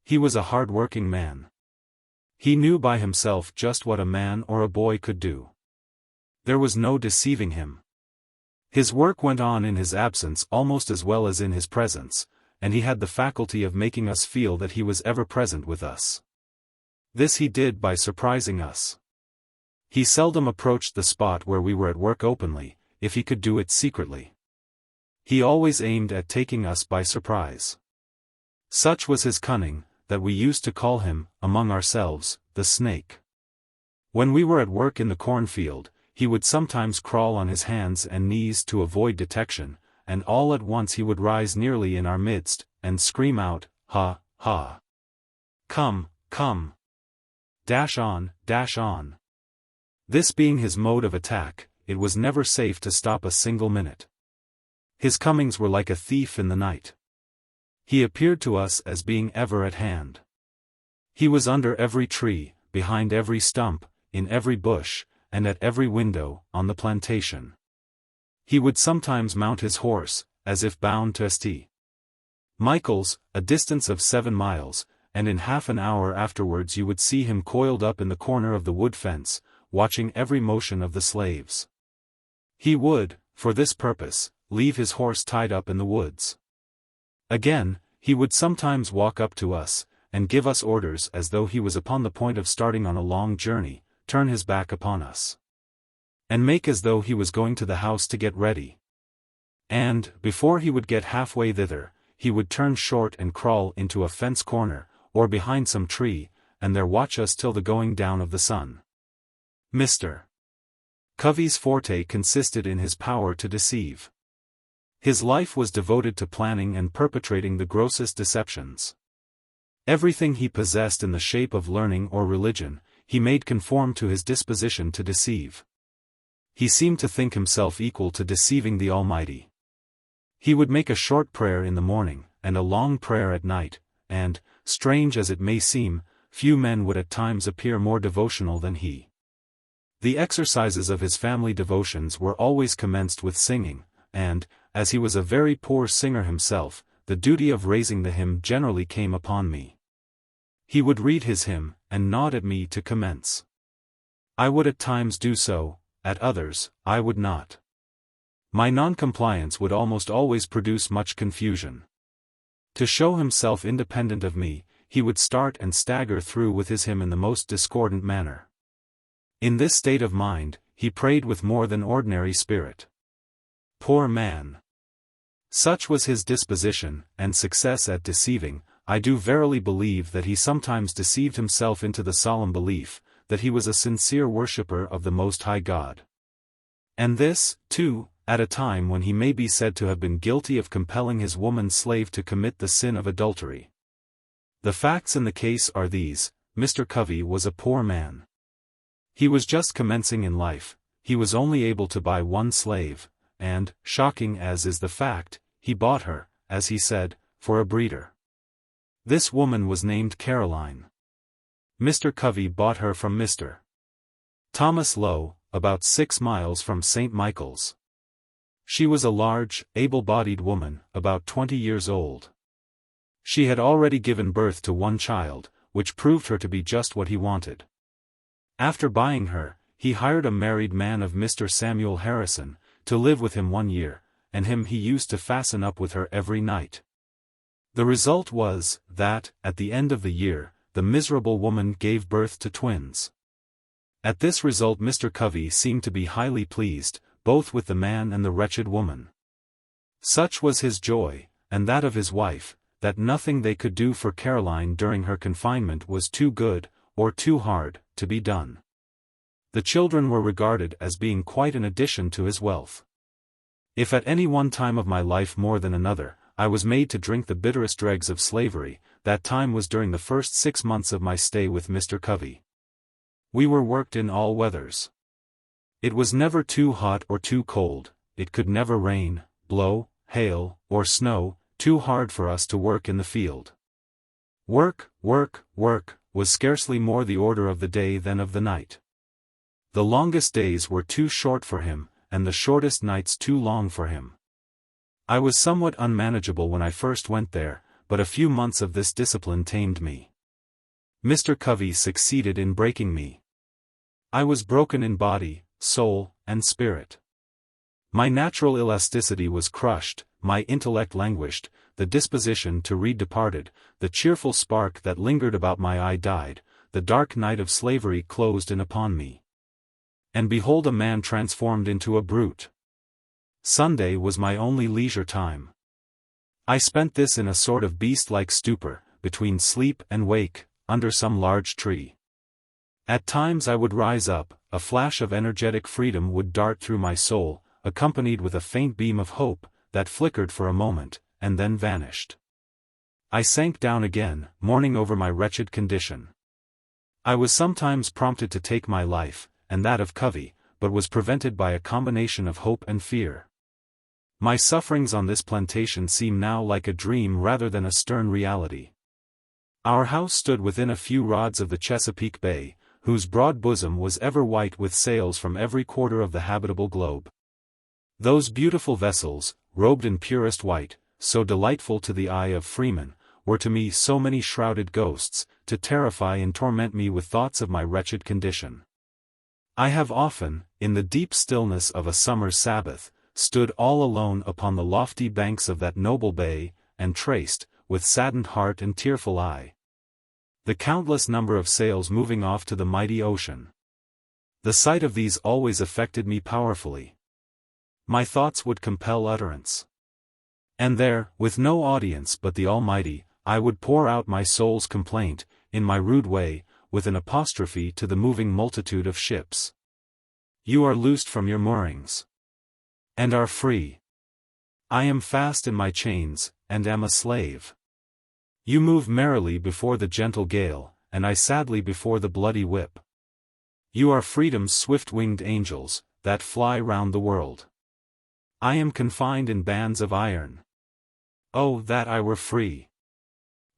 He was a hard-working man. He knew by himself just what a man or a boy could do. There was no deceiving him. His work went on in his absence almost as well as in his presence, and he had the faculty of making us feel that he was ever present with us. This he did by surprising us. He seldom approached the spot where we were at work openly, if he could do it secretly. He always aimed at taking us by surprise. Such was his cunning, that we used to call him, among ourselves, the snake. When we were at work in the cornfield, he would sometimes crawl on his hands and knees to avoid detection, and all at once he would rise nearly in our midst, and scream out, "Ha, ha! Come, come! Dash on, dash on!" This being his mode of attack, it was never safe to stop a single minute. His comings were like a thief in the night. He appeared to us as being ever at hand. He was under every tree, behind every stump, in every bush, and at every window, on the plantation. He would sometimes mount his horse, as if bound to St. Michael's, a distance of 7 miles, and in half an hour afterwards you would see him coiled up in the corner of the wood fence, watching every motion of the slaves. He would, for this purpose, leave his horse tied up in the woods. Again, he would sometimes walk up to us, and give us orders as though he was upon the point of starting on a long journey, turn his back upon us, and make as though he was going to the house to get ready. And, before he would get halfway thither, he would turn short and crawl into a fence corner, or behind some tree, and there watch us till the going down of the sun. Mr. Covey's forte consisted in his power to deceive. His life was devoted to planning and perpetrating the grossest deceptions. Everything he possessed in the shape of learning or religion, he made conform to his disposition to deceive. He seemed to think himself equal to deceiving the Almighty. He would make a short prayer in the morning, and a long prayer at night, and, strange as it may seem, few men would at times appear more devotional than he. The exercises of his family devotions were always commenced with singing, and, as he was a very poor singer himself, the duty of raising the hymn generally came upon me. He would read his hymn, and nod at me to commence. I would at times do so, at others, I would not. My non-compliance would almost always produce much confusion. To show himself independent of me, he would start and stagger through with his hymn in the most discordant manner. In this state of mind, he prayed with more than ordinary spirit. Poor man! Such was his disposition, and success at deceiving. I do verily believe that he sometimes deceived himself into the solemn belief, that he was a sincere worshipper of the Most High God. And this, too, at a time when he may be said to have been guilty of compelling his woman slave to commit the sin of adultery. The facts in the case are these: Mr. Covey was a poor man. He was just commencing in life, he was only able to buy one slave, and, shocking as is the fact, he bought her, as he said, for a breeder. This woman was named Caroline. Mr. Covey bought her from Mr. Thomas Lowe, about 6 miles from St. Michael's. She was a large, able-bodied woman, about 20 years old. She had already given birth to one child, which proved her to be just what he wanted. After buying her, he hired a married man of Mr. Samuel Harrison, to live with him 1 year, and him he used to fasten up with her every night. The result was, that, at the end of the year, the miserable woman gave birth to twins. At this result Mr. Covey seemed to be highly pleased, both with the man and the wretched woman. Such was his joy, and that of his wife, that nothing they could do for Caroline during her confinement was too good, or too hard, to be done. The children were regarded as being quite an addition to his wealth. If at any one time of my life more than another, I was made to drink the bitterest dregs of slavery, that time was during the first 6 months of my stay with Mr. Covey. We were worked in all weathers. It was never too hot or too cold, it could never rain, blow, hail, or snow, too hard for us to work in the field. Work, work, work, was scarcely more the order of the day than of the night. The longest days were too short for him, and the shortest nights too long for him. I was somewhat unmanageable when I first went there, but a few months of this discipline tamed me. Mr. Covey succeeded in breaking me. I was broken in body, soul, and spirit. My natural elasticity was crushed, my intellect languished, the disposition to read departed, the cheerful spark that lingered about my eye died, the dark night of slavery closed in upon me. And behold, a man transformed into a brute. Sunday was my only leisure time. I spent this in a sort of beast-like stupor, between sleep and wake, under some large tree. At times I would rise up, a flash of energetic freedom would dart through my soul, accompanied with a faint beam of hope, that flickered for a moment, and then vanished. I sank down again, mourning over my wretched condition. I was sometimes prompted to take my life, and that of Covey, but was prevented by a combination of hope and fear. My sufferings on this plantation seem now like a dream rather than a stern reality. Our house stood within a few rods of the Chesapeake Bay, whose broad bosom was ever white with sails from every quarter of the habitable globe. Those beautiful vessels, robed in purest white, so delightful to the eye of freemen, were to me so many shrouded ghosts, to terrify and torment me with thoughts of my wretched condition. I have often, in the deep stillness of a summer's Sabbath, stood all alone upon the lofty banks of that noble bay, and traced, with saddened heart and tearful eye, the countless number of sails moving off to the mighty ocean. The sight of these always affected me powerfully. My thoughts would compel utterance. And there, with no audience but the Almighty, I would pour out my soul's complaint, in my rude way, with an apostrophe to the moving multitude of ships. You are loosed from your moorings, and are free. I am fast in my chains, and am a slave. You move merrily before the gentle gale, and I sadly before the bloody whip. You are freedom's swift-winged angels, that fly round the world. I am confined in bands of iron. Oh, that I were free!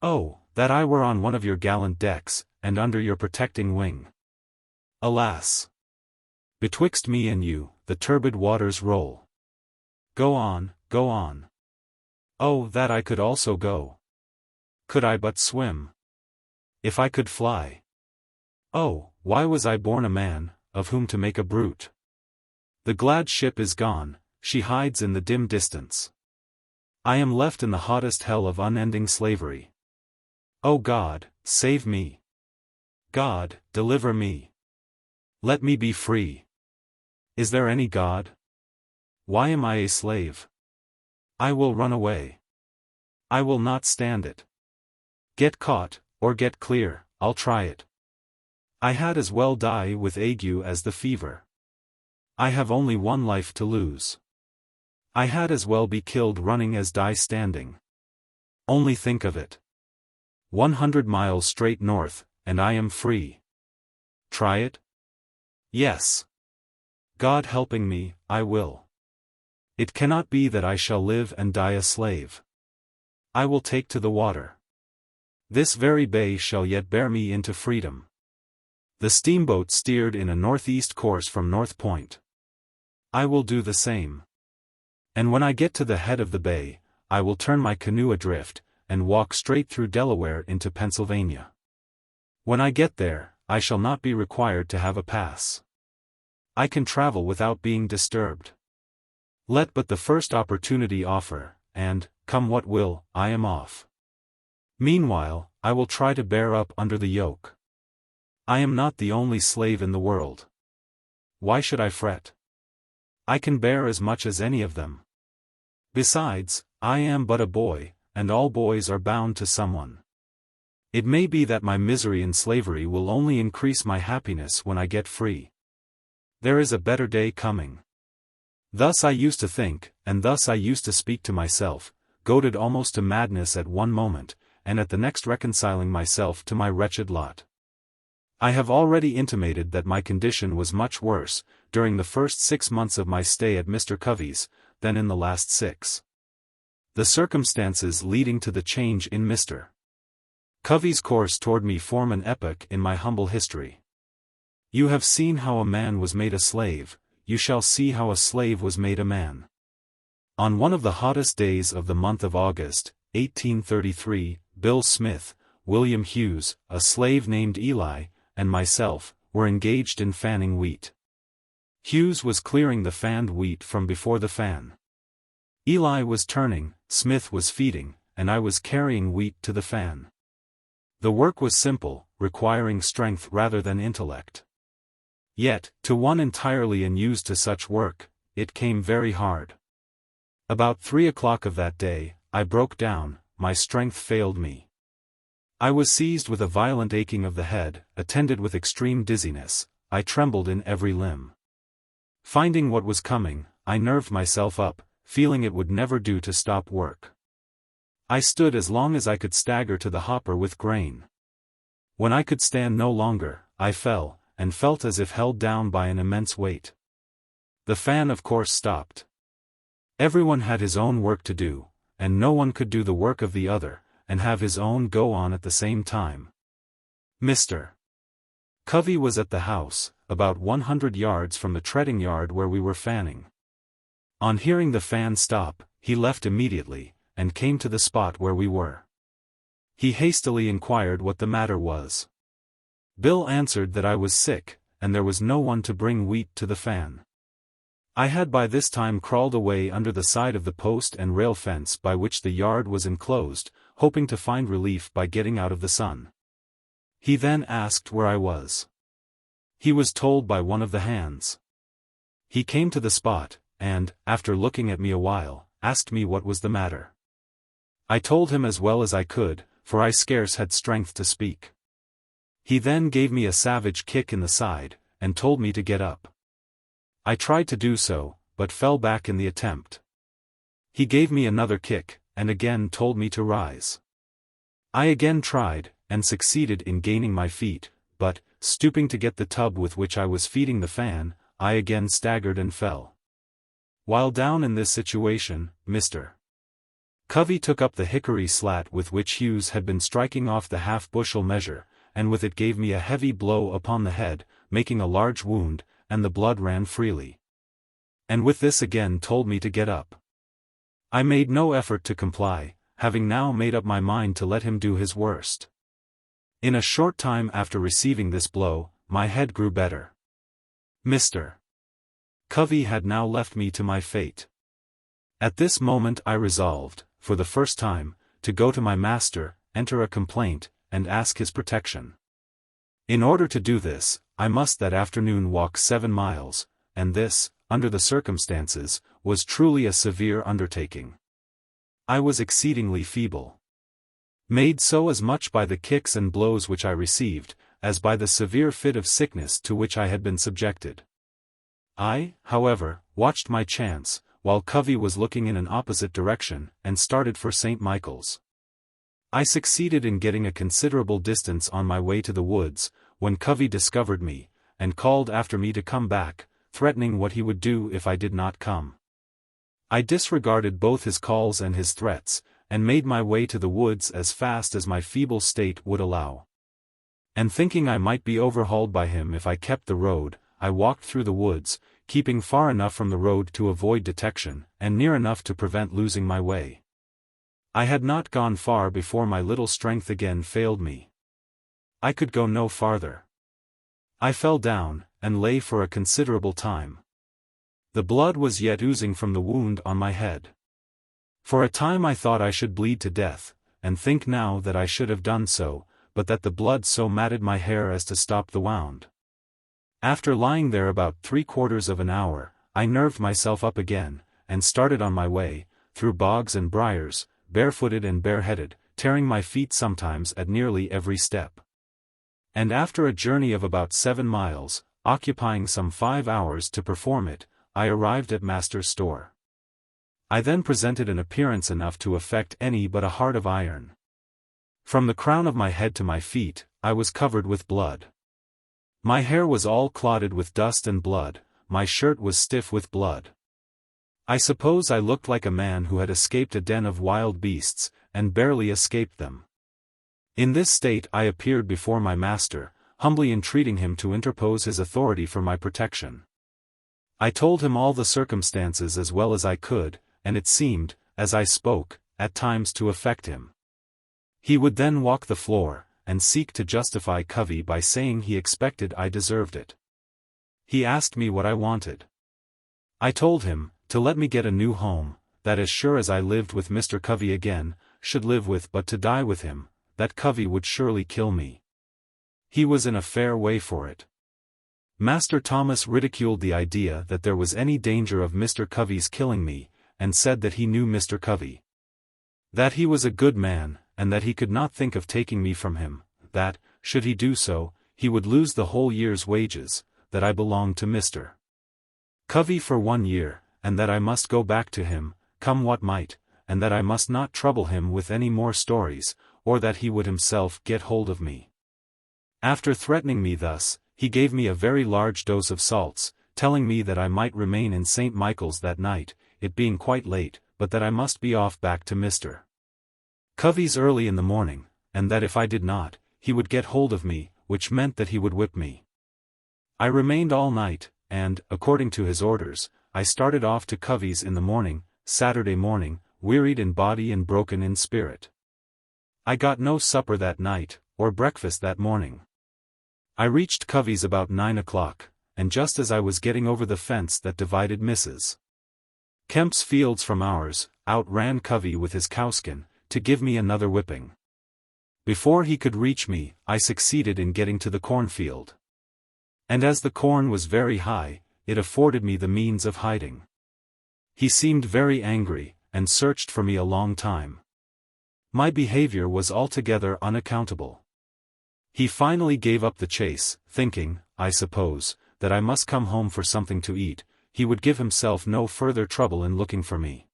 Oh, that I were on one of your gallant decks, and under your protecting wing! Alas! Betwixt me and you, the turbid waters roll. Go on, go on. Oh, that I could also go! Could I but swim! If I could fly! Oh, why was I born a man, of whom to make a brute? The glad ship is gone, she hides in the dim distance. I am left in the hottest hell of unending slavery. O God, save me! God, deliver me! Let me be free! Is there any God? Why am I a slave? I will run away. I will not stand it. Get caught, or get clear, I'll try it. I had as well die with ague as the fever. I have only one life to lose. I had as well be killed running as die standing. Only think of it. 100 miles straight north, and I am free. Try it? Yes. God helping me, I will. It cannot be that I shall live and die a slave. I will take to the water. This very bay shall yet bear me into freedom. The steamboat steered in a northeast course from North Point. I will do the same. And when I get to the head of the bay, I will turn my canoe adrift, and walk straight through Delaware into Pennsylvania. When I get there, I shall not be required to have a pass. I can travel without being disturbed. Let but the first opportunity offer, and, come what will, I am off. Meanwhile, I will try to bear up under the yoke. I am not the only slave in the world. Why should I fret? I can bear as much as any of them. Besides, I am but a boy, and all boys are bound to someone. It may be that my misery in slavery will only increase my happiness when I get free. There is a better day coming. Thus I used to think, and thus I used to speak to myself, goaded almost to madness at one moment, and at the next reconciling myself to my wretched lot. I have already intimated that my condition was much worse, during the first 6 months of my stay at Mr. Covey's, than in the last 6. The circumstances leading to the change in Mr. Covey's course toward me form an epoch in my humble history. You have seen how a man was made a slave, you shall see how a slave was made a man. On one of the hottest days of the month of August, 1833, Bill Smith, William Hughes, a slave named Eli, and myself, were engaged in fanning wheat. Hughes was clearing the fanned wheat from before the fan. Eli was turning, Smith was feeding, and I was carrying wheat to the fan. The work was simple, requiring strength rather than intellect. Yet, to one entirely unused to such work, it came very hard. About 3 o'clock of that day, I broke down, my strength failed me. I was seized with a violent aching of the head, attended with extreme dizziness. I trembled in every limb. Finding what was coming, I nerved myself up, feeling it would never do to stop work. I stood as long as I could stagger to the hopper with grain. When I could stand no longer, I fell, and felt as if held down by an immense weight. The fan of course stopped. Everyone had his own work to do, and no one could do the work of the other, and have his own go on at the same time. Mr. Covey was at the house, about 100 yards from the treading yard where we were fanning. On hearing the fan stop, he left immediately, and came to the spot where we were. He hastily inquired what the matter was. Bill answered that I was sick, and there was no one to bring wheat to the fan. I had by this time crawled away under the side of the post and rail fence by which the yard was enclosed, hoping to find relief by getting out of the sun. He then asked where I was. He was told by one of the hands. He came to the spot, and, after looking at me a while, asked me what was the matter. I told him as well as I could, for I scarce had strength to speak. He then gave me a savage kick in the side, and told me to get up. I tried to do so, but fell back in the attempt. He gave me another kick, and again told me to rise. I again tried, and succeeded in gaining my feet, but, stooping to get the tub with which I was feeding the fan, I again staggered and fell. While down in this situation, Mr. Covey took up the hickory slat with which Hughes had been striking off the half-bushel measure, and with it gave me a heavy blow upon the head, making a large wound, and the blood ran freely. And with this again told me to get up. I made no effort to comply, having now made up my mind to let him do his worst. In a short time after receiving this blow, my head grew better. Mr. Covey had now left me to my fate. At this moment I resolved, for the first time, to go to my master, enter a complaint, and ask his protection. In order to do this, I must that afternoon walk 7 miles, and this, under the circumstances, was truly a severe undertaking. I was exceedingly feeble. Made so as much by the kicks and blows which I received, as by the severe fit of sickness to which I had been subjected. I, however, watched my chance, while Covey was looking in an opposite direction, and started for St. Michael's. I succeeded in getting a considerable distance on my way to the woods, when Covey discovered me, and called after me to come back, threatening what he would do if I did not come. I disregarded both his calls and his threats, and made my way to the woods as fast as my feeble state would allow. And thinking I might be overhauled by him if I kept the road, I walked through the woods, keeping far enough from the road to avoid detection, and near enough to prevent losing my way. I had not gone far before my little strength again failed me. I could go no farther. I fell down, and lay for a considerable time. The blood was yet oozing from the wound on my head. For a time I thought I should bleed to death, and think now that I should have done so, but that the blood so matted my hair as to stop the wound. After lying there about 3/4 of an hour, I nerved myself up again, and started on my way, through bogs and briars, barefooted and bareheaded, tearing my feet sometimes at nearly every step. And after a journey of about 7 miles, occupying some 5 hours to perform it, I arrived at Master's store. I then presented an appearance enough to affect any but a heart of iron. From the crown of my head to my feet, I was covered with blood. My hair was all clotted with dust and blood, my shirt was stiff with blood. I suppose I looked like a man who had escaped a den of wild beasts, and barely escaped them. In this state I appeared before my master, humbly entreating him to interpose his authority for my protection. I told him all the circumstances as well as I could, and it seemed, as I spoke, at times to affect him. He would then walk the floor, and seek to justify Covey by saying he expected I deserved it. He asked me what I wanted. I told him, to let me get a new home, that as sure as I lived with Mr. Covey again, should live with but to die with him, that Covey would surely kill me. He was in a fair way for it. Master Thomas ridiculed the idea that there was any danger of Mr. Covey's killing me, and said that he knew Mr. Covey. That he was a good man, and that he could not think of taking me from him, that, should he do so, he would lose the whole year's wages, that I belonged to Mr. Covey for 1 year, and that I must go back to him, come what might, and that I must not trouble him with any more stories, or that he would himself get hold of me. After threatening me thus, he gave me a very large dose of salts, telling me that I might remain in St. Michael's that night, it being quite late, but that I must be off back to Mr. Covey's early in the morning, and that if I did not, he would get hold of me, which meant that he would whip me. I remained all night, and, according to his orders, I started off to Covey's in the morning, Saturday morning, wearied in body and broken in spirit. I got no supper that night, or breakfast that morning. I reached Covey's about 9 o'clock, and just as I was getting over the fence that divided Mrs. Kemp's fields from ours, out ran Covey with his cowskin, to give me another whipping. Before he could reach me, I succeeded in getting to the cornfield. And as the corn was very high, it afforded me the means of hiding. He seemed very angry, and searched for me a long time. My behavior was altogether unaccountable. He finally gave up the chase, thinking, I suppose, that I must come home for something to eat. He would give himself no further trouble in looking for me.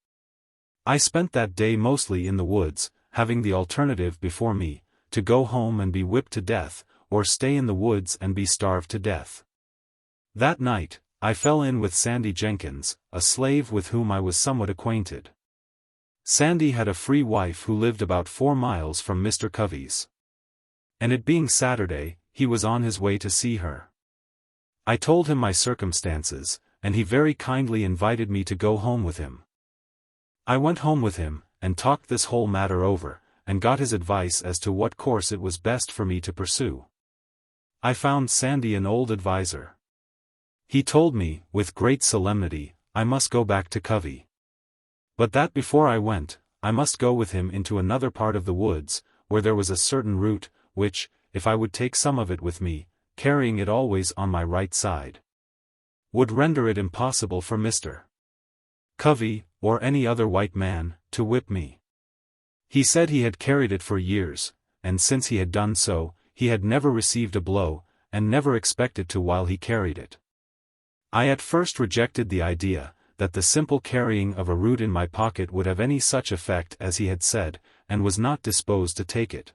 I spent that day mostly in the woods, having the alternative before me, to go home and be whipped to death, or stay in the woods and be starved to death. That night, I fell in with Sandy Jenkins, a slave with whom I was somewhat acquainted. Sandy had a free wife who lived about 4 miles from Mr. Covey's. And it being Saturday, he was on his way to see her. I told him my circumstances, and he very kindly invited me to go home with him. I went home with him, and talked this whole matter over, and got his advice as to what course it was best for me to pursue. I found Sandy an old adviser. He told me, with great solemnity, I must go back to Covey. But that before I went, I must go with him into another part of the woods, where there was a certain route, which, if I would take some of it with me, carrying it always on my right side, would render it impossible for Mr. Covey, or any other white man, to whip me. He said he had carried it for years, and since he had done so, he had never received a blow, and never expected to while he carried it. I at first rejected the idea, that the simple carrying of a root in my pocket would have any such effect as he had said, and was not disposed to take it.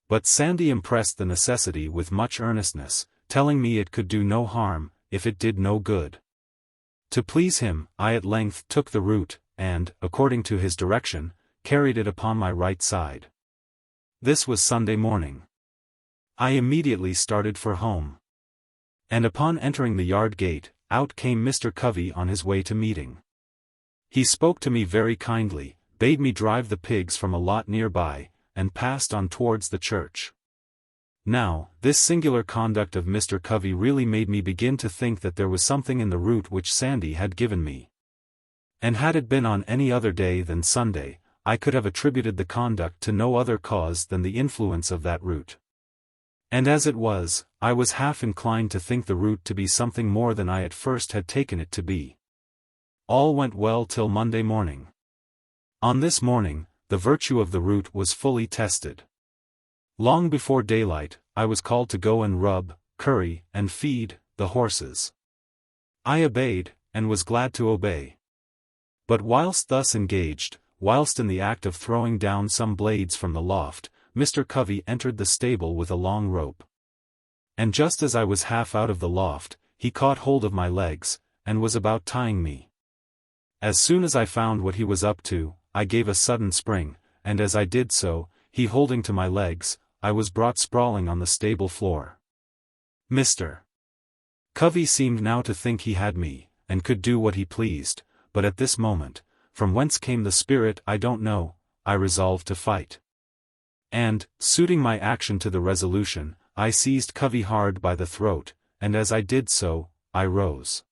But Sandy impressed the necessity with much earnestness, telling me it could do no harm, if it did no good. To please him, I at length took the root, and, according to his direction, carried it upon my right side. This was Sunday morning. I immediately started for home. And upon entering the yard gate, out came Mr. Covey on his way to meeting. He spoke to me very kindly, bade me drive the pigs from a lot nearby, and passed on towards the church. Now, this singular conduct of Mr. Covey really made me begin to think that there was something in the root which Sandy had given me. And had it been on any other day than Sunday, I could have attributed the conduct to no other cause than the influence of that root. And as it was, I was half inclined to think the root to be something more than I at first had taken it to be. All went well till Monday morning. On this morning, the virtue of the root was fully tested. Long before daylight, I was called to go and rub, curry, and feed the horses. I obeyed, and was glad to obey. But whilst thus engaged, whilst in the act of throwing down some blades from the loft, Mr. Covey entered the stable with a long rope. And just as I was half out of the loft, he caught hold of my legs, and was about tying me. As soon as I found what he was up to, I gave a sudden spring, and as I did so, he holding to my legs, I was brought sprawling on the stable floor. Mr. Covey seemed now to think he had me, and could do what he pleased, but at this moment, from whence came the spirit I don't know, I resolved to fight. And, suiting my action to the resolution, I seized Covey hard by the throat, and as I did so, I rose.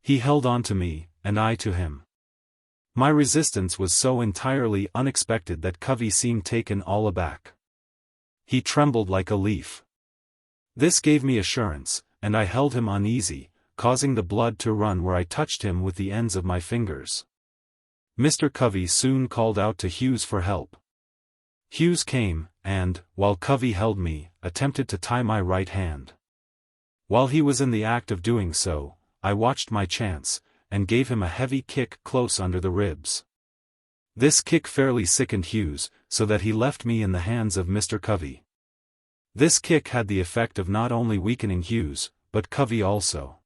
He held on to me, and I to him. My resistance was so entirely unexpected that Covey seemed taken all aback. He trembled like a leaf. This gave me assurance, and I held him uneasy, causing the blood to run where I touched him with the ends of my fingers. Mr. Covey soon called out to Hughes for help. Hughes came, and, while Covey held me, attempted to tie my right hand. While he was in the act of doing so, I watched my chance, and gave him a heavy kick close under the ribs. This kick fairly sickened Hughes, so that he left me in the hands of Mr. Covey. This kick had the effect of not only weakening Hughes, but Covey also.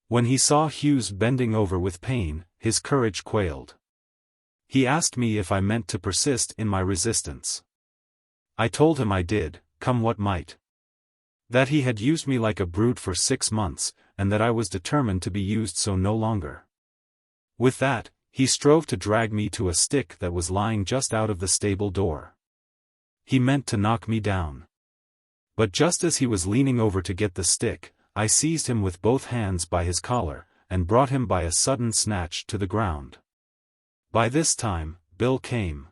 When he saw Hughes bending over with pain, his courage quailed. He asked me if I meant to persist in my resistance. I told him I did, come what might. That he had used me like a brute for 6 months, and that I was determined to be used so no longer. With that, he strove to drag me to a stick that was lying just out of the stable door. He meant to knock me down. But just as he was leaning over to get the stick, I seized him with both hands by his collar, and brought him by a sudden snatch to the ground. By this time, Bill came.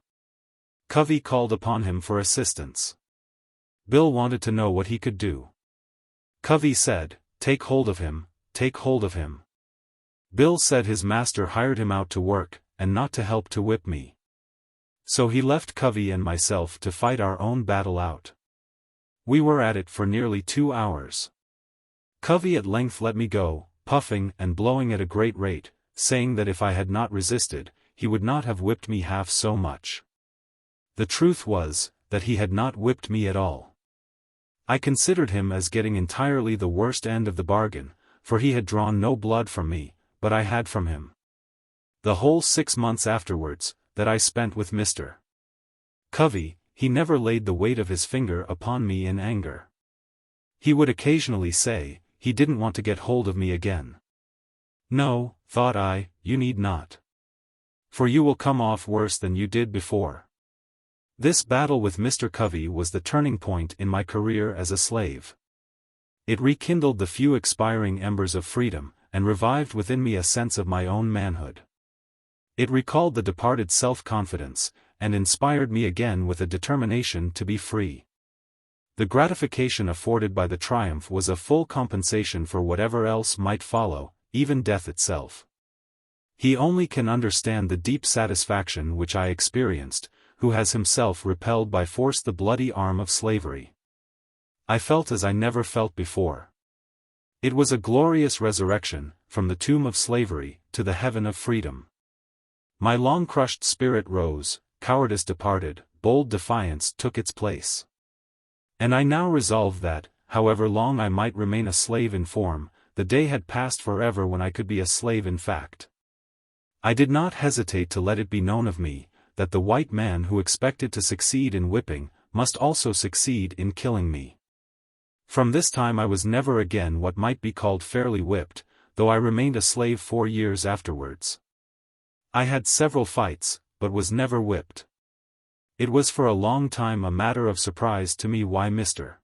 Covey called upon him for assistance. Bill wanted to know what he could do. Covey said, "Take hold of him, take hold of him." Bill said his master hired him out to work, and not to help to whip me. So he left Covey and myself to fight our own battle out. We were at it for nearly 2 hours. Covey at length let me go, puffing and blowing at a great rate, saying that if I had not resisted, he would not have whipped me half so much. The truth was, that he had not whipped me at all. I considered him as getting entirely the worst end of the bargain, for he had drawn no blood from me, but I had from him. The whole 6 months afterwards, that I spent with Mr. Covey, he never laid the weight of his finger upon me in anger. He would occasionally say, he didn't want to get hold of me again. No, thought I, you need not. For you will come off worse than you did before. This battle with Mr. Covey was the turning point in my career as a slave. It rekindled the few expiring embers of freedom, and revived within me a sense of my own manhood. It recalled the departed self-confidence, and inspired me again with a determination to be free. The gratification afforded by the triumph was a full compensation for whatever else might follow, even death itself. He only can understand the deep satisfaction which I experienced, who has himself repelled by force the bloody arm of slavery. I felt as I never felt before. It was a glorious resurrection, from the tomb of slavery, to the heaven of freedom. My long-crushed spirit rose, cowardice departed, bold defiance took its place. And I now resolved that, however long I might remain a slave in form, the day had passed forever when I could be a slave in fact. I did not hesitate to let it be known of me, that the white man who expected to succeed in whipping, must also succeed in killing me. From this time I was never again what might be called fairly whipped, though I remained a slave 4 years afterwards. I had several fights, but was never whipped. It was for a long time a matter of surprise to me why Mr.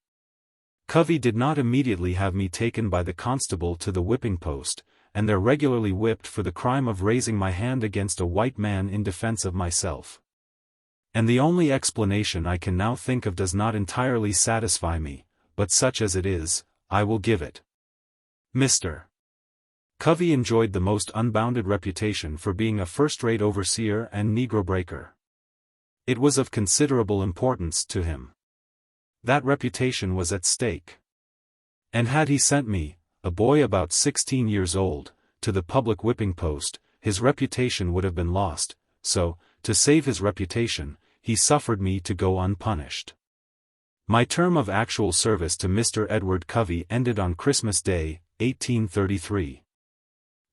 Covey did not immediately have me taken by the constable to the whipping post, and there regularly whipped for the crime of raising my hand against a white man in defense of myself. And the only explanation I can now think of does not entirely satisfy me, but such as it is, I will give it. Mr. Covey enjoyed the most unbounded reputation for being a first-rate overseer and Negro breaker. It was of considerable importance to him. That reputation was at stake. And had he sent me, a boy about 16 years old, to the public whipping post, his reputation would have been lost, so, to save his reputation, he suffered me to go unpunished. My term of actual service to Mr. Edward Covey ended on Christmas Day, 1833.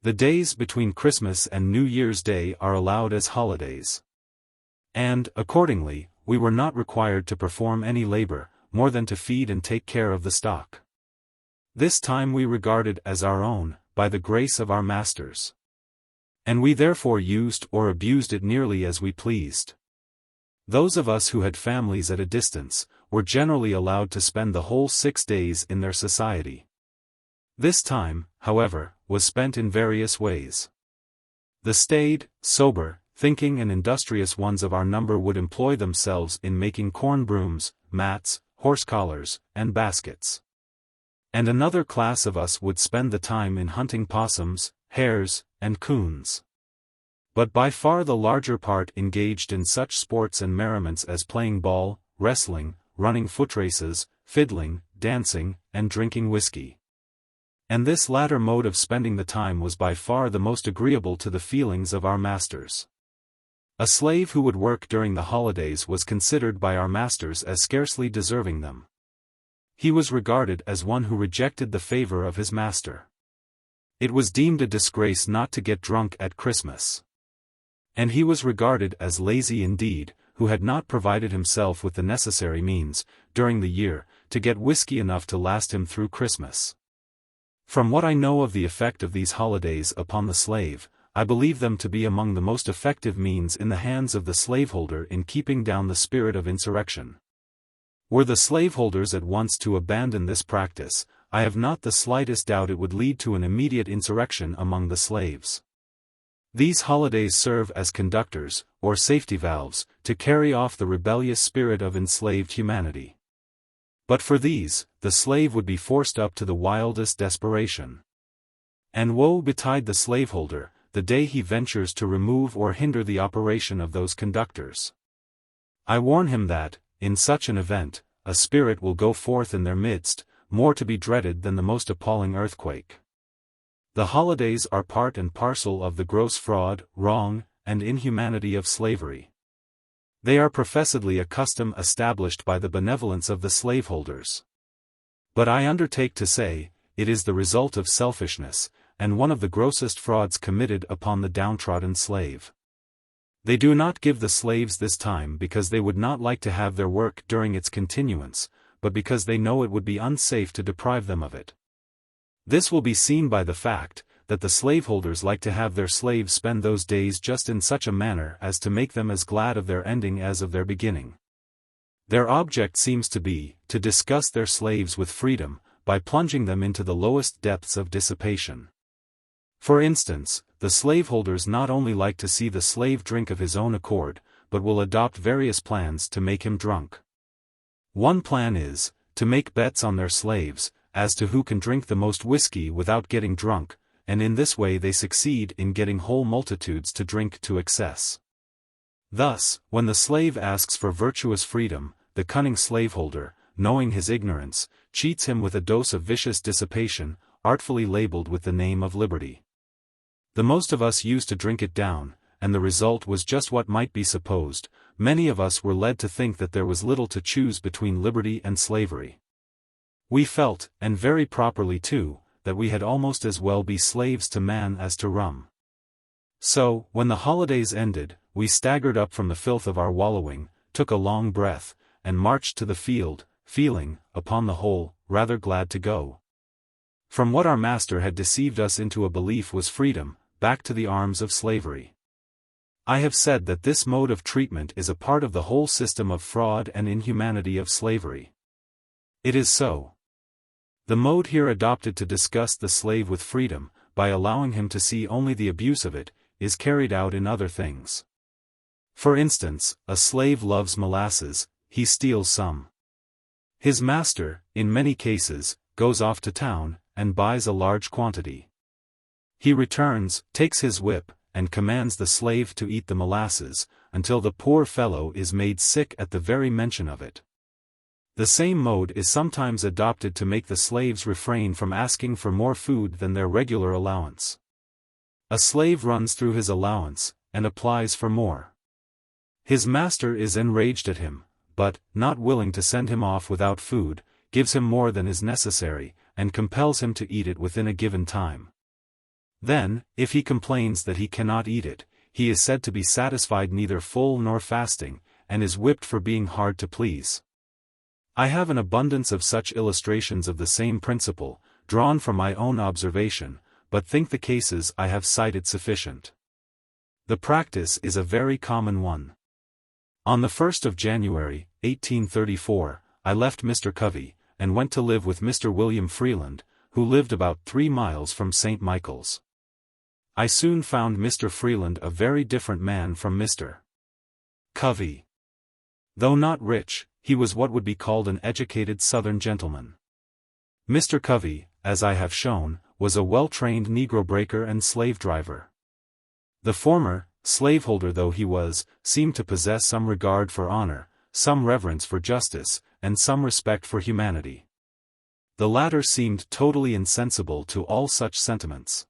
The days between Christmas and New Year's Day are allowed as holidays. And, accordingly, we were not required to perform any labor, more than to feed and take care of the stock. This time we regarded as our own, by the grace of our masters. And we therefore used or abused it nearly as we pleased. Those of us who had families at a distance, were generally allowed to spend the whole 6 days in their society. This time, however, was spent in various ways. The staid, sober, thinking and industrious ones of our number would employ themselves in making corn brooms, mats, horse collars, and baskets. And another class of us would spend the time in hunting possums, hares, and coons. But by far the larger part engaged in such sports and merriments as playing ball, wrestling, running foot races, fiddling, dancing, and drinking whiskey. And this latter mode of spending the time was by far the most agreeable to the feelings of our masters. A slave who would work during the holidays was considered by our masters as scarcely deserving them. He was regarded as one who rejected the favor of his master. It was deemed a disgrace not to get drunk at Christmas. And he was regarded as lazy indeed, who had not provided himself with the necessary means, during the year, to get whiskey enough to last him through Christmas. From what I know of the effect of these holidays upon the slave, I believe them to be among the most effective means in the hands of the slaveholder in keeping down the spirit of insurrection. Were the slaveholders at once to abandon this practice, I have not the slightest doubt it would lead to an immediate insurrection among the slaves. These holidays serve as conductors, or safety valves, to carry off the rebellious spirit of enslaved humanity. But for these, the slave would be forced up to the wildest desperation. And woe betide the slaveholder, the day he ventures to remove or hinder the operation of those conductors. I warn him that, in such an event, a spirit will go forth in their midst, more to be dreaded than the most appalling earthquake. The holidays are part and parcel of the gross fraud, wrong, and inhumanity of slavery. They are professedly a custom established by the benevolence of the slaveholders. But I undertake to say, it is the result of selfishness, and one of the grossest frauds committed upon the downtrodden slave. They do not give the slaves this time because they would not like to have their work during its continuance, but because they know it would be unsafe to deprive them of it. This will be seen by the fact, that the slaveholders like to have their slaves spend those days just in such a manner as to make them as glad of their ending as of their beginning. Their object seems to be, to disgust their slaves with freedom, by plunging them into the lowest depths of dissipation. For instance, the slaveholders not only like to see the slave drink of his own accord, but will adopt various plans to make him drunk. One plan is, to make bets on their slaves, as to who can drink the most whiskey without getting drunk, and in this way they succeed in getting whole multitudes to drink to excess. Thus, when the slave asks for virtuous freedom, the cunning slaveholder, knowing his ignorance, cheats him with a dose of vicious dissipation, artfully labeled with the name of liberty. The most of us used to drink it down, and the result was just what might be supposed. Many of us were led to think that there was little to choose between liberty and slavery. We felt, and very properly too, that we had almost as well be slaves to man as to rum. So, when the holidays ended, we staggered up from the filth of our wallowing, took a long breath, and marched to the field, feeling, upon the whole, rather glad to go. From what our master had deceived us into a belief was freedom, back to the arms of slavery. I have said that this mode of treatment is a part of the whole system of fraud and inhumanity of slavery. It is so. The mode here adopted to disgust the slave with freedom, by allowing him to see only the abuse of it, is carried out in other things. For instance, a slave loves molasses, he steals some. His master, in many cases, goes off to town, and buys a large quantity. He returns, takes his whip, and commands the slave to eat the molasses, until the poor fellow is made sick at the very mention of it. The same mode is sometimes adopted to make the slaves refrain from asking for more food than their regular allowance. A slave runs through his allowance, and applies for more. His master is enraged at him, but, not willing to send him off without food, gives him more than is necessary, and compels him to eat it within a given time. Then, if he complains that he cannot eat it, he is said to be satisfied neither full nor fasting, and is whipped for being hard to please. I have an abundance of such illustrations of the same principle, drawn from my own observation, but think the cases I have cited sufficient. The practice is a very common one. On the 1st of January, 1834, I left Mr. Covey, and went to live with Mr. William Freeland, who lived about 3 miles from St. Michael's. I soon found Mr. Freeland a very different man from Mr. Covey. Though not rich, he was what would be called an educated Southern gentleman. Mr. Covey, as I have shown, was a well-trained Negro breaker and slave driver. The former, slaveholder though he was, seemed to possess some regard for honor, some reverence for justice, and some respect for humanity. The latter seemed totally insensible to all such sentiments.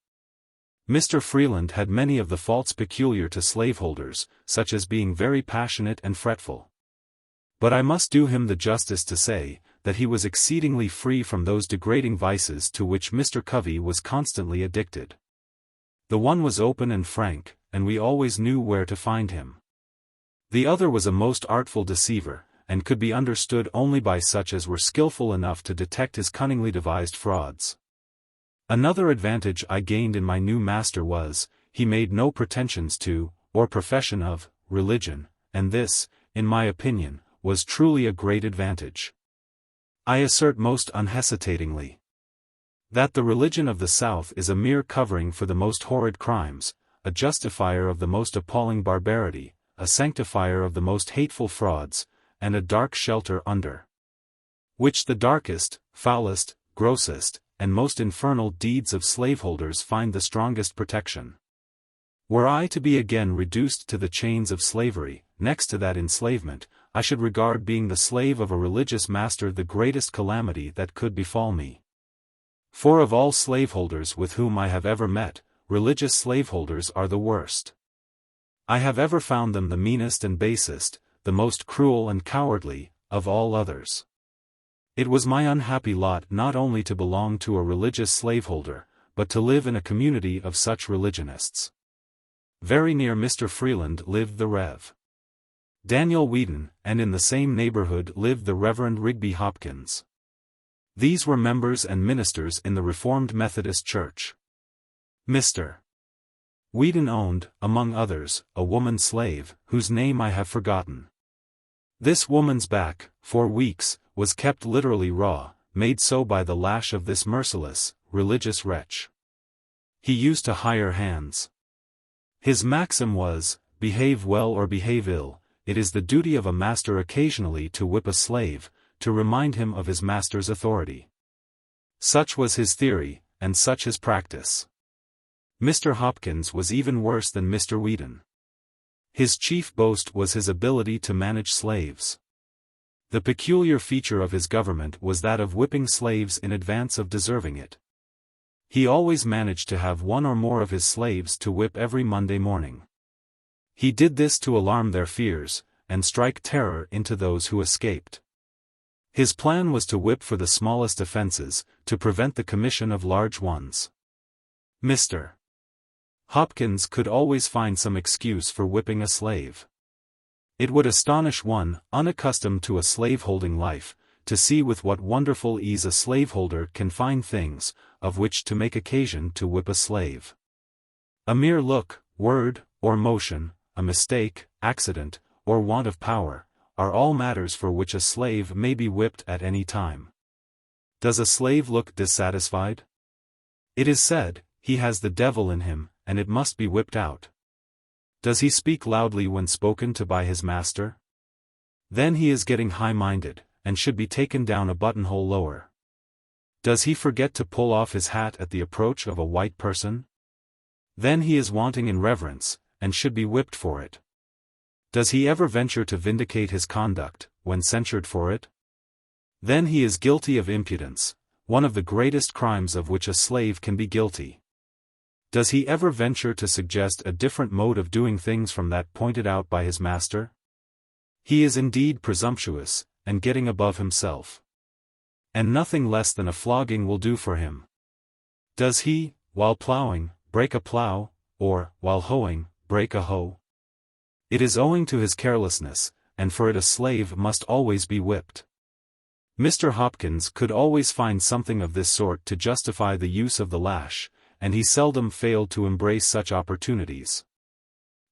Mr. Freeland had many of the faults peculiar to slaveholders, such as being very passionate and fretful. But I must do him the justice to say, that he was exceedingly free from those degrading vices to which Mr. Covey was constantly addicted. The one was open and frank, and we always knew where to find him. The other was a most artful deceiver, and could be understood only by such as were skillful enough to detect his cunningly devised frauds. Another advantage I gained in my new master was, he made no pretensions to, or profession of, religion, and this, in my opinion, was truly a great advantage. I assert most unhesitatingly that the religion of the South is a mere covering for the most horrid crimes, a justifier of the most appalling barbarity, a sanctifier of the most hateful frauds, and a dark shelter under which the darkest, foulest, grossest, and most infernal deeds of slaveholders find the strongest protection. Were I to be again reduced to the chains of slavery, next to that enslavement, I should regard being the slave of a religious master the greatest calamity that could befall me. For of all slaveholders with whom I have ever met, religious slaveholders are the worst. I have ever found them the meanest and basest, the most cruel and cowardly, of all others. It was my unhappy lot not only to belong to a religious slaveholder, but to live in a community of such religionists. Very near Mr. Freeland lived the Rev. Daniel Whedon, and in the same neighborhood lived the Reverend Rigby Hopkins. These were members and ministers in the Reformed Methodist Church. Mr. Whedon owned, among others, a woman slave, whose name I have forgotten. This woman's back, for weeks, was kept literally raw, made so by the lash of this merciless, religious wretch. He used to hire hands. His maxim was, behave well or behave ill, it is the duty of a master occasionally to whip a slave, to remind him of his master's authority. Such was his theory, and such his practice. Mr. Hopkins was even worse than Mr. Whedon. His chief boast was his ability to manage slaves. The peculiar feature of his government was that of whipping slaves in advance of deserving it. He always managed to have one or more of his slaves to whip every Monday morning. He did this to alarm their fears, and strike terror into those who escaped. His plan was to whip for the smallest offenses, to prevent the commission of large ones. Mr. Hopkins could always find some excuse for whipping a slave. It would astonish one, unaccustomed to a slaveholding life, to see with what wonderful ease a slaveholder can find things, of which to make occasion to whip a slave. A mere look, word, or motion, a mistake, accident, or want of power, are all matters for which a slave may be whipped at any time. Does a slave look dissatisfied? It is said, he has the devil in him, and it must be whipped out. Does he speak loudly when spoken to by his master? Then he is getting high-minded, and should be taken down a buttonhole lower. Does he forget to pull off his hat at the approach of a white person? Then he is wanting in reverence, and should be whipped for it. Does he ever venture to vindicate his conduct, when censured for it? Then he is guilty of impudence, one of the greatest crimes of which a slave can be guilty. Does he ever venture to suggest a different mode of doing things from that pointed out by his master? He is indeed presumptuous, and getting above himself. And nothing less than a flogging will do for him. Does he, while plowing, break a plow, or, while hoeing, break a hoe? It is owing to his carelessness, and for it a slave must always be whipped. Mr. Hopkins could always find something of this sort to justify the use of the lash, and he seldom failed to embrace such opportunities.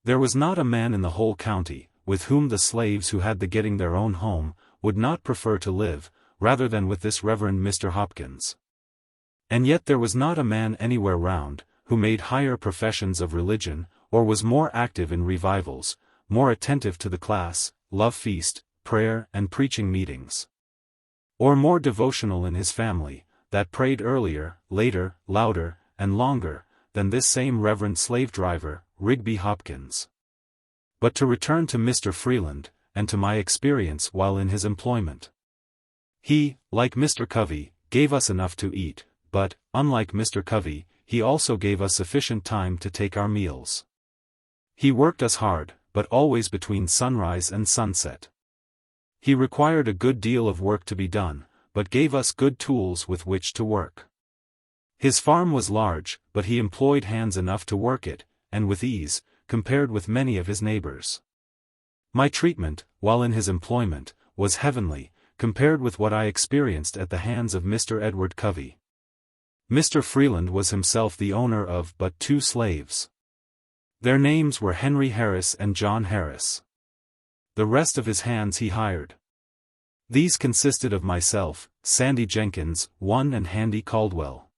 There was not a man in the whole county, with whom the slaves who had the getting their own home, would not prefer to live, rather than with this Reverend Mr. Hopkins. And yet there was not a man anywhere round, who made higher professions of religion, or was more active in revivals, more attentive to the class, love feast, prayer and preaching meetings, or more devotional in his family, that prayed earlier, later, louder, and longer, than this same Reverend slave driver, Rigby Hopkins. But to return to Mr. Freeland, and to my experience while in his employment. He, like Mr. Covey, gave us enough to eat, but, unlike Mr. Covey, he also gave us sufficient time to take our meals. He worked us hard, but always between sunrise and sunset. He required a good deal of work to be done, but gave us good tools with which to work. His farm was large, but he employed hands enough to work it, and with ease, compared with many of his neighbors. My treatment, while in his employment, was heavenly, compared with what I experienced at the hands of Mr. Edward Covey. Mr. Freeland was himself the owner of but 2 slaves. Their names were Henry Harris and John Harris. The rest of his hands he hired. These consisted of myself, Sandy Jenkins, and Handy Caldwell.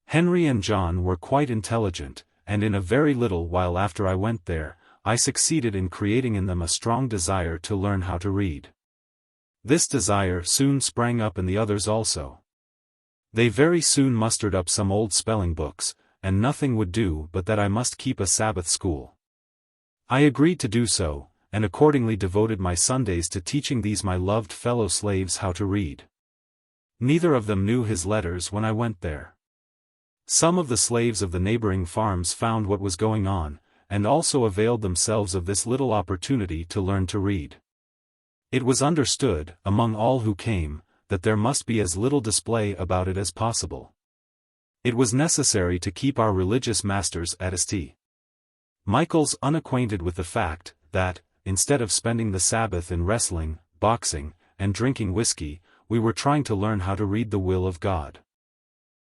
Henry and John were quite intelligent, and in a very little while after I went there, I succeeded in creating in them a strong desire to learn how to read. This desire soon sprang up in the others also. They very soon mustered up some old spelling books, and nothing would do but that I must keep a Sabbath school. I agreed to do so, and accordingly devoted my Sundays to teaching these my loved fellow slaves how to read. Neither of them knew his letters when I went there. Some of the slaves of the neighboring farms found what was going on, and also availed themselves of this little opportunity to learn to read. It was understood, among all who came, that there must be as little display about it as possible. It was necessary to keep our religious masters at st. Michael's unacquainted with the fact, that, instead of spending the Sabbath in wrestling, boxing, and drinking whiskey, we were trying to learn how to read the will of God.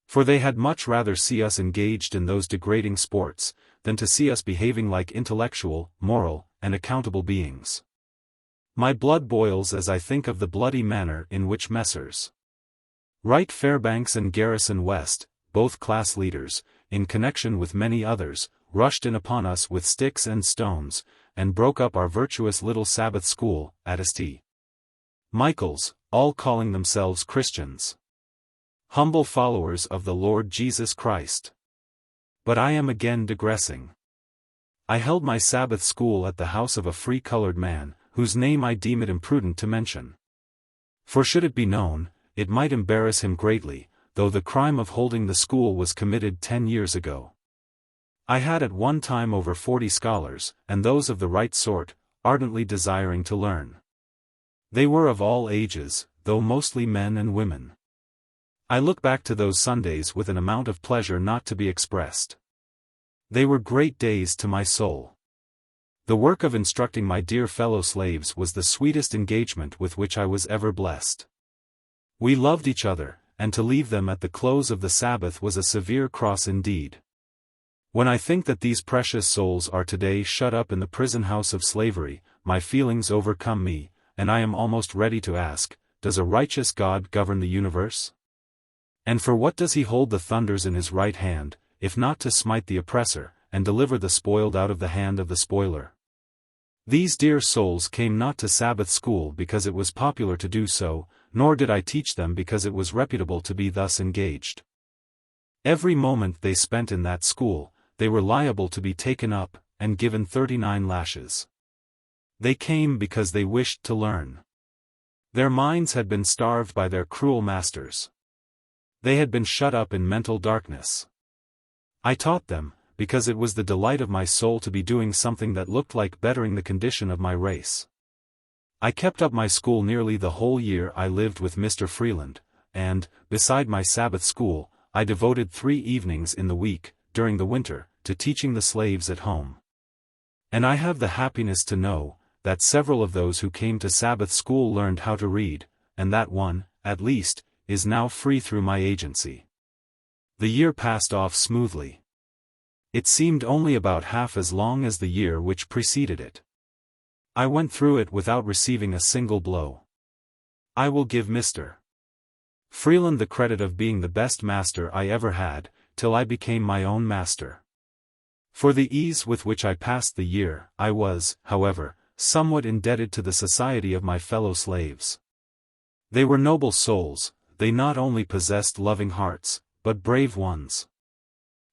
For they had much rather see us engaged in those degrading sports, than to see us behaving like intellectual, moral, and accountable beings. My blood boils as I think of the bloody manner in which Messrs. Wright Fairbanks and Garrison West, both class leaders, in connection with many others, rushed in upon us with sticks and stones, and broke up our virtuous little Sabbath school, at St. Michael's, all calling themselves Christians. Humble followers of the Lord Jesus Christ. But I am again digressing. I held my Sabbath school at the house of a free colored man, whose name I deem it imprudent to mention. For should it be known, it might embarrass him greatly, though the crime of holding the school was committed 10 years ago. I had at one time over 40 scholars, and those of the right sort, ardently desiring to learn. They were of all ages, though mostly men and women. I look back to those Sundays with an amount of pleasure not to be expressed. They were great days to my soul. The work of instructing my dear fellow slaves was the sweetest engagement with which I was ever blessed. We loved each other, and to leave them at the close of the Sabbath was a severe cross indeed. When I think that these precious souls are today shut up in the prison house of slavery, my feelings overcome me, and I am almost ready to ask, does a righteous God govern the universe? And for what does he hold the thunders in his right hand, if not to smite the oppressor, and deliver the spoiled out of the hand of the spoiler? These dear souls came not to Sabbath school because it was popular to do so, nor did I teach them because it was reputable to be thus engaged. Every moment they spent in that school, they were liable to be taken up, and given 39 lashes. They came because they wished to learn. Their minds had been starved by their cruel masters. They had been shut up in mental darkness. I taught them, because it was the delight of my soul to be doing something that looked like bettering the condition of my race. I kept up my school nearly the whole year I lived with Mr. Freeland, and, beside my Sabbath school, I devoted 3 evenings in the week, during the winter, to teaching the slaves at home. And I have the happiness to know, that several of those who came to Sabbath school learned how to read, and that one, at least, is now free through my agency. The year passed off smoothly. It seemed only about half as long as the year which preceded it. I went through it without receiving a single blow. I will give Mr. Freeland the credit of being the best master I ever had, till I became my own master. For the ease with which I passed the year, I was, however, somewhat indebted to the society of my fellow slaves. They were noble souls, they not only possessed loving hearts, but brave ones.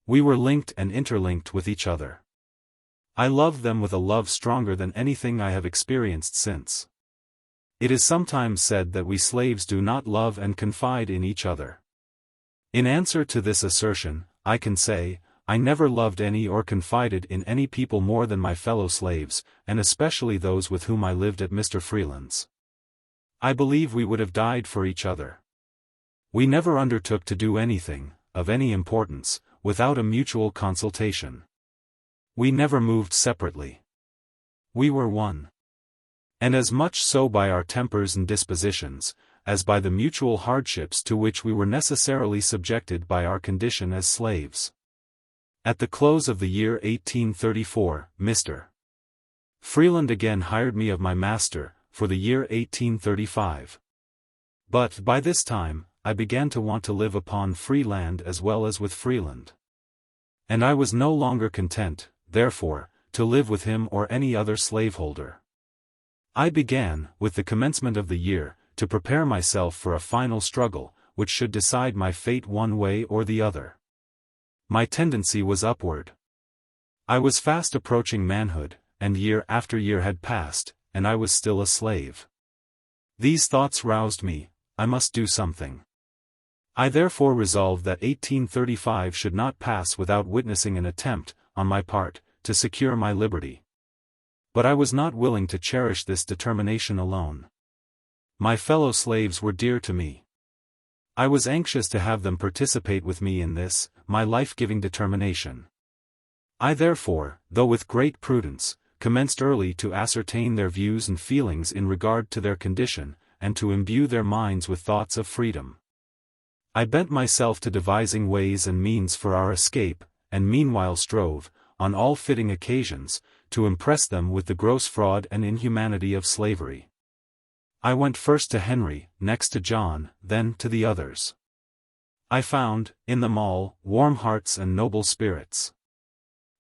We were linked and interlinked with each other. I loved them with a love stronger than anything I have experienced since. It is sometimes said that we slaves do not love and confide in each other. In answer to this assertion, I can say, I never loved any or confided in any people more than my fellow slaves, and especially those with whom I lived at Mr. Freeland's. I believe we would have died for each other. We never undertook to do anything, of any importance, without a mutual consultation. We never moved separately. We were one. And as much so by our tempers and dispositions, as by the mutual hardships to which we were necessarily subjected by our condition as slaves. At the close of the year 1834, Mr. Freeland again hired me of my master, for the year 1835. But by this time, I began to want to live upon free land as well as with Freeland. And I was no longer content, therefore, to live with him or any other slaveholder. I began, with the commencement of the year, to prepare myself for a final struggle, which should decide my fate one way or the other. My tendency was upward. I was fast approaching manhood, and year after year had passed, and I was still a slave. These thoughts roused me, I must do something. I therefore resolved that 1835 should not pass without witnessing an attempt, on my part, to secure my liberty. But I was not willing to cherish this determination alone. My fellow slaves were dear to me. I was anxious to have them participate with me in this, my life-giving determination. I therefore, though with great prudence, commenced early to ascertain their views and feelings in regard to their condition, and to imbue their minds with thoughts of freedom. I bent myself to devising ways and means for our escape, and meanwhile strove, on all fitting occasions, to impress them with the gross fraud and inhumanity of slavery. I went first to Henry, next to John, then to the others. I found, in them all, warm hearts and noble spirits.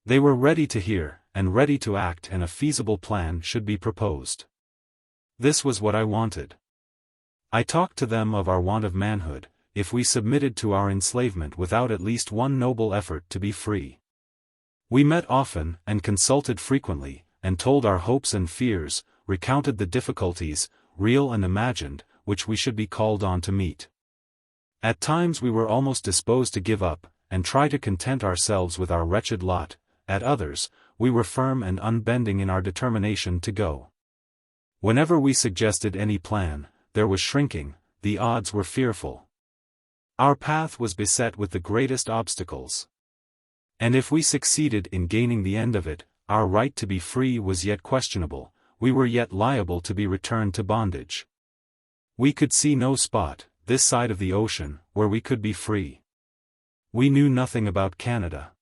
They were ready to hear, and ready to act, and a feasible plan should be proposed. This was what I wanted. I talked to them of our want of manhood, if we submitted to our enslavement without at least one noble effort to be free. We met often, and consulted frequently, and told our hopes and fears, recounted the difficulties, real and imagined, which we should be called on to meet. At times we were almost disposed to give up, and try to content ourselves with our wretched lot, at others, we were firm and unbending in our determination to go. Whenever we suggested any plan, there was shrinking, the odds were fearful. Our path was beset with the greatest obstacles. And if we succeeded in gaining the end of it, our right to be free was yet questionable, we were yet liable to be returned to bondage. We could see no spot, this side of the ocean, where we could be free. We knew nothing about Canada.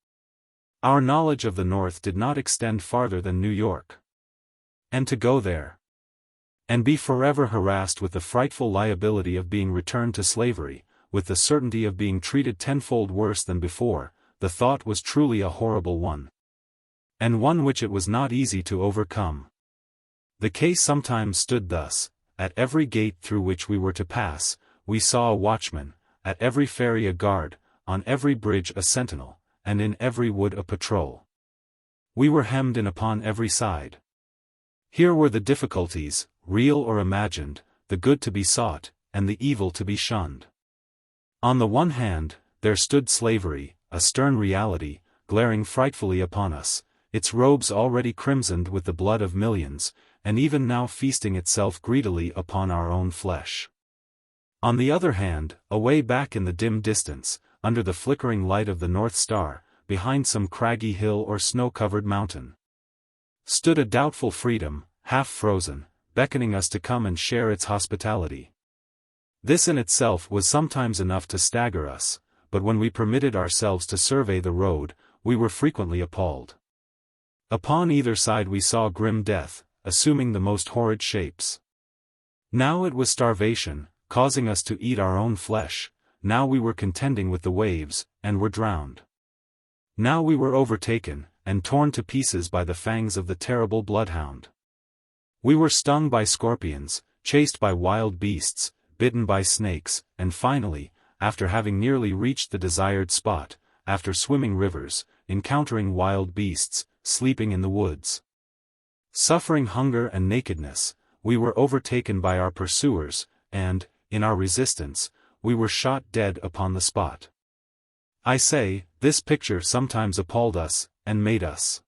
Our knowledge of the North did not extend farther than New York. And to go there, and be forever harassed with the frightful liability of being returned to slavery, with the certainty of being treated tenfold worse than before, the thought was truly a horrible one. And one which it was not easy to overcome. The case sometimes stood thus: at every gate through which we were to pass, we saw a watchman, at every ferry a guard, on every bridge a sentinel, and in every wood a patrol. We were hemmed in upon every side. Here were the difficulties, real or imagined, the good to be sought, and the evil to be shunned. On the one hand, there stood slavery, a stern reality, glaring frightfully upon us, its robes already crimsoned with the blood of millions, and even now feasting itself greedily upon our own flesh. On the other hand, away back in the dim distance, under the flickering light of the North Star, behind some craggy hill or snow-covered mountain, stood a doubtful freedom, half frozen, beckoning us to come and share its hospitality. This in itself was sometimes enough to stagger us, but when we permitted ourselves to survey the road, we were frequently appalled. Upon either side we saw grim death, assuming the most horrid shapes. Now it was starvation, causing us to eat our own flesh, now we were contending with the waves, and were drowned. Now we were overtaken, and torn to pieces by the fangs of the terrible bloodhound. We were stung by scorpions, chased by wild beasts, bitten by snakes, and finally, after having nearly reached the desired spot, after swimming rivers, encountering wild beasts, sleeping in the woods, suffering hunger and nakedness, we were overtaken by our pursuers, and, in our resistance, we were shot dead upon the spot. I say, this picture sometimes appalled us, and made us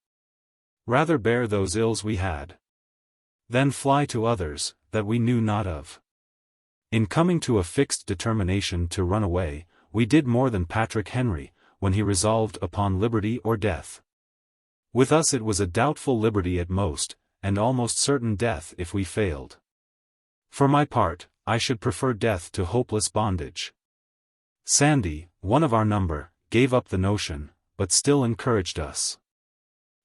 rather bear those ills we had than fly to others, that we knew not of. In coming to a fixed determination to run away, we did more than Patrick Henry, when he resolved upon liberty or death. With us it was a doubtful liberty at most, and almost certain death if we failed. For my part, I should prefer death to hopeless bondage. Sandy, one of our number, gave up the notion, but still encouraged us.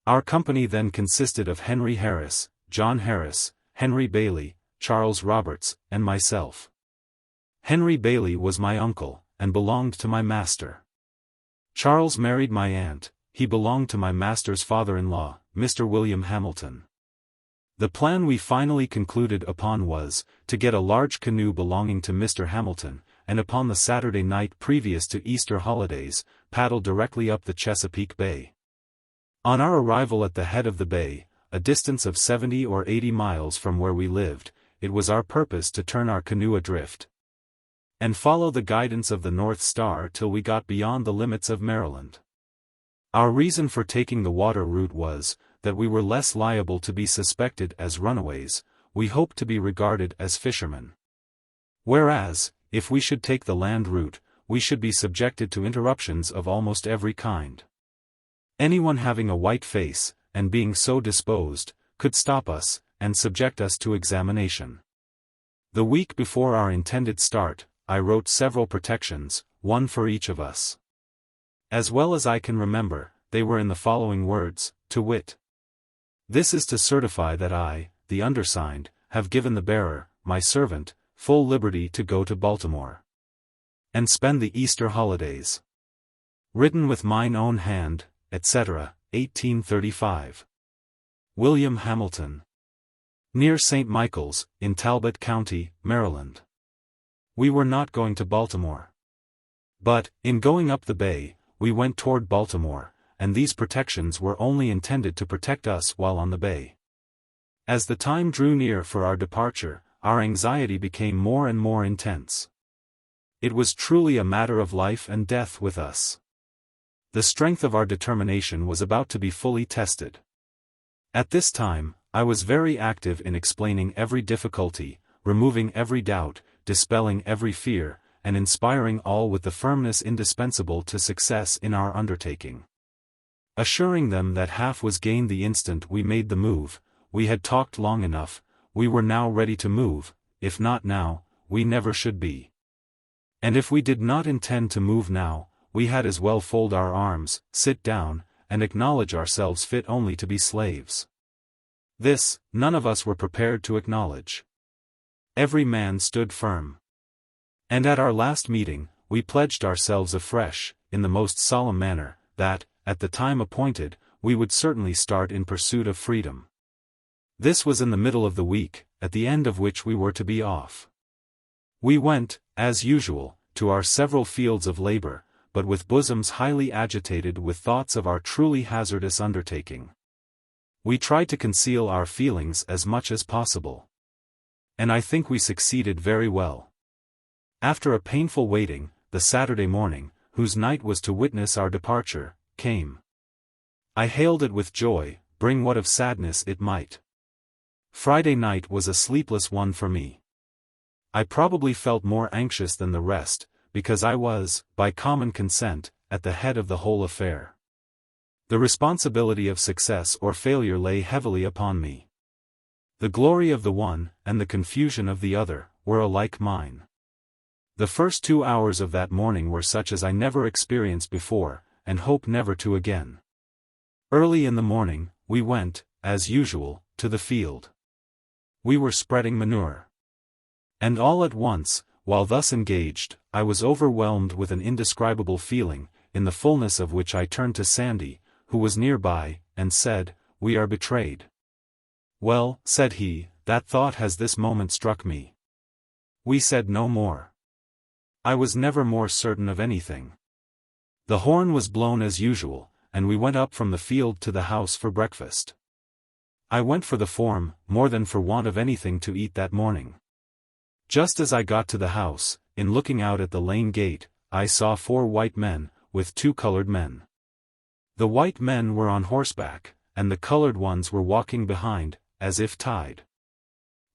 Our company then consisted of Henry Harris, John Harris, Henry Bailey, Charles Roberts, and myself. Henry Bailey was my uncle, and belonged to my master. Charles married my aunt, he belonged to my master's father-in-law, Mr. William Hamilton. The plan we finally concluded upon was, to get a large canoe belonging to Mr. Hamilton, and upon the Saturday night previous to Easter holidays, paddle directly up the Chesapeake Bay. On our arrival at the head of the bay, a distance of 70 or 80 miles from where we lived, it was our purpose to turn our canoe adrift and follow the guidance of the North Star till we got beyond the limits of Maryland. Our reason for taking the water route was, that we were less liable to be suspected as runaways, we hoped to be regarded as fishermen. Whereas, if we should take the land route, we should be subjected to interruptions of almost every kind. Anyone having a white face, and being so disposed, could stop us, and subject us to examination. The week before our intended start, I wrote several protections, one for each of us. As well as I can remember, they were in the following words, to wit: "This is to certify that I, the undersigned, have given the bearer, my servant, full liberty to go to Baltimore and spend the Easter holidays. Written with mine own hand, etc., 1835. William Hamilton. Near St. Michael's, in Talbot County, Maryland." We were not going to Baltimore. But, in going up the bay, we went toward Baltimore, and these protections were only intended to protect us while on the bay. As the time drew near for our departure, our anxiety became more and more intense. It was truly a matter of life and death with us. The strength of our determination was about to be fully tested. At this time, I was very active in explaining every difficulty, removing every doubt, dispelling every fear, and inspiring all with the firmness indispensable to success in our undertaking. Assuring them that half was gained the instant we made the move, we had talked long enough, we were now ready to move, if not now, we never should be. And if we did not intend to move now, we had as well fold our arms, sit down, and acknowledge ourselves fit only to be slaves. This, none of us were prepared to acknowledge. Every man stood firm. And at our last meeting, we pledged ourselves afresh, in the most solemn manner, that, at the time appointed, we would certainly start in pursuit of freedom. This was in the middle of the week, at the end of which we were to be off. We went, as usual, to our several fields of labor, but with bosoms highly agitated with thoughts of our truly hazardous undertaking. We tried to conceal our feelings as much as possible. And I think we succeeded very well. After a painful waiting, the Saturday morning, whose night was to witness our departure, came. I hailed it with joy, bring what of sadness it might. Friday night was a sleepless one for me. I probably felt more anxious than the rest, because I was, by common consent, at the head of the whole affair. The responsibility of success or failure lay heavily upon me. The glory of the one, and the confusion of the other, were alike mine. The first 2 hours of that morning were such as I never experienced before, and hope never to again. Early in the morning, we went, as usual, to the field. We were spreading manure. And all at once, while thus engaged, I was overwhelmed with an indescribable feeling, in the fullness of which I turned to Sandy, who was nearby, and said, "We are betrayed." "Well," said he, "that thought has this moment struck me." We said no more. I was never more certain of anything. The horn was blown as usual, and we went up from the field to the house for breakfast. I went for the form, more than for want of anything to eat that morning. Just as I got to the house, in looking out at the lane gate, I saw 4 white men, with 2 colored men. The white men were on horseback, and the colored ones were walking behind, as if tied.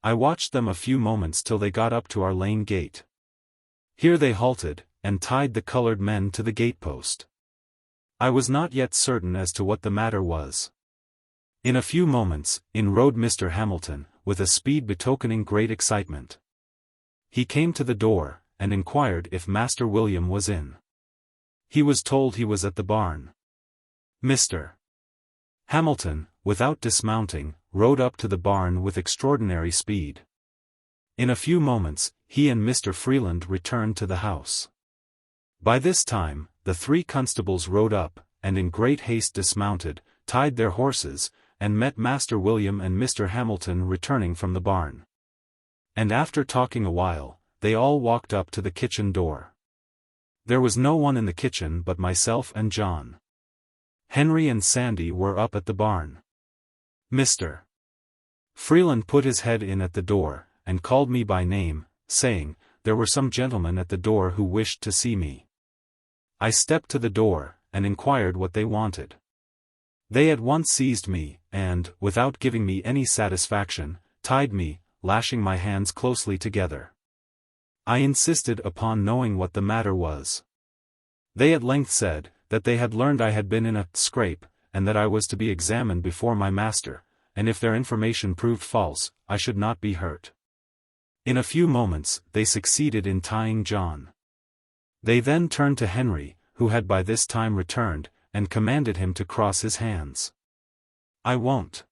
I watched them a few moments till they got up to our lane gate. Here they halted, and tied the colored men to the gatepost. I was not yet certain as to what the matter was. In a few moments, in rode Mr. Hamilton, with a speed betokening great excitement. He came to the door, and inquired if Master William was in. He was told he was at the barn. Mr. Hamilton, without dismounting, rode up to the barn with extraordinary speed. In a few moments, he and Mr. Freeland returned to the house. By this time, the 3 constables rode up, and in great haste dismounted, tied their horses, and met Master William and Mr. Hamilton returning from the barn. And after talking a while, they all walked up to the kitchen door. There was no one in the kitchen but myself and John. Henry and Sandy were up at the barn. Mr. Freeland put his head in at the door, and called me by name, saying, there were some gentlemen at the door who wished to see me. I stepped to the door, and inquired what they wanted. They at once seized me, and, without giving me any satisfaction, tied me, lashing my hands closely together. I insisted upon knowing what the matter was. They at length said, that they had learned I had been in a scrape, and that I was to be examined before my master, and if their information proved false, I should not be hurt. In a few moments, they succeeded in tying John. They then turned to Henry, who had by this time returned, and commanded him to cross his hands. "I won't,"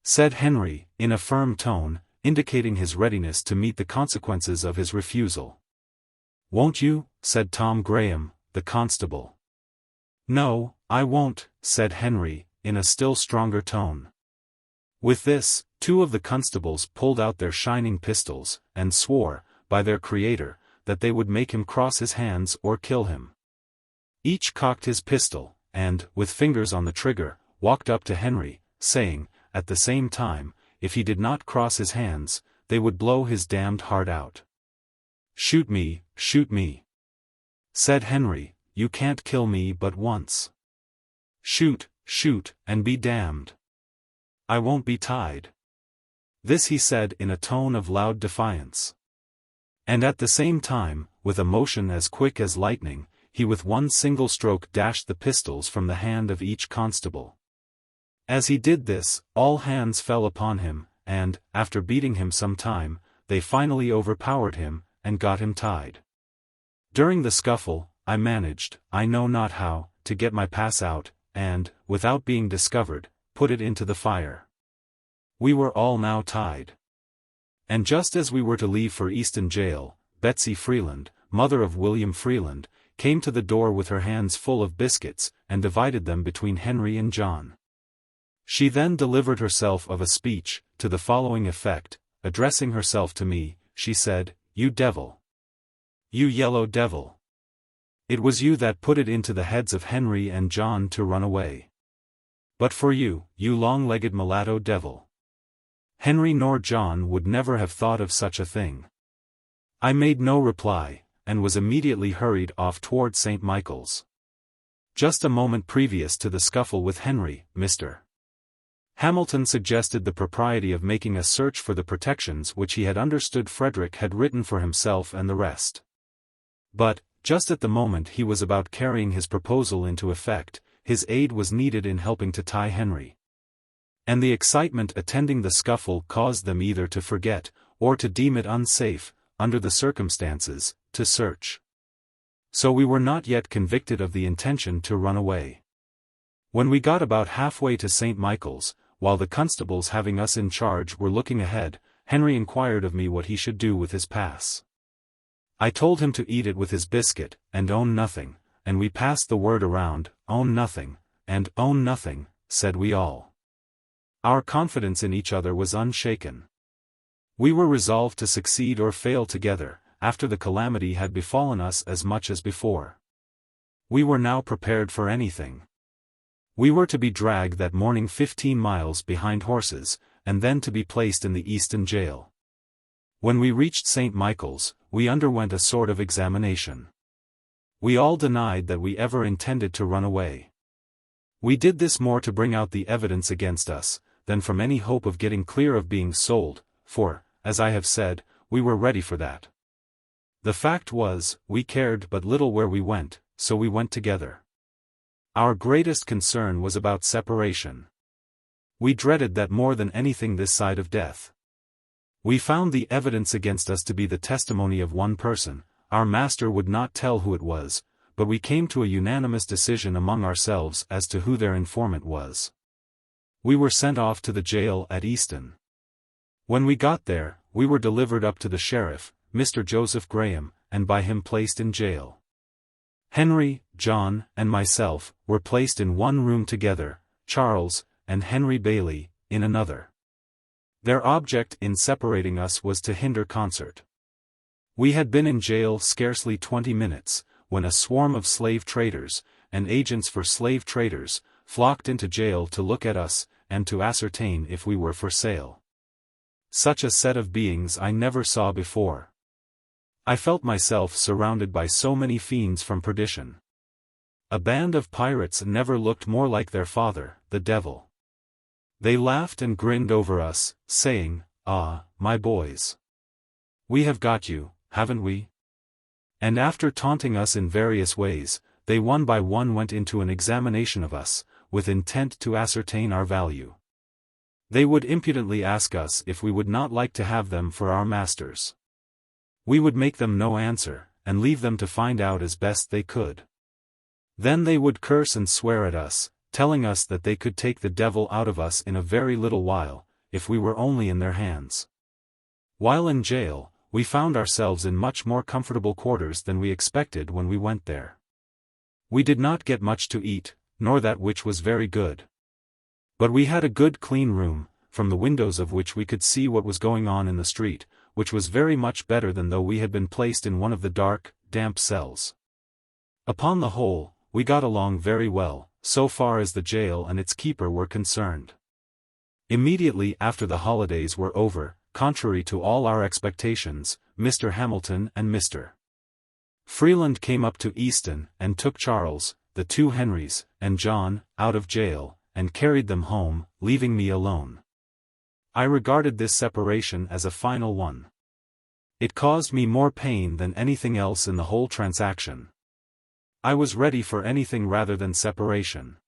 said Henry, in a firm tone, indicating his readiness to meet the consequences of his refusal. "Won't you?" said Tom Graham, the constable. "No, I won't," said Henry, in a still stronger tone. With this, 2 of the constables pulled out their shining pistols, and swore, by their Creator, that they would make him cross his hands or kill him. Each cocked his pistol, and, with fingers on the trigger, walked up to Henry, saying, at the same time, if he did not cross his hands, they would blow his damned heart out. "Shoot me," said Henry, "you can't kill me but once. Shoot, and be damned. I won't be tied." This he said in a tone of loud defiance. And at the same time, with a motion as quick as lightning, he with one single stroke dashed the pistols from the hand of each constable. As he did this, all hands fell upon him, and, after beating him some time, they finally overpowered him, and got him tied. During the scuffle, I managed, I know not how, to get my pass out, and, without being discovered, put it into the fire. We were all now tied. And just as we were to leave for Easton Jail, Betsy Freeland, mother of William Freeland, came to the door with her hands full of biscuits, and divided them between Henry and John. She then delivered herself of a speech, to the following effect, addressing herself to me, she said, "You devil! You yellow devil! It was you that put it into the heads of Henry and John to run away. But for you, you long-legged mulatto devil, Henry nor John would never have thought of such a thing." I made no reply, and was immediately hurried off toward St. Michael's. Just a moment previous to the scuffle with Henry, Mr. Hamilton suggested the propriety of making a search for the protections which he had understood Frederick had written for himself and the rest. But, just at the moment he was about carrying his proposal into effect, his aid was needed in helping to tie Henry. And the excitement attending the scuffle caused them either to forget, or to deem it unsafe, under the circumstances, to search. So we were not yet convicted of the intention to run away. When we got about halfway to St. Michael's, while the constables having us in charge were looking ahead, Henry inquired of me what he should do with his pass. I told him to eat it with his biscuit, and own nothing, and we passed the word around, own nothing, and own nothing, said we all. Our confidence in each other was unshaken. We were resolved to succeed or fail together, after the calamity had befallen us as much as before. We were now prepared for anything. We were to be dragged that morning 15 miles behind horses, and then to be placed in the Easton jail. When we reached St. Michael's, we underwent a sort of examination. We all denied that we ever intended to run away. We did this more to bring out the evidence against us, than from any hope of getting clear of being sold, for, as I have said, we were ready for that. The fact was, we cared but little where we went, so we went together. Our greatest concern was about separation. We dreaded that more than anything this side of death. We found the evidence against us to be the testimony of one person. Our master would not tell who it was, but we came to a unanimous decision among ourselves as to who their informant was. We were sent off to the jail at Easton. When we got there, we were delivered up to the sheriff, Mr. Joseph Graham, and by him placed in jail. Henry, John, and myself were placed in one room together, Charles, and Henry Bailey, in another. Their object in separating us was to hinder concert. We had been in jail scarcely 20 minutes, when a swarm of slave traders, and agents for slave traders, flocked into jail to look at us, and to ascertain if we were for sale. Such a set of beings I never saw before. I felt myself surrounded by so many fiends from perdition. A band of pirates never looked more like their father, the devil. They laughed and grinned over us, saying, "Ah, my boys. We have got you, haven't we?" And after taunting us in various ways, they one by one went into an examination of us, with intent to ascertain our value. They would impudently ask us if we would not like to have them for our masters. We would make them no answer, and leave them to find out as best they could. Then they would curse and swear at us, telling us that they could take the devil out of us in a very little while, if we were only in their hands. While in jail, we found ourselves in much more comfortable quarters than we expected when we went there. We did not get much to eat, nor that which was very good. But we had a good clean room, from the windows of which we could see what was going on in the street, which was very much better than though we had been placed in one of the dark, damp cells. Upon the whole, we got along very well, so far as the jail and its keeper were concerned. Immediately after the holidays were over, contrary to all our expectations, Mr. Hamilton and Mr. Freeland came up to Easton and took Charles, the two Henrys, and John, out of jail, and carried them home, leaving me alone. I regarded this separation as a final one. It caused me more pain than anything else in the whole transaction. I was ready for anything rather than separation.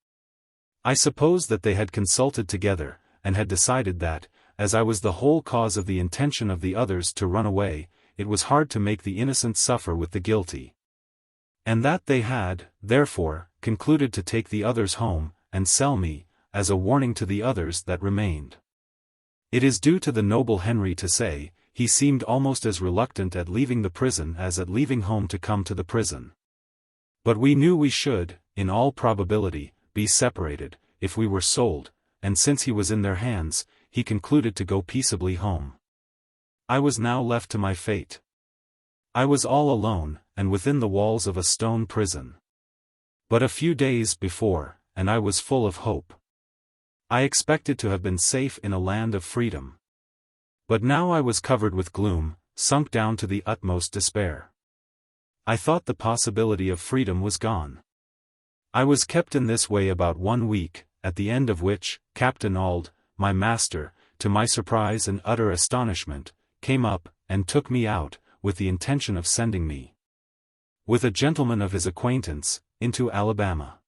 I suppose that they had consulted together, and had decided that, as I was the whole cause of the intention of the others to run away, it was hard to make the innocent suffer with the guilty. And that they had, therefore, concluded to take the others home, and sell me, as a warning to the others that remained. It is due to the noble Henry to say, he seemed almost as reluctant at leaving the prison as at leaving home to come to the prison. But we knew we should, in all probability, be separated, if we were sold, and since he was in their hands, he concluded to go peaceably home. I was now left to my fate. I was all alone, and within the walls of a stone prison. But a few days before, and I was full of hope. I expected to have been safe in a land of freedom. But now I was covered with gloom, sunk down to the utmost despair. I thought the possibility of freedom was gone. I was kept in this way about 1 week, at the end of which, Captain Auld, my master, to my surprise and utter astonishment, came up, and took me out, with the intention of sending me, with a gentleman of his acquaintance, into Alabama.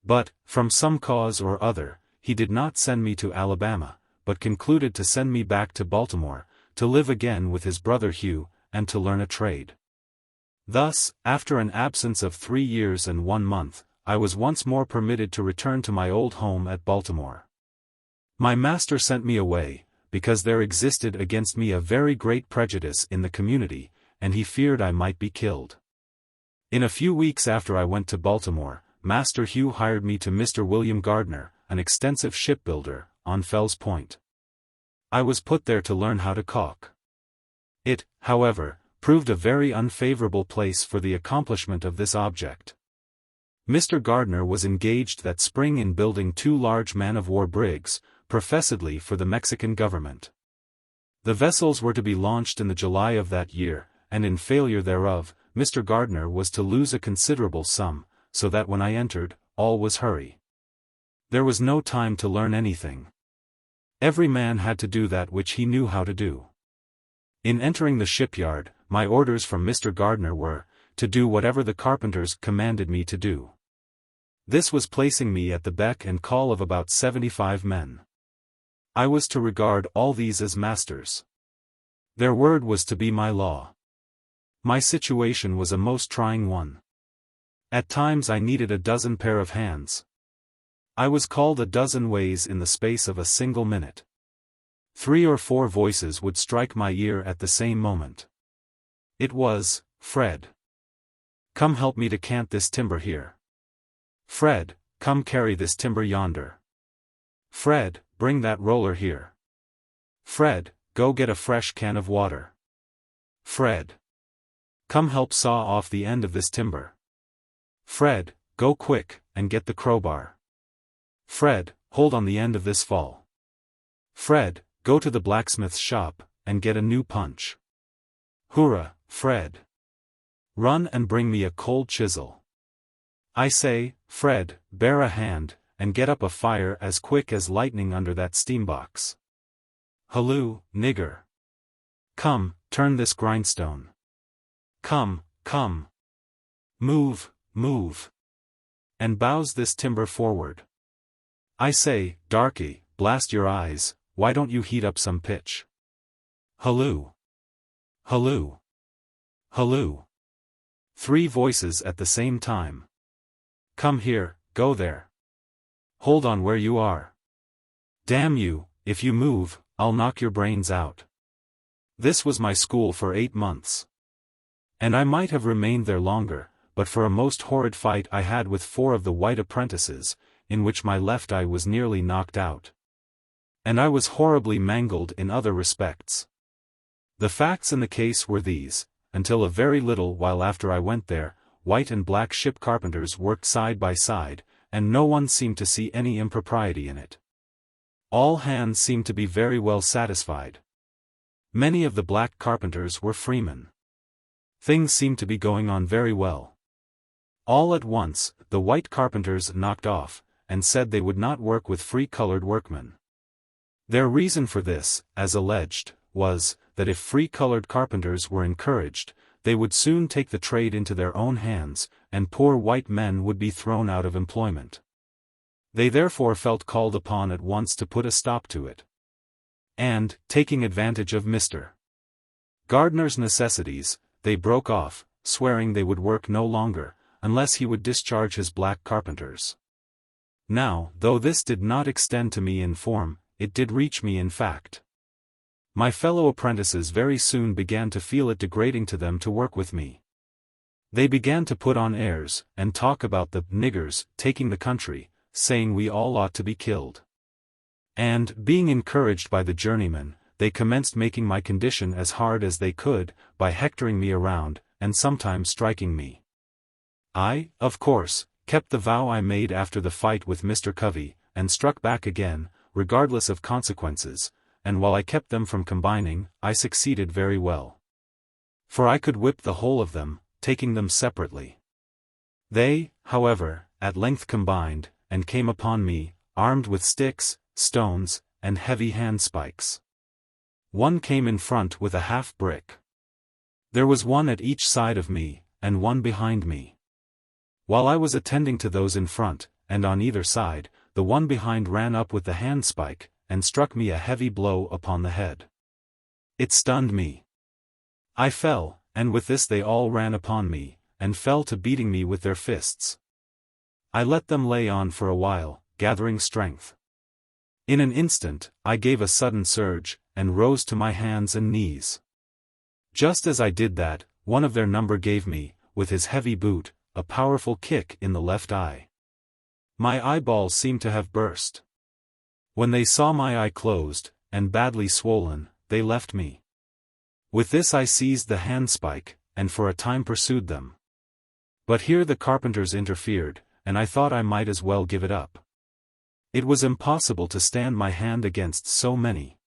But, from some cause or other, he did not send me to Alabama, but concluded to send me back to Baltimore, to live again with his brother Hugh, and to learn a trade. Thus, after an absence of 3 years and 1 month, I was once more permitted to return to my old home at Baltimore. My master sent me away, because there existed against me a very great prejudice in the community, and he feared I might be killed. In a few weeks after I went to Baltimore, Master Hugh hired me to Mr. William Gardner, an extensive shipbuilder, on Fells Point. I was put there to learn how to caulk. It, however, proved a very unfavorable place for the accomplishment of this object. Mr. Gardner was engaged that spring in building 2 large man-of-war brigs, professedly for the Mexican government. The vessels were to be launched in the July of that year, and in failure thereof, Mr. Gardner was to lose a considerable sum, so that when I entered, all was hurry. There was no time to learn anything. Every man had to do that which he knew how to do. In entering the shipyard, my orders from Mr. Gardner were, to do whatever the carpenters commanded me to do. This was placing me at the beck and call of about 75 men. I was to regard all these as masters. Their word was to be my law. My situation was a most trying one. At times I needed a dozen pair of hands. I was called a dozen ways in the space of a single minute. 3 or 4 voices would strike my ear at the same moment. It was, "Fred, come help me to cant this timber here. Fred, come carry this timber yonder. Fred, bring that roller here. Fred, go get a fresh can of water. Fred, come help saw off the end of this timber. Fred, go quick, and get the crowbar. Fred, hold on the end of this fall. Fred, go to the blacksmith's shop, and get a new punch. Hurrah, Fred. Run and bring me a cold chisel. I say, Fred, bear a hand, and get up a fire as quick as lightning under that steam box. Halloo, nigger. Come, turn this grindstone. Come, come. Move, move. And bows this timber forward. I say, darky, blast your eyes, why don't you heat up some pitch? Halloo. Halloo. Halloo. 3 voices at the same time. Come here, go there. Hold on where you are. Damn you, if you move, I'll knock your brains out. This was my school for 8 months. And I might have remained there longer, but for a most horrid fight I had with 4 of the white apprentices, in which my left eye was nearly knocked out. And I was horribly mangled in other respects. The facts in the case were these: until a very little while after I went there, white and black ship carpenters worked side by side, and no one seemed to see any impropriety in it. All hands seemed to be very well satisfied. Many of the black carpenters were freemen. Things seemed to be going on very well. All at once, the white carpenters knocked off, and said they would not work with free-colored workmen. Their reason for this, as alleged, was, that if free-colored carpenters were encouraged, they would soon take the trade into their own hands, and poor white men would be thrown out of employment. They therefore felt called upon at once to put a stop to it. And, taking advantage of Mr. Gardner's necessities, they broke off, swearing they would work no longer, unless he would discharge his black carpenters. Now, though this did not extend to me in form, it did reach me in fact. My fellow apprentices very soon began to feel it degrading to them to work with me. They began to put on airs, and talk about the niggers taking the country, saying we all ought to be killed. And, being encouraged by the journeymen, they commenced making my condition as hard as they could, by hectoring me around, and sometimes striking me. I, of course, kept the vow I made after the fight with Mr. Covey, and struck back again, regardless of consequences, and while I kept them from combining, I succeeded very well. For I could whip the whole of them, taking them separately. They, however, at length combined, and came upon me, armed with sticks, stones, and heavy handspikes. One came in front with a half-brick. There was one at each side of me, and one behind me. While I was attending to those in front, and on either side, the one behind ran up with the handspike, and struck me a heavy blow upon the head. It stunned me. I fell, and with this they all ran upon me, and fell to beating me with their fists. I let them lay on for a while, gathering strength. In an instant, I gave a sudden surge, and rose to my hands and knees. Just as I did that, one of their number gave me, with his heavy boot, a powerful kick in the left eye. My eyeballs seemed to have burst. When they saw my eye closed, and badly swollen, they left me. With this I seized the handspike, and for a time pursued them. But here the carpenters interfered, and I thought I might as well give it up. It was impossible to stand my hand against so many.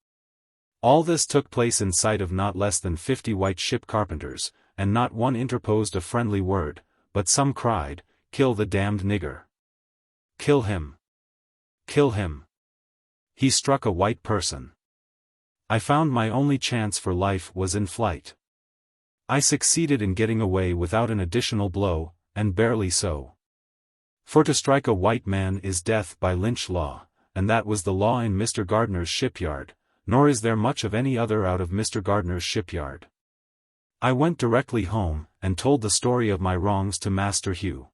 All this took place in sight of not less than 50 white ship carpenters, and not one interposed a friendly word, but some cried, "Kill the damned nigger! Kill him! Kill him! He struck a white person." I found my only chance for life was in flight. I succeeded in getting away without an additional blow, and barely so. For to strike a white man is death by lynch law, and that was the law in Mr. Gardner's shipyard, nor is there much of any other out of Mr. Gardner's shipyard. I went directly home, and told the story of my wrongs to Master Hugh.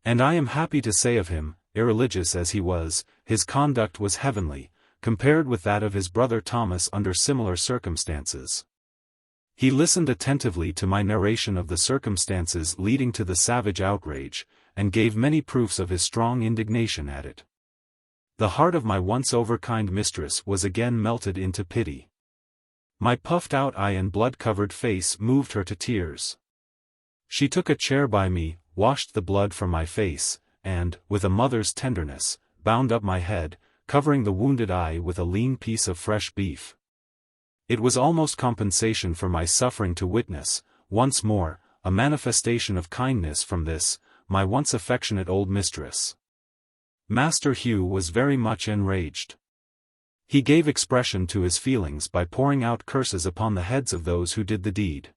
And I am happy to say of him, irreligious as he was, his conduct was heavenly, compared with that of his brother Thomas under similar circumstances. He listened attentively to my narration of the circumstances leading to the savage outrage, and gave many proofs of his strong indignation at it. The heart of my once overkind mistress was again melted into pity. My puffed-out eye and blood-covered face moved her to tears. She took a chair by me, washed the blood from my face, and, with a mother's tenderness, bound up my head, covering the wounded eye with a lean piece of fresh beef. It was almost compensation for my suffering to witness, once more, a manifestation of kindness from this, my once affectionate old mistress. Master Hugh was very much enraged. He gave expression to his feelings by pouring out curses upon the heads of those who did the deed.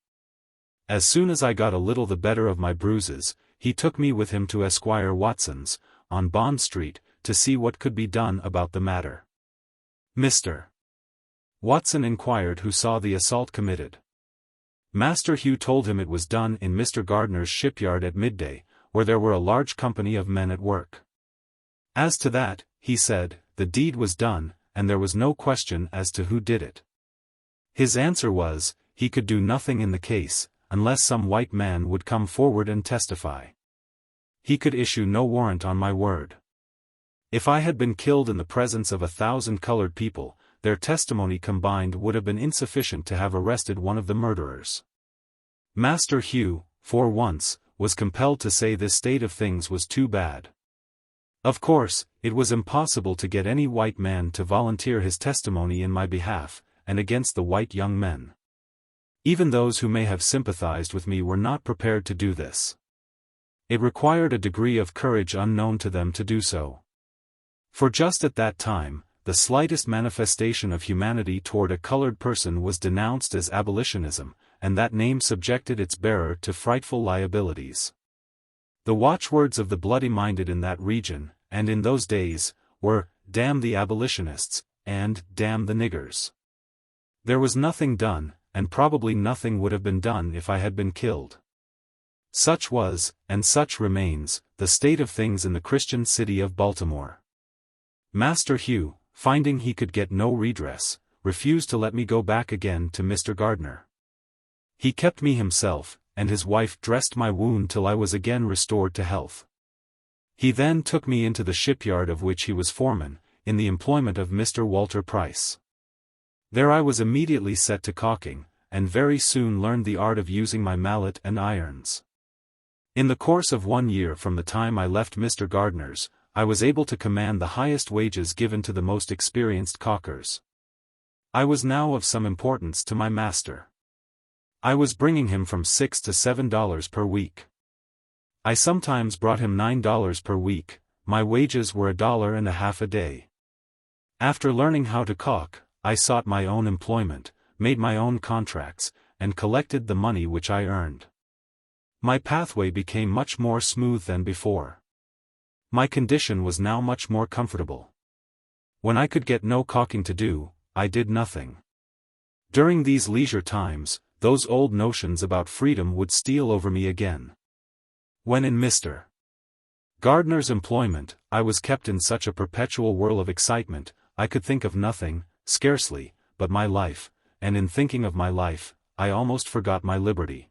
As soon as I got a little the better of my bruises, he took me with him to Esquire Watson's, on Bond Street, to see what could be done about the matter. Mr. Watson inquired who saw the assault committed. Master Hugh told him it was done in Mr. Gardner's shipyard at midday, where there were a large company of men at work. As to that, he said, the deed was done, and there was no question as to who did it. His answer was, he could do nothing in the case, unless some white man would come forward and testify. He could issue no warrant on my word. If I had been killed in the presence of 1,000 colored people, their testimony combined would have been insufficient to have arrested one of the murderers. Master Hugh, for once, was compelled to say this state of things was too bad. Of course, it was impossible to get any white man to volunteer his testimony in my behalf, and against the white young men. Even those who may have sympathized with me were not prepared to do this. It required a degree of courage unknown to them to do so. For just at that time, the slightest manifestation of humanity toward a colored person was denounced as abolitionism, and that name subjected its bearer to frightful liabilities. The watchwords of the bloody-minded in that region, and in those days, were, "Damn the abolitionists," and "Damn the niggers." There was nothing done, and probably nothing would have been done if I had been killed. Such was, and such remains, the state of things in the Christian city of Baltimore. Master Hugh, finding he could get no redress, refused to let me go back again to Mr. Gardner. He kept me himself, and his wife dressed my wound till I was again restored to health. He then took me into the shipyard of which he was foreman, in the employment of Mr. Walter Price. There I was immediately set to caulking, and very soon learned the art of using my mallet and irons. In the course of 1 year from the time I left Mr. Gardner's, I was able to command the highest wages given to the most experienced caulkers. I was now of some importance to my master. I was bringing him from $6 to $7 per week. I sometimes brought him $9 per week, my wages were $1.50 a day. After learning how to caulk, I sought my own employment, made my own contracts, and collected the money which I earned. My pathway became much more smooth than before. My condition was now much more comfortable. When I could get no caulking to do, I did nothing. During these leisure times, those old notions about freedom would steal over me again. When in Mr. Gardener's employment, I was kept in such a perpetual whirl of excitement, I could think of nothing, scarcely, but my life, and in thinking of my life, I almost forgot my liberty.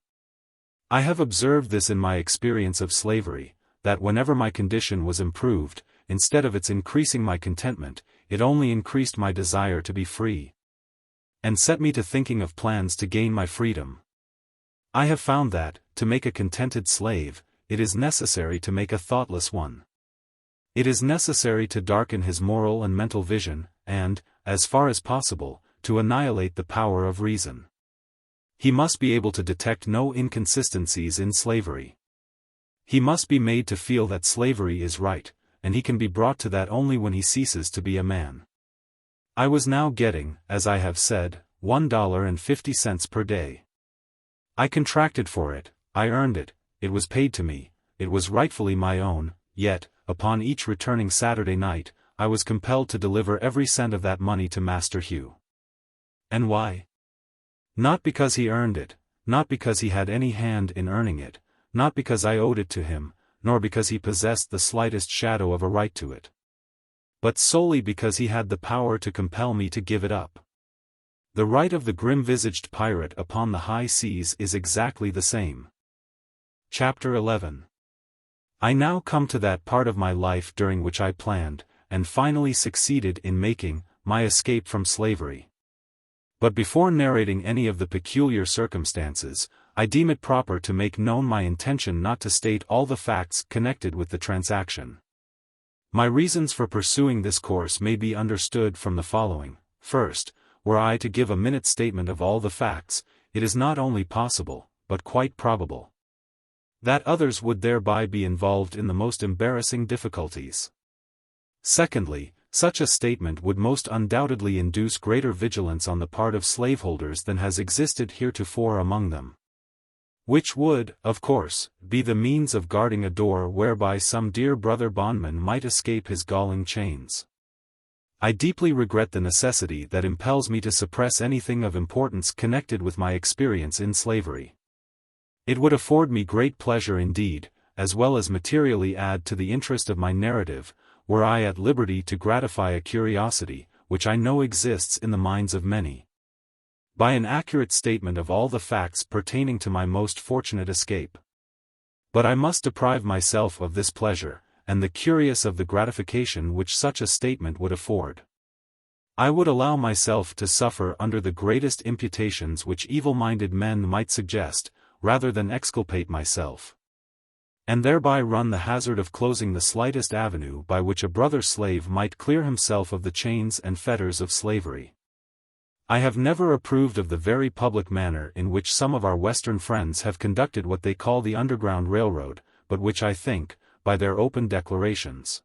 I have observed this in my experience of slavery, that whenever my condition was improved, instead of its increasing my contentment, it only increased my desire to be free, and set me to thinking of plans to gain my freedom. I have found that, to make a contented slave, it is necessary to make a thoughtless one. It is necessary to darken his moral and mental vision, and, as far as possible, to annihilate the power of reason. He must be able to detect no inconsistencies in slavery. He must be made to feel that slavery is right, and he can be brought to that only when he ceases to be a man. I was now getting, as I have said, $1.50 per day. I contracted for it, I earned it, it was paid to me, it was rightfully my own, yet, upon each returning Saturday night, I was compelled to deliver every cent of that money to Master Hugh. And why? Not because he earned it, not because he had any hand in earning it, not because I owed it to him, nor because he possessed the slightest shadow of a right to it, but solely because he had the power to compel me to give it up. The right of the grim-visaged pirate upon the high seas is exactly the same. Chapter 11. I now come to that part of my life during which I planned, and finally succeeded in making, my escape from slavery. But before narrating any of the peculiar circumstances, I deem it proper to make known my intention not to state all the facts connected with the transaction. My reasons for pursuing this course may be understood from the following. First, were I to give a minute statement of all the facts, it is not only possible, but quite probable, that others would thereby be involved in the most embarrassing difficulties. Secondly, such a statement would most undoubtedly induce greater vigilance on the part of slaveholders than has existed heretofore among them, which would, of course, be the means of guarding a door whereby some dear brother bondman might escape his galling chains. I deeply regret the necessity that impels me to suppress anything of importance connected with my experience in slavery. It would afford me great pleasure indeed, as well as materially add to the interest of my narrative, were I at liberty to gratify a curiosity, which I know exists in the minds of many, by an accurate statement of all the facts pertaining to my most fortunate escape. But I must deprive myself of this pleasure, and the curious of the gratification which such a statement would afford. I would allow myself to suffer under the greatest imputations which evil-minded men might suggest, rather than exculpate myself, and thereby run the hazard of closing the slightest avenue by which a brother slave might clear himself of the chains and fetters of slavery. I have never approved of the very public manner in which some of our Western friends have conducted what they call the Underground Railroad, but which I think, by their open declarations,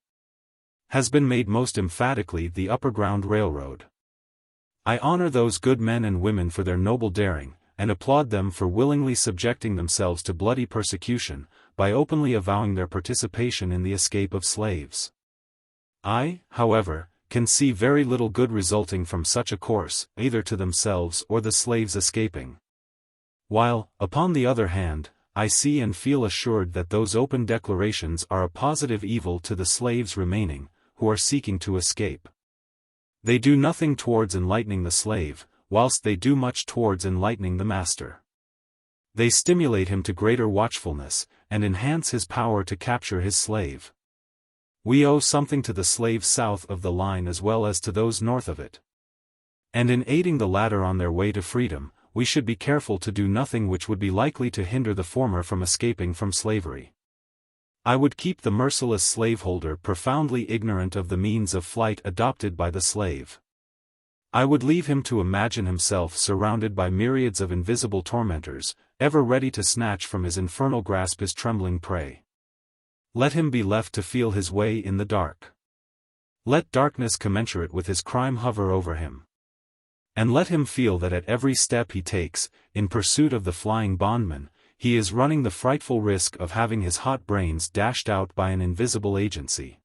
has been made most emphatically the Upperground Railroad. I honor those good men and women for their noble daring, and applaud them for willingly subjecting themselves to bloody persecution, by openly avowing their participation in the escape of slaves. I, however, can see very little good resulting from such a course, either to themselves or the slaves escaping. While, upon the other hand, I see and feel assured that those open declarations are a positive evil to the slaves remaining, who are seeking to escape. They do nothing towards enlightening the slave, whilst they do much towards enlightening the master. They stimulate him to greater watchfulness, and enhance his power to capture his slave. We owe something to the slaves south of the line as well as to those north of it. And in aiding the latter on their way to freedom, we should be careful to do nothing which would be likely to hinder the former from escaping from slavery. I would keep the merciless slaveholder profoundly ignorant of the means of flight adopted by the slave. I would leave him to imagine himself surrounded by myriads of invisible tormentors, ever ready to snatch from his infernal grasp his trembling prey. Let him be left to feel his way in the dark. Let darkness commensurate with his crime hover over him. And let him feel that at every step he takes, in pursuit of the flying bondman, he is running the frightful risk of having his hot brains dashed out by an invisible agency.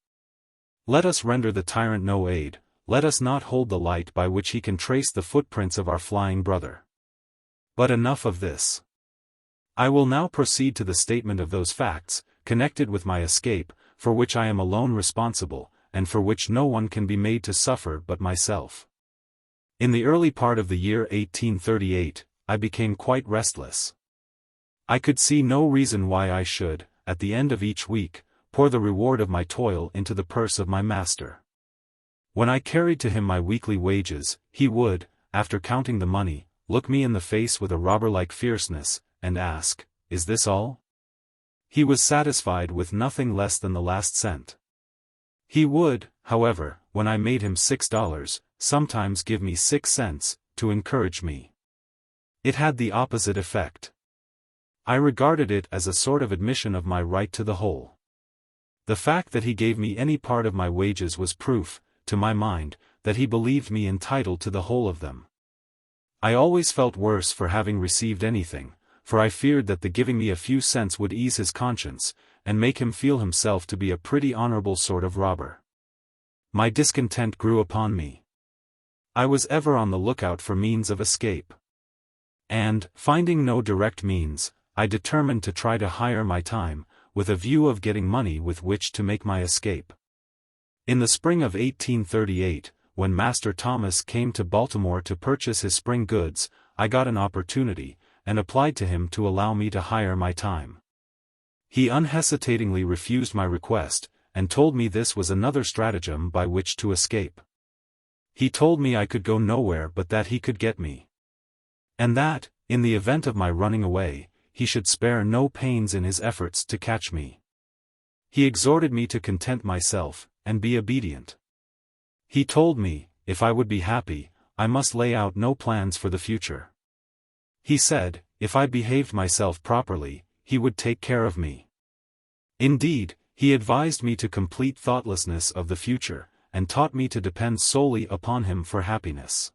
Let us render the tyrant no aid, let us not hold the light by which he can trace the footprints of our flying brother. But enough of this. I will now proceed to the statement of those facts, connected with my escape, for which I am alone responsible, and for which no one can be made to suffer but myself. In the early part of the year 1838, I became quite restless. I could see no reason why I should, at the end of each week, pour the reward of my toil into the purse of my master. When I carried to him my weekly wages, he would, after counting the money, look me in the face with a robber-like fierceness, and ask, "Is this all?" He was satisfied with nothing less than the last cent. He would, however, when I made him $6, sometimes give me 6 cents, to encourage me. It had the opposite effect. I regarded it as a sort of admission of my right to the whole. The fact that he gave me any part of my wages was proof, to my mind, that he believed me entitled to the whole of them. I always felt worse for having received anything, for I feared that the giving me a few cents would ease his conscience, and make him feel himself to be a pretty honorable sort of robber. My discontent grew upon me. I was ever on the lookout for means of escape. And, finding no direct means, I determined to try to hire my time, with a view of getting money with which to make my escape. In the spring of 1838, when Master Thomas came to Baltimore to purchase his spring goods, I got an opportunity, and applied to him to allow me to hire my time. He unhesitatingly refused my request, and told me this was another stratagem by which to escape. He told me I could go nowhere but that he could get me. And that, in the event of my running away, he should spare no pains in his efforts to catch me. He exhorted me to content myself, and be obedient. He told me, if I would be happy, I must lay out no plans for the future. He said, if I behaved myself properly, he would take care of me. Indeed, he advised me to complete thoughtlessness of the future, and taught me to depend solely upon him for happiness.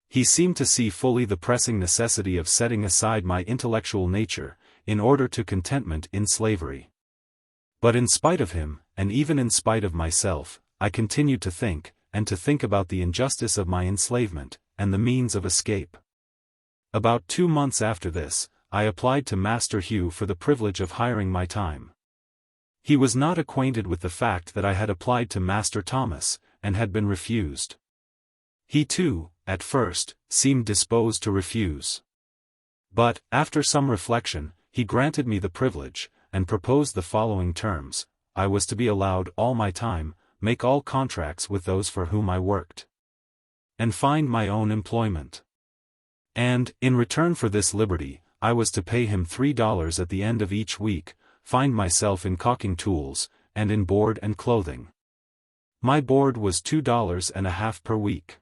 He seemed to see fully the pressing necessity of setting aside my intellectual nature, in order to contentment in slavery. But in spite of him, and even in spite of myself, I continued to think about the injustice of my enslavement, and the means of escape. About 2 months after this, I applied to Master Hugh for the privilege of hiring my time. He was not acquainted with the fact that I had applied to Master Thomas, and had been refused. He too, at first, seemed disposed to refuse. But, after some reflection, he granted me the privilege, and proposed the following terms: I was to be allowed all my time, make all contracts with those for whom I worked, and find my own employment. And, in return for this liberty, I was to pay him $3 at the end of each week, find myself in caulking tools, and in board and clothing. My board was $2.50 per week.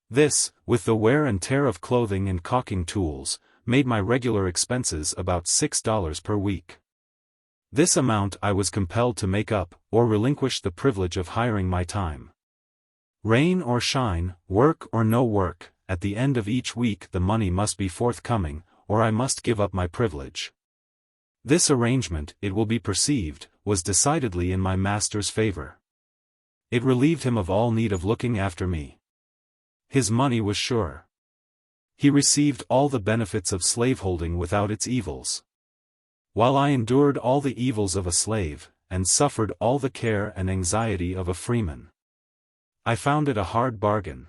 This, with the wear and tear of clothing and caulking tools, made my regular expenses about $6 per week. This amount I was compelled to make up, or relinquish the privilege of hiring my time. Rain or shine, work or no work, at the end of each week the money must be forthcoming, or I must give up my privilege. This arrangement, it will be perceived, was decidedly in my master's favor. It relieved him of all need of looking after me. His money was sure. He received all the benefits of slaveholding without its evils, while I endured all the evils of a slave, and suffered all the care and anxiety of a freeman. I found it a hard bargain.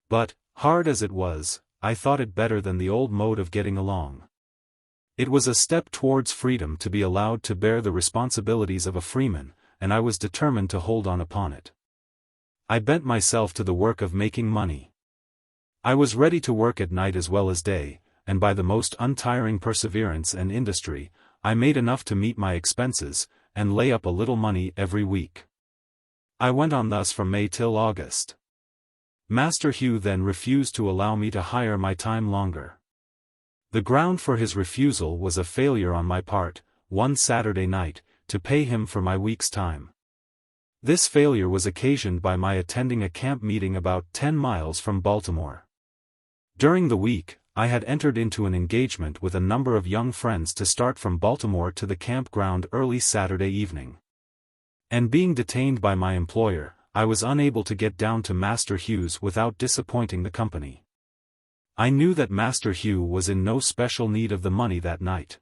But, hard as it was, I thought it better than the old mode of getting along. It was a step towards freedom to be allowed to bear the responsibilities of a freeman, and I was determined to hold on upon it. I bent myself to the work of making money. I was ready to work at night as well as day, and by the most untiring perseverance and industry, I made enough to meet my expenses, and lay up a little money every week. I went on thus from May till August. Master Hugh then refused to allow me to hire my time longer. The ground for his refusal was a failure on my part, one Saturday night, to pay him for my week's time. This failure was occasioned by my attending a camp meeting about 10 miles from Baltimore. During the week, I had entered into an engagement with a number of young friends to start from Baltimore to the campground early Saturday evening. And being detained by my employer, I was unable to get down to Master Hugh's without disappointing the company. I knew that Master Hugh was in no special need of the money that night.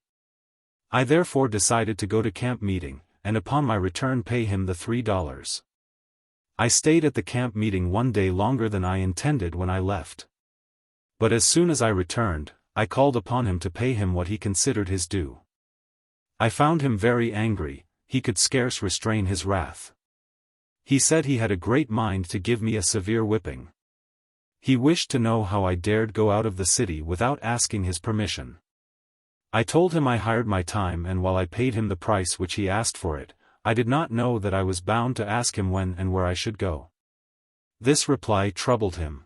I therefore decided to go to camp meeting, and upon my return pay him the $3. I stayed at the camp meeting one day longer than I intended when I left. But as soon as I returned, I called upon him to pay him what he considered his due. I found him very angry, he could scarce restrain his wrath. He said he had a great mind to give me a severe whipping. He wished to know how I dared go out of the city without asking his permission. I told him I hired my time, and while I paid him the price which he asked for it, I did not know that I was bound to ask him when and where I should go. This reply troubled him.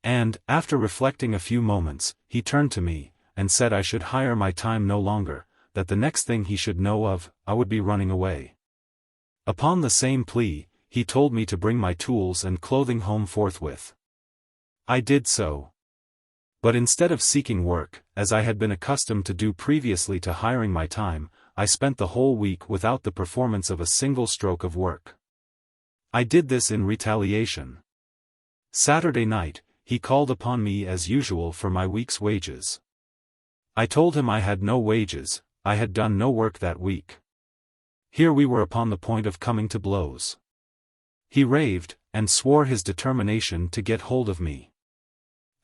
And, after reflecting a few moments, he turned to me, and said I should hire my time no longer, that the next thing he should know of, I would be running away. Upon the same plea, he told me to bring my tools and clothing home forthwith. I did so. But instead of seeking work, as I had been accustomed to do previously to hiring my time, I spent the whole week without the performance of a single stroke of work. I did this in retaliation. Saturday night, he called upon me as usual for my week's wages. I told him I had no wages, I had done no work that week. Here we were upon the point of coming to blows. He raved, and swore his determination to get hold of me.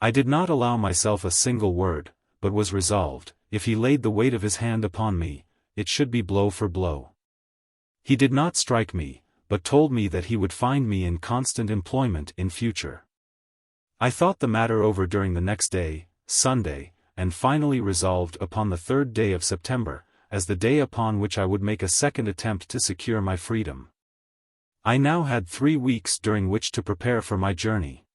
I did not allow myself a single word, but was resolved, if he laid the weight of his hand upon me, it should be blow for blow. He did not strike me, but told me that he would find me in constant employment in future. I thought the matter over during the next day, Sunday, and finally resolved upon the 3rd day of September, as the day upon which I would make a second attempt to secure my freedom. I now had 3 weeks during which to prepare for my journey.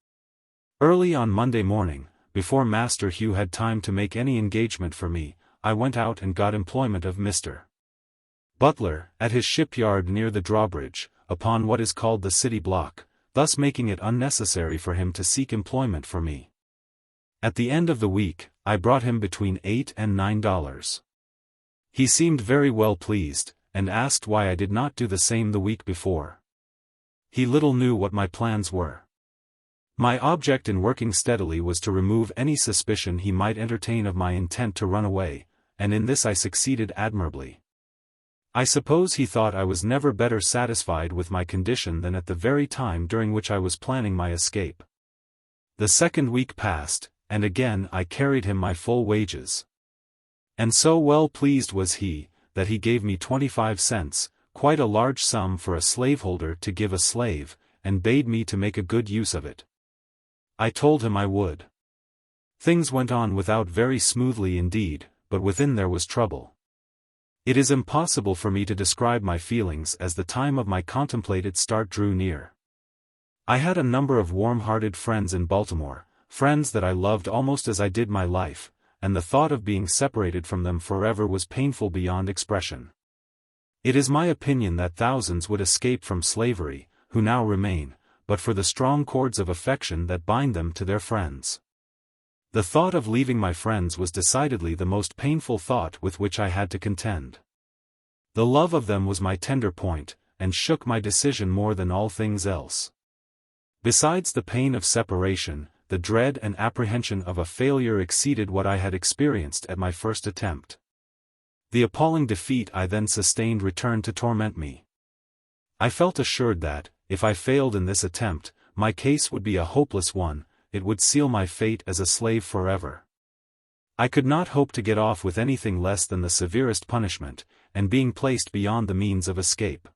Early on Monday morning, before Master Hugh had time to make any engagement for me, I went out and got employment of Mr. Butler, at his shipyard near the drawbridge, upon what is called the city block, thus making it unnecessary for him to seek employment for me. At the end of the week, I brought him between $8 and $9. He seemed very well pleased, and asked why I did not do the same the week before. He little knew what my plans were. My object in working steadily was to remove any suspicion he might entertain of my intent to run away, and in this I succeeded admirably. I suppose he thought I was never better satisfied with my condition than at the very time during which I was planning my escape. The 2nd week passed, and again I carried him my full wages. And so well pleased was he, that he gave me 25 cents, quite a large sum for a slaveholder to give a slave, and bade me to make a good use of it. I told him I would. Things went on without very smoothly indeed, but within there was trouble. It is impossible for me to describe my feelings as the time of my contemplated start drew near. I had a number of warm-hearted friends in Baltimore, friends that I loved almost as I did my life, and the thought of being separated from them forever was painful beyond expression. It is my opinion that thousands would escape from slavery, who now remain, but for the strong cords of affection that bind them to their friends. The thought of leaving my friends was decidedly the most painful thought with which I had to contend. The love of them was my tender point, and shook my decision more than all things else. Besides the pain of separation, the dread and apprehension of a failure exceeded what I had experienced at my first attempt. The appalling defeat I then sustained returned to torment me. I felt assured that, if I failed in this attempt, my case would be a hopeless one, it would seal my fate as a slave forever. I could not hope to get off with anything less than the severest punishment, and being placed beyond the means of escape.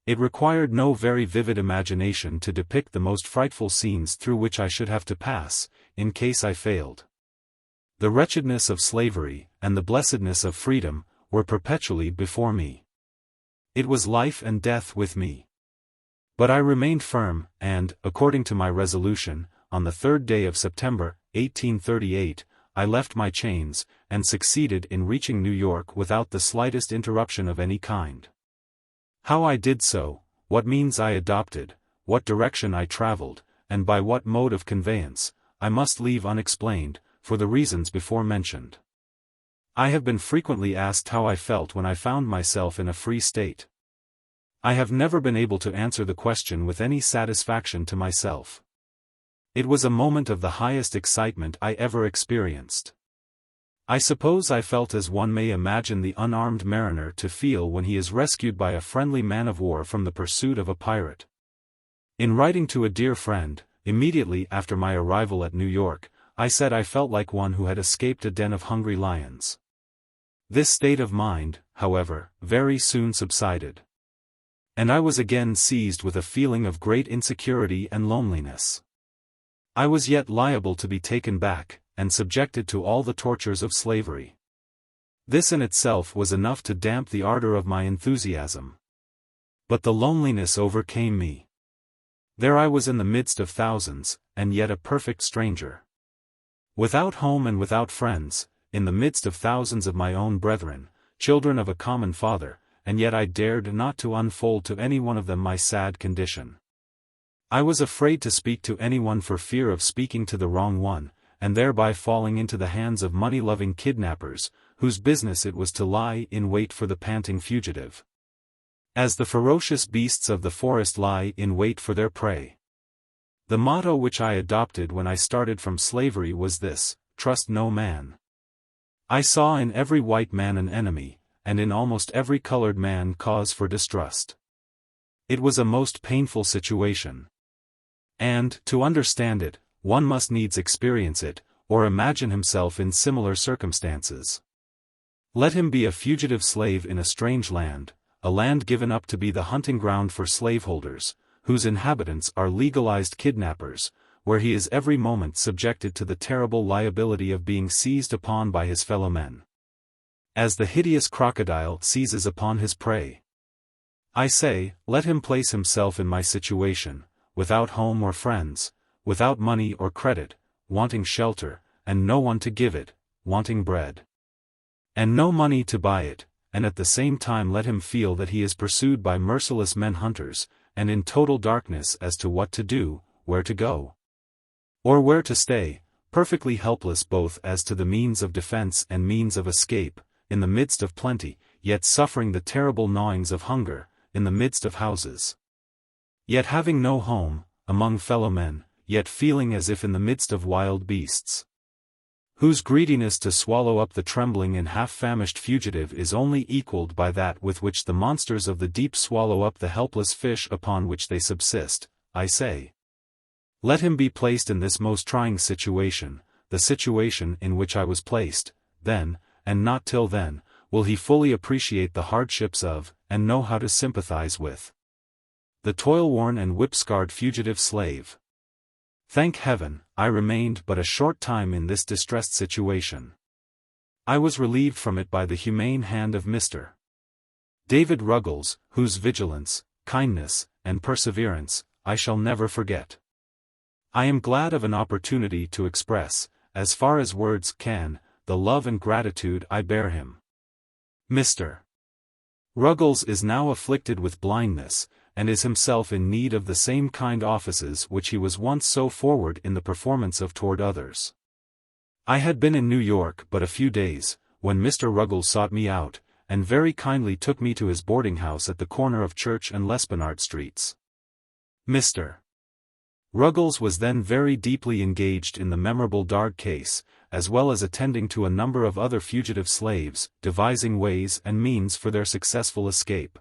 It required no very vivid imagination to depict the most frightful scenes through which I should have to pass, in case I failed. The wretchedness of slavery, and the blessedness of freedom, were perpetually before me. It was life and death with me. But I remained firm, and, according to my resolution, on the 3rd day of September, 1838, I left my chains, and succeeded in reaching New York without the slightest interruption of any kind. How I did so, what means I adopted, what direction I traveled, and by what mode of conveyance, I must leave unexplained, for the reasons before mentioned. I have been frequently asked how I felt when I found myself in a free state. I have never been able to answer the question with any satisfaction to myself. It was a moment of the highest excitement I ever experienced. I suppose I felt as one may imagine the unarmed mariner to feel when he is rescued by a friendly man-of-war from the pursuit of a pirate. In writing to a dear friend, immediately after my arrival at New York, I said I felt like one who had escaped a den of hungry lions. This state of mind, however, very soon subsided. And I was again seized with a feeling of great insecurity and loneliness. I was yet liable to be taken back, and subjected to all the tortures of slavery. This in itself was enough to damp the ardor of my enthusiasm. But the loneliness overcame me. There I was in the midst of thousands, and yet a perfect stranger. Without home and without friends, in the midst of thousands of my own brethren, children of a common father, and yet I dared not to unfold to any one of them my sad condition. I was afraid to speak to anyone for fear of speaking to the wrong one, and thereby falling into the hands of money-loving kidnappers, whose business it was to lie in wait for the panting fugitive. As the ferocious beasts of the forest lie in wait for their prey. The motto which I adopted when I started from slavery was this: trust no man. I saw in every white man an enemy, and in almost every colored man cause for distrust. It was a most painful situation. And, to understand it, one must needs experience it, or imagine himself in similar circumstances. Let him be a fugitive slave in a strange land, a land given up to be the hunting ground for slaveholders, whose inhabitants are legalized kidnappers, where he is every moment subjected to the terrible liability of being seized upon by his fellow men. As the hideous crocodile seizes upon his prey. I say, let him place himself in my situation, without home or friends, without money or credit, wanting shelter, and no one to give it, wanting bread, and no money to buy it, and at the same time let him feel that he is pursued by merciless men-hunters, and in total darkness as to what to do, where to go, or where to stay, perfectly helpless both as to the means of defense and means of escape, in the midst of plenty, yet suffering the terrible gnawings of hunger, in the midst of houses. Yet having no home, among fellow men, yet feeling as if in the midst of wild beasts, whose greediness to swallow up the trembling and half-famished fugitive is only equalled by that with which the monsters of the deep swallow up the helpless fish upon which they subsist. I say, let him be placed in this most trying situation, the situation in which I was placed, then, and not till then, will he fully appreciate the hardships of, and know how to sympathize with, the toil-worn and whip-scarred fugitive slave. Thank heaven, I remained but a short time in this distressed situation. I was relieved from it by the humane hand of Mr. David Ruggles, whose vigilance, kindness, and perseverance, I shall never forget. I am glad of an opportunity to express, as far as words can, the love and gratitude I bear him. Mr. Ruggles is now afflicted with blindness, and is himself in need of the same kind offices which he was once so forward in the performance of toward others. I had been in New York but a few days, when Mr. Ruggles sought me out, and very kindly took me to his boarding house at the corner of Church and L'Espinard streets. Mr. Ruggles was then very deeply engaged in the memorable Dard case, as well as attending to a number of other fugitive slaves, devising ways and means for their successful escape.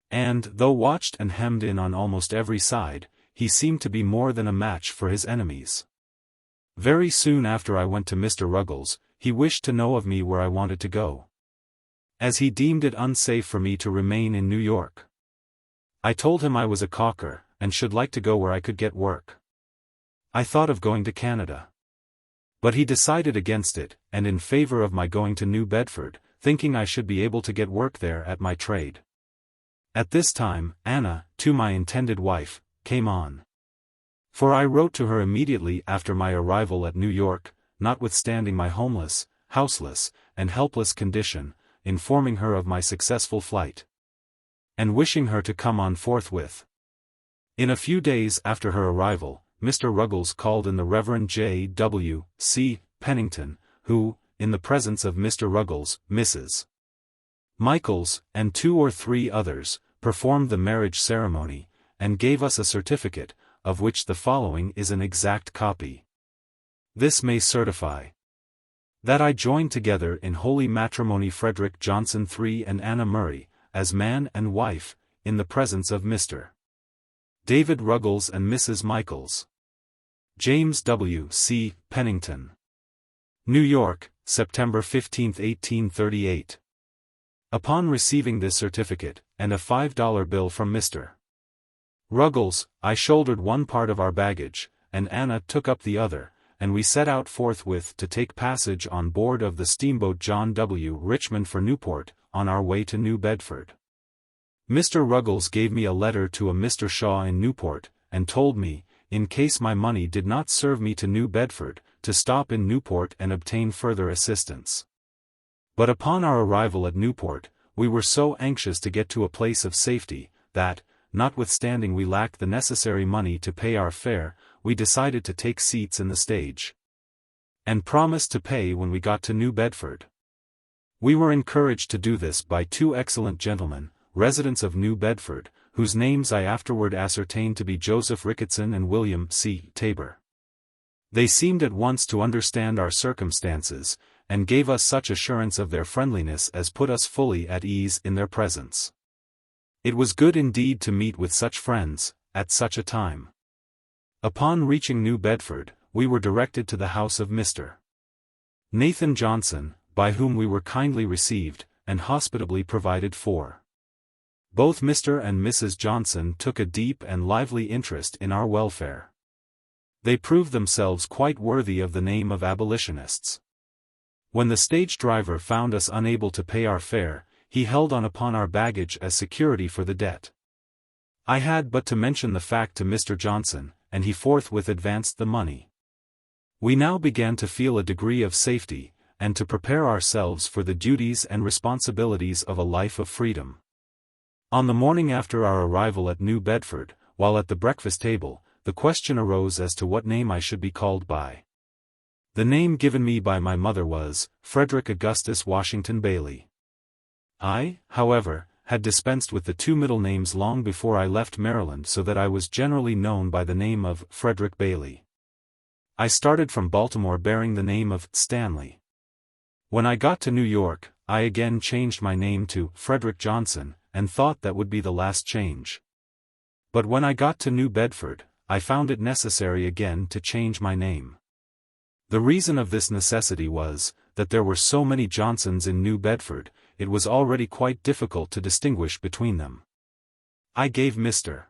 And, though watched and hemmed in on almost every side, he seemed to be more than a match for his enemies. Very soon after I went to Mr. Ruggles, he wished to know of me where I wanted to go, as he deemed it unsafe for me to remain in New York. I told him I was a caulker, and should like to go where I could get work. I thought of going to Canada. But he decided against it, and in favor of my going to New Bedford, thinking I should be able to get work there at my trade. At this time, Anna, to my intended wife, came on. For I wrote to her immediately after my arrival at New York, notwithstanding my homeless, houseless, and helpless condition, informing her of my successful flight, and wishing her to come on forthwith. In a few days after her arrival, Mr. Ruggles called in the Reverend J. W. C. Pennington, who, in the presence of Mr. Ruggles, Mrs. Michaels, and 2 or 3 others, performed the marriage ceremony, and gave us a certificate, of which the following is an exact copy. This may certify That I joined together in holy matrimony Frederick Johnson III and Anna Murray, as man and wife, in the presence of Mr. David Ruggles and Mrs. Michaels. James W. C. Pennington. New York, September 15, 1838. Upon receiving this certificate, and a $5 bill from Mr. Ruggles, I shouldered one part of our baggage, and Anna took up the other, and we set out forthwith to take passage on board of the steamboat John W. Richmond for Newport, on our way to New Bedford. Mr. Ruggles gave me a letter to a Mr. Shaw in Newport, and told me, in case my money did not serve me to New Bedford, to stop in Newport and obtain further assistance. But upon our arrival at Newport, we were so anxious to get to a place of safety, that, notwithstanding we lacked the necessary money to pay our fare, we decided to take seats in the stage, and promised to pay when we got to New Bedford. We were encouraged to do this by two excellent gentlemen, residents of New Bedford, whose names I afterward ascertained to be Joseph Ricketson and William C. Tabor. They seemed at once to understand our circumstances, and gave us such assurance of their friendliness as put us fully at ease in their presence. It was good indeed to meet with such friends, at such a time. Upon reaching New Bedford, we were directed to the house of Mr. Nathan Johnson, by whom we were kindly received, and hospitably provided for. Both Mr. and Mrs. Johnson took a deep and lively interest in our welfare. They proved themselves quite worthy of the name of abolitionists. When the stage driver found us unable to pay our fare, he held on upon our baggage as security for the debt. I had but to mention the fact to Mr. Johnson, and he forthwith advanced the money. We now began to feel a degree of safety, and to prepare ourselves for the duties and responsibilities of a life of freedom. On the morning after our arrival at New Bedford, while at the breakfast table, the question arose as to what name I should be called by. The name given me by my mother was Frederick Augustus Washington Bailey. I, however, had dispensed with the two middle names long before I left Maryland, so that I was generally known by the name of Frederick Bailey. I started from Baltimore bearing the name of Stanley. When I got to New York, I again changed my name to Frederick Johnson, and thought that would be the last change. But when I got to New Bedford, I found it necessary again to change my name. The reason of this necessity was, that there were so many Johnsons in New Bedford, it was already quite difficult to distinguish between them. I gave Mr.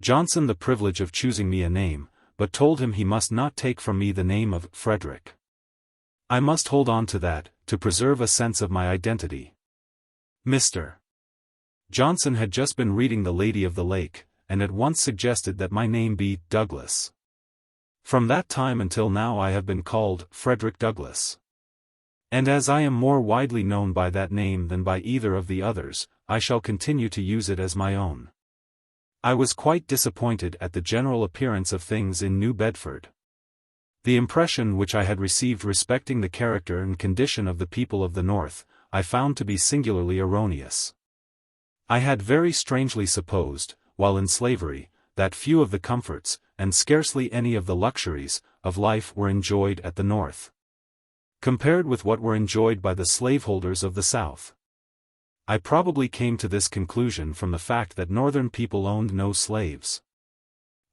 Johnson the privilege of choosing me a name, but told him he must not take from me the name of Frederick. I must hold on to that, to preserve a sense of my identity. Mr. Johnson had just been reading The Lady of the Lake, and at once suggested that my name be Douglass. From that time until now I have been called Frederick Douglass. And as I am more widely known by that name than by either of the others, I shall continue to use it as my own. I was quite disappointed at the general appearance of things in New Bedford. The impression which I had received respecting the character and condition of the people of the North, I found to be singularly erroneous. I had very strangely supposed, while in slavery, that few of the comforts, and scarcely any of the luxuries, of life were enjoyed at the North, compared with what were enjoyed by the slaveholders of the South. I probably came to this conclusion from the fact that Northern people owned no slaves.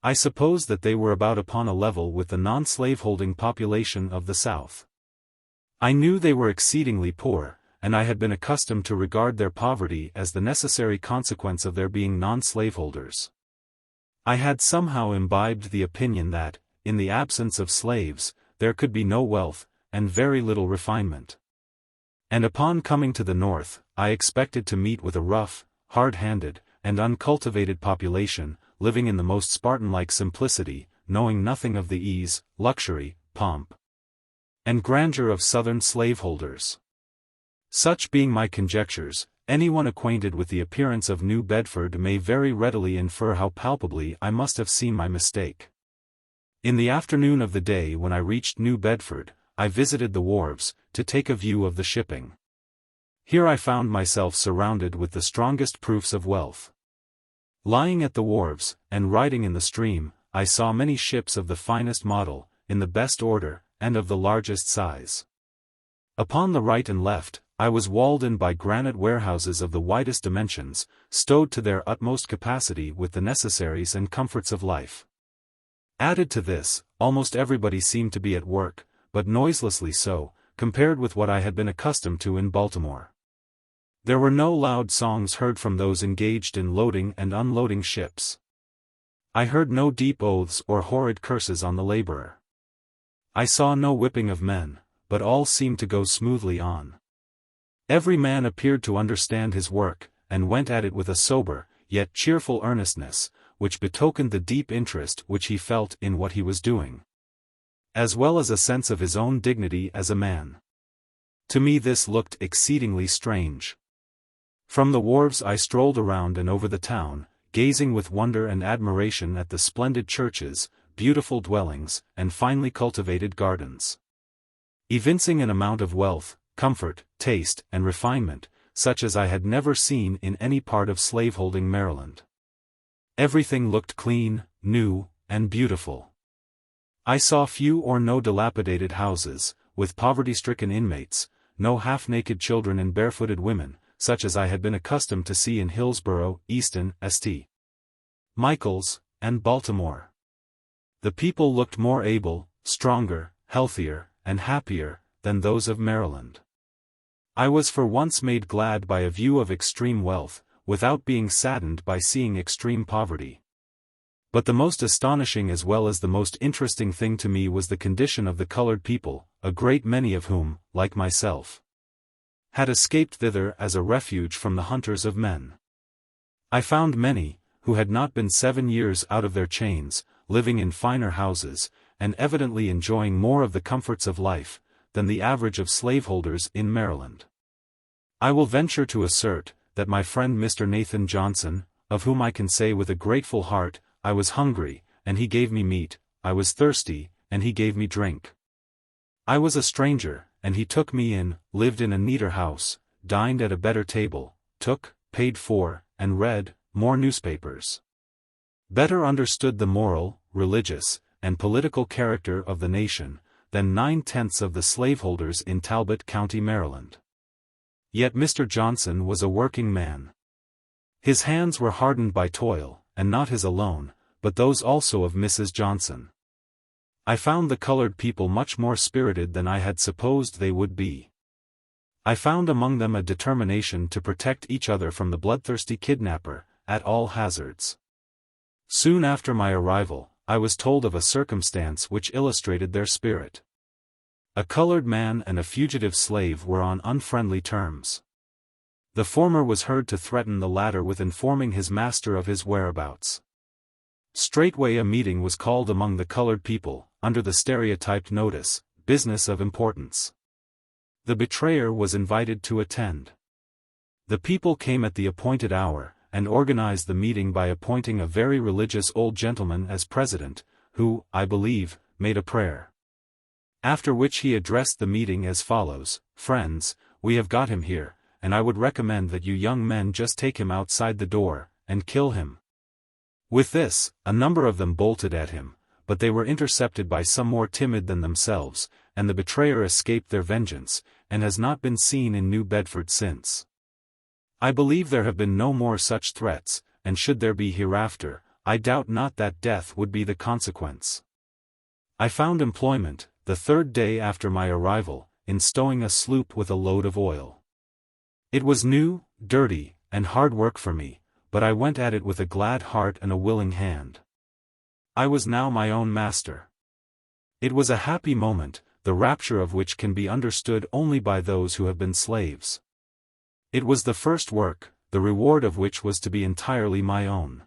I suppose that they were about upon a level with the non-slaveholding population of the South. I knew they were exceedingly poor, and I had been accustomed to regard their poverty as the necessary consequence of their being non-slaveholders. I had somehow imbibed the opinion that, in the absence of slaves, there could be no wealth, and very little refinement. And upon coming to the North, I expected to meet with a rough, hard-handed, and uncultivated population, living in the most Spartan-like simplicity, knowing nothing of the ease, luxury, pomp, and grandeur of Southern slaveholders. Such being my conjectures, anyone acquainted with the appearance of New Bedford may very readily infer how palpably I must have seen my mistake. In the afternoon of the day when I reached New Bedford, I visited the wharves, to take a view of the shipping. Here I found myself surrounded with the strongest proofs of wealth. Lying at the wharves, and riding in the stream, I saw many ships of the finest model, in the best order, and of the largest size. Upon the right and left, I was walled in by granite warehouses of the widest dimensions, stowed to their utmost capacity with the necessaries and comforts of life. Added to this, almost everybody seemed to be at work, but noiselessly so, compared with what I had been accustomed to in Baltimore. There were no loud songs heard from those engaged in loading and unloading ships. I heard no deep oaths or horrid curses on the laborer. I saw no whipping of men, but all seemed to go smoothly on. Every man appeared to understand his work, and went at it with a sober, yet cheerful earnestness, which betokened the deep interest which he felt in what he was doing, as well as a sense of his own dignity as a man. To me this looked exceedingly strange. From the wharves I strolled around and over the town, gazing with wonder and admiration at the splendid churches, beautiful dwellings, and finely cultivated gardens, evincing an amount of wealth, comfort, taste, and refinement, such as I had never seen in any part of slaveholding Maryland. Everything looked clean, new, and beautiful. I saw few or no dilapidated houses, with poverty-stricken inmates, no half-naked children and barefooted women, such as I had been accustomed to see in Hillsborough, Easton, St. Michael's, and Baltimore. The people looked more able, stronger, healthier, and happier than those of Maryland. I was for once made glad by a view of extreme wealth, without being saddened by seeing extreme poverty. But the most astonishing as well as the most interesting thing to me was the condition of the colored people, a great many of whom, like myself, had escaped thither as a refuge from the hunters of men. I found many, who had not been 7 years out of their chains, living in finer houses, and evidently enjoying more of the comforts of life, than the average of slaveholders in Maryland. I will venture to assert, that my friend Mr. Nathan Johnson, of whom I can say with a grateful heart, I was hungry, and he gave me meat, I was thirsty, and he gave me drink. I was a stranger, and he took me in, lived in a neater house, dined at a better table, took, paid for, and read, more newspapers. Better understood the moral, religious, and political character of the nation, than 9/10 of the slaveholders in Talbot County, Maryland. Yet Mr. Johnson was a working man. His hands were hardened by toil, and not his alone, but those also of Mrs. Johnson. I found the colored people much more spirited than I had supposed they would be. I found among them a determination to protect each other from the bloodthirsty kidnapper, at all hazards. Soon after my arrival, I was told of a circumstance which illustrated their spirit. A colored man and a fugitive slave were on unfriendly terms. The former was heard to threaten the latter with informing his master of his whereabouts. Straightway a meeting was called among the colored people, under the stereotyped notice, "Business of importance." The betrayer was invited to attend. The people came at the appointed hour, and organized the meeting by appointing a very religious old gentleman as president, who, I believe, made a prayer. After which he addressed the meeting as follows: "Friends, we have got him here, and I would recommend that you young men just take him outside the door, and kill him." With this, a number of them bolted at him, but they were intercepted by some more timid than themselves, and the betrayer escaped their vengeance, and has not been seen in New Bedford since. I believe there have been no more such threats, and should there be hereafter, I doubt not that death would be the consequence. I found employment, the 3rd day after my arrival, in stowing a sloop with a load of oil. It was new, dirty, and hard work for me, but I went at it with a glad heart and a willing hand. I was now my own master. It was a happy moment, the rapture of which can be understood only by those who have been slaves. It was the first work, the reward of which was to be entirely my own.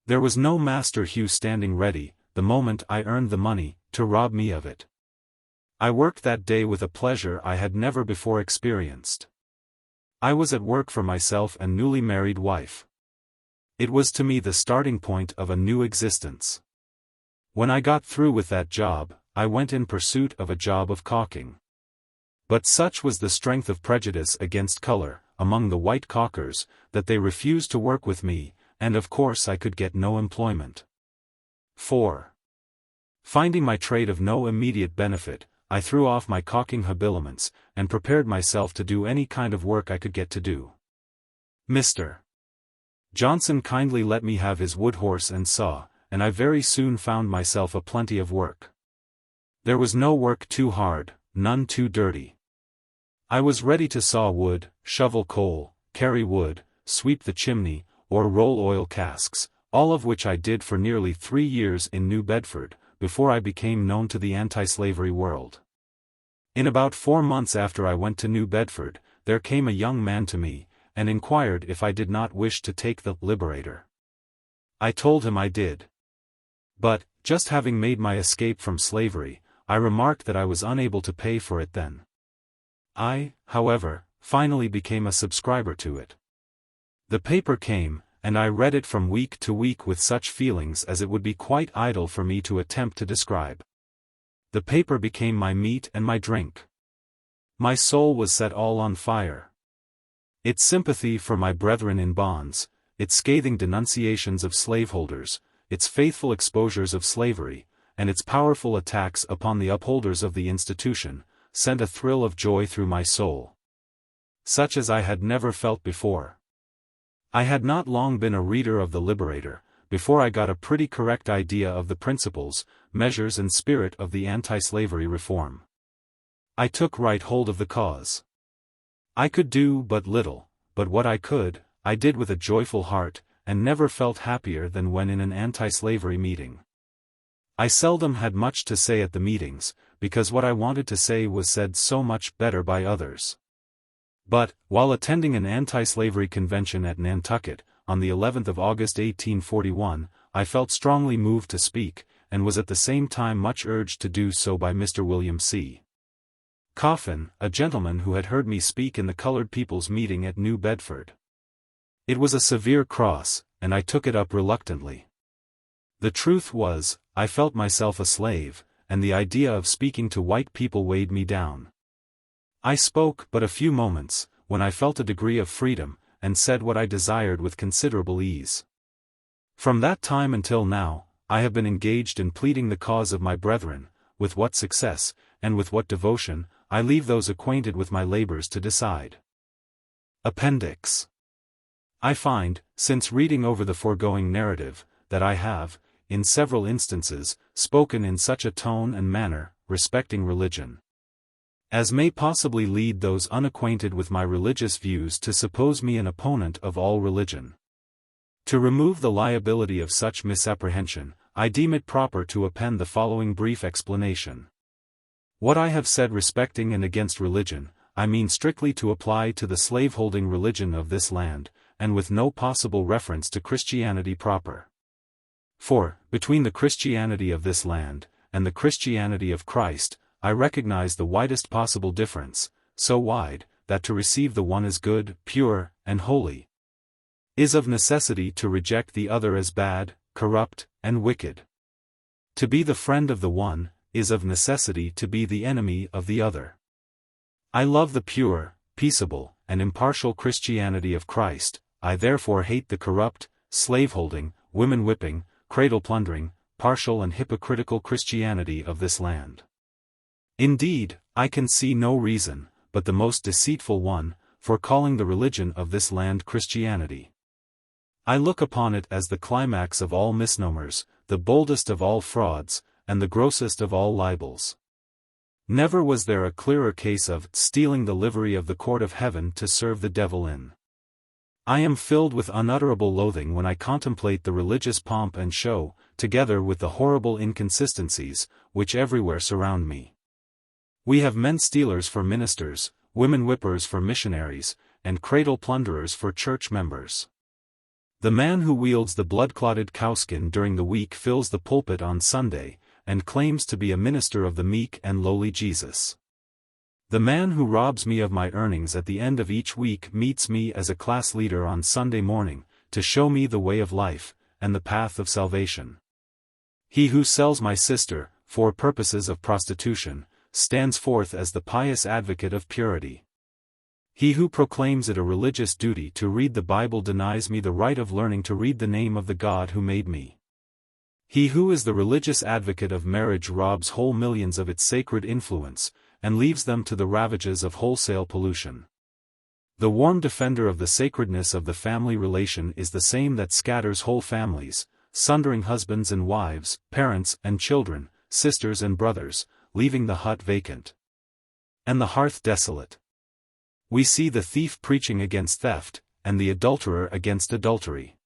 There was no Master Hugh standing ready, the moment I earned the money, to rob me of it. I worked that day with a pleasure I had never before experienced. I was at work for myself and newly married wife. It was to me the starting point of a new existence. When I got through with that job, I went in pursuit of a job of caulking. But such was the strength of prejudice against color, among the white caulkers, that they refused to work with me, and of course I could get no employment. 4. Finding my trade of no immediate benefit, I threw off my caulking habiliments, and prepared myself to do any kind of work I could get to do. Mr. Johnson kindly let me have his wood horse and saw, and I very soon found myself a plenty of work. There was no work too hard, none too dirty. I was ready to saw wood, shovel coal, carry wood, sweep the chimney, or roll oil casks, all of which I did for nearly 3 years in New Bedford, before I became known to the anti-slavery world. In about 4 months after I went to New Bedford, there came a young man to me, and inquired if I did not wish to take the Liberator. I told him I did. But, just having made my escape from slavery, I remarked that I was unable to pay for it then. I, however, finally became a subscriber to it. The paper came, and I read it from week to week with such feelings as it would be quite idle for me to attempt to describe. The paper became my meat and my drink. My soul was set all on fire. Its sympathy for my brethren in bonds, its scathing denunciations of slaveholders, its faithful exposures of slavery, and its powerful attacks upon the upholders of the institution, sent a thrill of joy through my soul, such as I had never felt before. I had not long been a reader of the Liberator, before I got a pretty correct idea of the principles, measures and spirit of the anti-slavery reform. I took right hold of the cause. I could do but little, but what I could, I did with a joyful heart, and never felt happier than when in an anti-slavery meeting. I seldom had much to say at the meetings, because what I wanted to say was said so much better by others. But, while attending an anti-slavery convention at Nantucket, on the 11th of August 1841, I felt strongly moved to speak, and was at the same time much urged to do so by Mr. William C. Coffin, a gentleman who had heard me speak in the colored people's meeting at New Bedford. It was a severe cross, and I took it up reluctantly. The truth was, I felt myself a slave, and the idea of speaking to white people weighed me down. I spoke but a few moments, when I felt a degree of freedom, and said what I desired with considerable ease. From that time until now, I have been engaged in pleading the cause of my brethren. With what success, and with what devotion, I leave those acquainted with my labors to decide. Appendix. I find, since reading over the foregoing narrative, that I have, in several instances, spoken in such a tone and manner, respecting religion, as may possibly lead those unacquainted with my religious views to suppose me an opponent of all religion. To remove the liability of such misapprehension, I deem it proper to append the following brief explanation. What I have said respecting and against religion, I mean strictly to apply to the slaveholding religion of this land, and with no possible reference to Christianity proper. For, between the Christianity of this land, and the Christianity of Christ, I recognize the widest possible difference, so wide, that to receive the one as good, pure, and holy, is of necessity to reject the other as bad, corrupt, and wicked. To be the friend of the one, is of necessity to be the enemy of the other. I love the pure, peaceable, and impartial Christianity of Christ, I therefore hate the corrupt, slaveholding, women-whipping, cradle-plundering, partial and hypocritical Christianity of this land. Indeed, I can see no reason, but the most deceitful one, for calling the religion of this land Christianity. I look upon it as the climax of all misnomers, the boldest of all frauds, and the grossest of all libels. Never was there a clearer case of stealing the livery of the court of heaven to serve the devil in. I am filled with unutterable loathing when I contemplate the religious pomp and show, together with the horrible inconsistencies, which everywhere surround me. We have men-stealers for ministers, women-whippers for missionaries, and cradle-plunderers for church members. The man who wields the blood-clotted cowskin during the week fills the pulpit on Sunday, and claims to be a minister of the meek and lowly Jesus. The man who robs me of my earnings at the end of each week meets me as a class leader on Sunday morning, to show me the way of life, and the path of salvation. He who sells my sister, for purposes of prostitution, stands forth as the pious advocate of purity. He who proclaims it a religious duty to read the Bible denies me the right of learning to read the name of the God who made me. He who is the religious advocate of marriage robs whole millions of its sacred influence, and leaves them to the ravages of wholesale pollution. The warm defender of the sacredness of the family relation is the same that scatters whole families, sundering husbands and wives, parents and children, sisters and brothers, leaving the hut vacant and the hearth desolate. We see the thief preaching against theft, and the adulterer against adultery.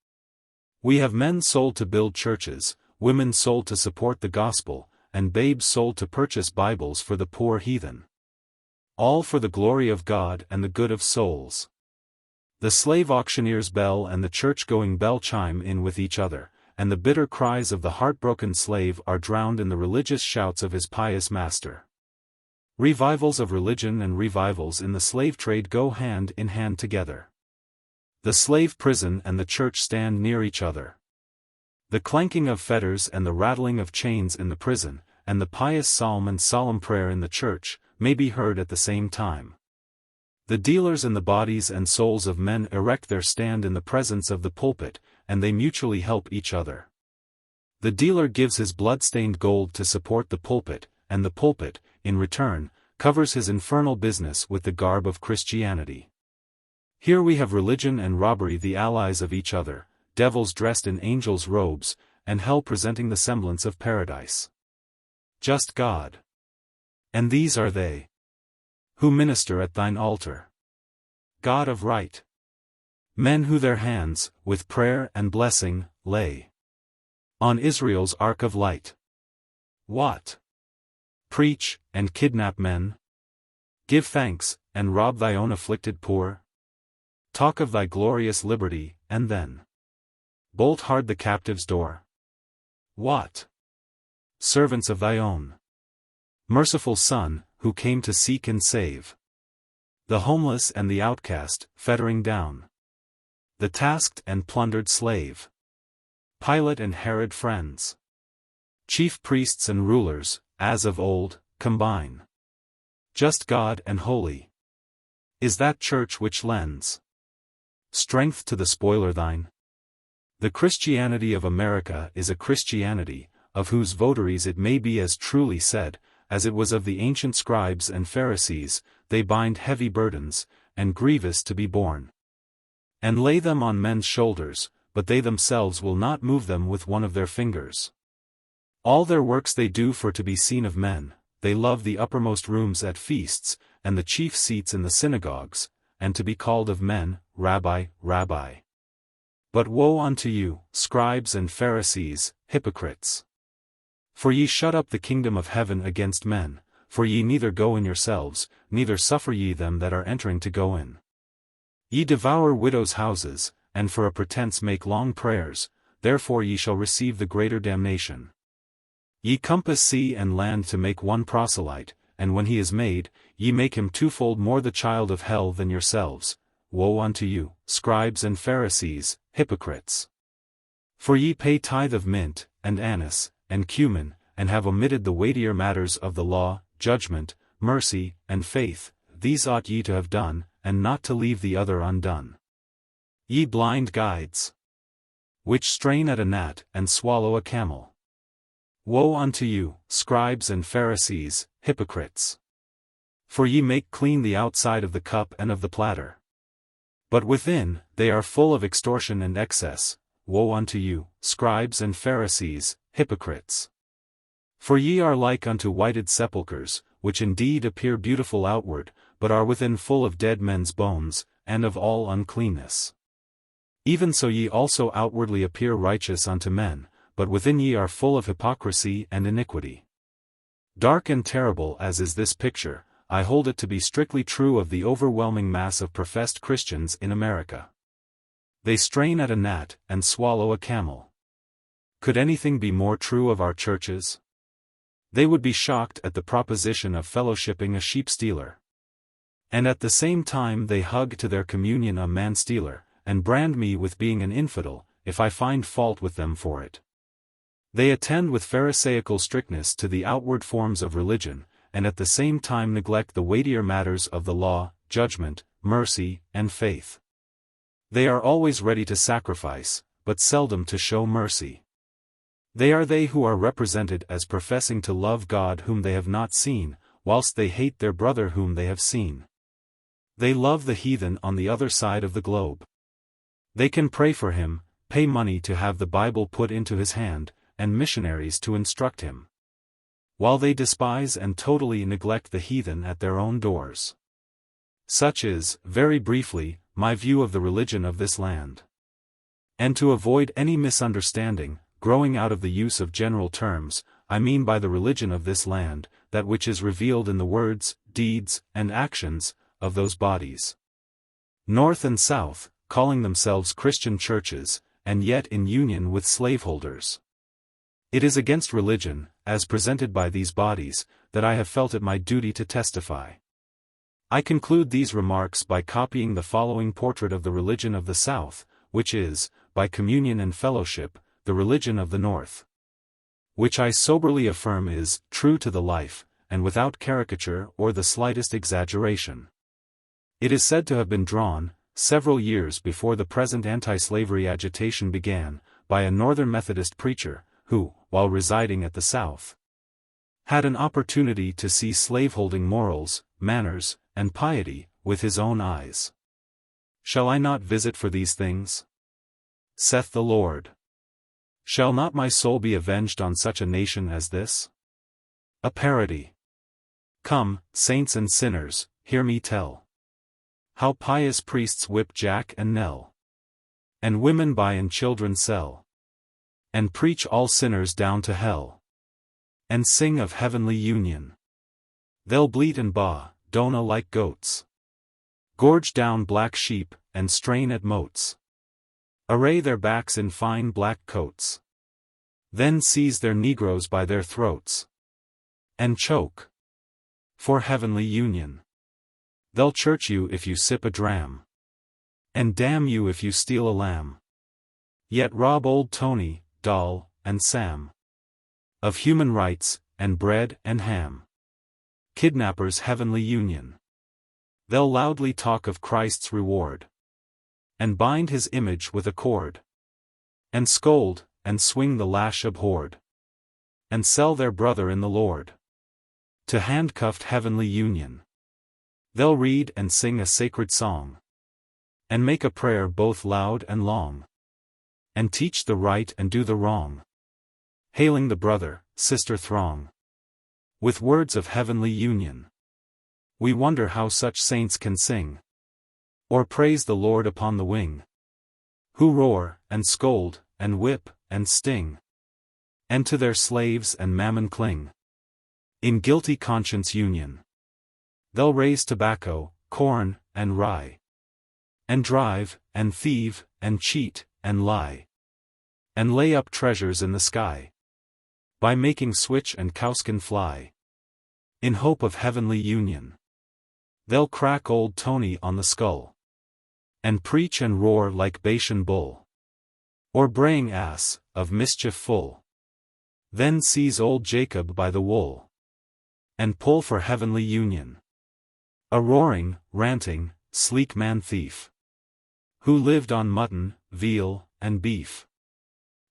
We have men sold to build churches, women sold to support the gospel, and babes sold to purchase Bibles for the poor heathen. All for the glory of God and the good of souls. The slave auctioneer's bell and the church-going bell chime in with each other, and the bitter cries of the heartbroken slave are drowned in the religious shouts of his pious master. Revivals of religion and revivals in the slave trade go hand in hand together. The slave prison and the church stand near each other. The clanking of fetters and the rattling of chains in the prison, and the pious psalm and solemn prayer in the church, may be heard at the same time. The dealers in the bodies and souls of men erect their stand in the presence of the pulpit, and they mutually help each other. The dealer gives his blood-stained gold to support the pulpit, and the pulpit, in return, covers his infernal business with the garb of Christianity. Here we have religion and robbery the allies of each other, devils dressed in angels' robes, and hell presenting the semblance of paradise. Just God. And these are they who minister at thine altar. God of right. Men who their hands, with prayer and blessing, lay on Israel's ark of light. What? Preach, and kidnap men? Give thanks, and rob thy own afflicted poor? Talk of thy glorious liberty, and then bolt hard the captive's door? What? Servants of thy own merciful Son, who came to seek and save the homeless and the outcast, fettering down the tasked and plundered slave. Pilate and Herod friends, chief priests and rulers, as of old, combine. Just God and holy is that church which lends strength to the spoiler thine. The Christianity of America is a Christianity, of whose votaries it may be as truly said, as it was of the ancient scribes and Pharisees, they bind heavy burdens, and grievous to be borne, and lay them on men's shoulders, but they themselves will not move them with one of their fingers. All their works they do for to be seen of men, they love the uppermost rooms at feasts, and the chief seats in the synagogues, and to be called of men, Rabbi, Rabbi. But woe unto you, scribes and Pharisees, hypocrites! For ye shut up the kingdom of heaven against men, for ye neither go in yourselves, neither suffer ye them that are entering to go in. Ye devour widows' houses, and for a pretence make long prayers, therefore ye shall receive the greater damnation. Ye compass sea and land to make one proselyte, and when he is made, ye make him twofold more the child of hell than yourselves. Woe unto you, scribes and Pharisees, hypocrites! For ye pay tithe of mint, and anise, and cumin, and have omitted the weightier matters of the law, judgment, mercy, and faith. These ought ye to have done, and not to leave the other undone. Ye blind guides, which strain at a gnat and swallow a camel. Woe unto you, scribes and Pharisees, hypocrites! For ye make clean the outside of the cup and of the platter, but within, they are full of extortion and excess. Woe unto you, scribes and Pharisees, hypocrites! For ye are like unto whited sepulchres, which indeed appear beautiful outward, but are within full of dead men's bones, and of all uncleanness. Even so ye also outwardly appear righteous unto men, but within ye are full of hypocrisy and iniquity. Dark and terrible as is this picture, I hold it to be strictly true of the overwhelming mass of professed Christians in America. They strain at a gnat, and swallow a camel. Could anything be more true of our churches? They would be shocked at the proposition of fellowshipping a sheep-stealer. And at the same time they hug to their communion a man-stealer, and brand me with being an infidel, if I find fault with them for it. They attend with pharisaical strictness to the outward forms of religion, and at the same time neglect the weightier matters of the law, judgment, mercy, and faith. They are always ready to sacrifice, but seldom to show mercy. They are they who are represented as professing to love God whom they have not seen, whilst they hate their brother whom they have seen. They love the heathen on the other side of the globe. They can pray for him, pay money to have the Bible put into his hand, and missionaries to instruct him, while they despise and totally neglect the heathen at their own doors. Such is, very briefly, my view of the religion of this land. And to avoid any misunderstanding, growing out of the use of general terms, I mean by the religion of this land, that which is revealed in the words, deeds, and actions, of those bodies. North and South, calling themselves Christian churches, and yet in union with slaveholders. It is against religion, as presented by these bodies, that I have felt it my duty to testify. I conclude these remarks by copying the following portrait of the religion of the South, which is, by communion and fellowship, the religion of the North. Which I soberly affirm is, true to the life, and without caricature or the slightest exaggeration. It is said to have been drawn, several years before the present anti-slavery agitation began, by a Northern Methodist preacher, who, while residing at the South, had an opportunity to see slaveholding morals, manners, and piety, with his own eyes. Shall I not visit for these things? Saith the Lord. Shall not my soul be avenged on such a nation as this? A parody. Come, saints and sinners, hear me tell how pious priests whip Jack and Nell, and women buy and children sell, and preach all sinners down to hell, and sing of heavenly union. They'll bleat and baa, Dona like goats, gorge down black sheep, and strain at motes, array their backs in fine black coats, then seize their negroes by their throats, and choke for heavenly union. They'll church you if you sip a dram, and damn you if you steal a lamb, yet rob old Tony, Doll, and Sam of human rights, and bread and ham. Kidnappers heavenly union. They'll loudly talk of Christ's reward, and bind his image with a cord, and scold, and swing the lash abhorred, and sell their brother in the Lord to handcuffed heavenly union. They'll read and sing a sacred song, and make a prayer both loud and long, and teach the right and do the wrong, hailing the brother, sister throng with words of heavenly union. We wonder how such saints can sing, or praise the Lord upon the wing, who roar, and scold, and whip, and sting, and to their slaves and mammon cling, in guilty conscience union. They'll raise tobacco, corn, and rye, and drive, and thieve, and cheat, and lie, and lay up treasures in the sky, by making switch and cowskin fly, in hope of heavenly union. They'll crack old Tony on the skull, and preach and roar like Bashan bull, or braying ass, of mischief full, then seize old Jacob by the wool, and pull for heavenly union. A roaring, ranting, sleek man thief, who lived on mutton, veal, and beef,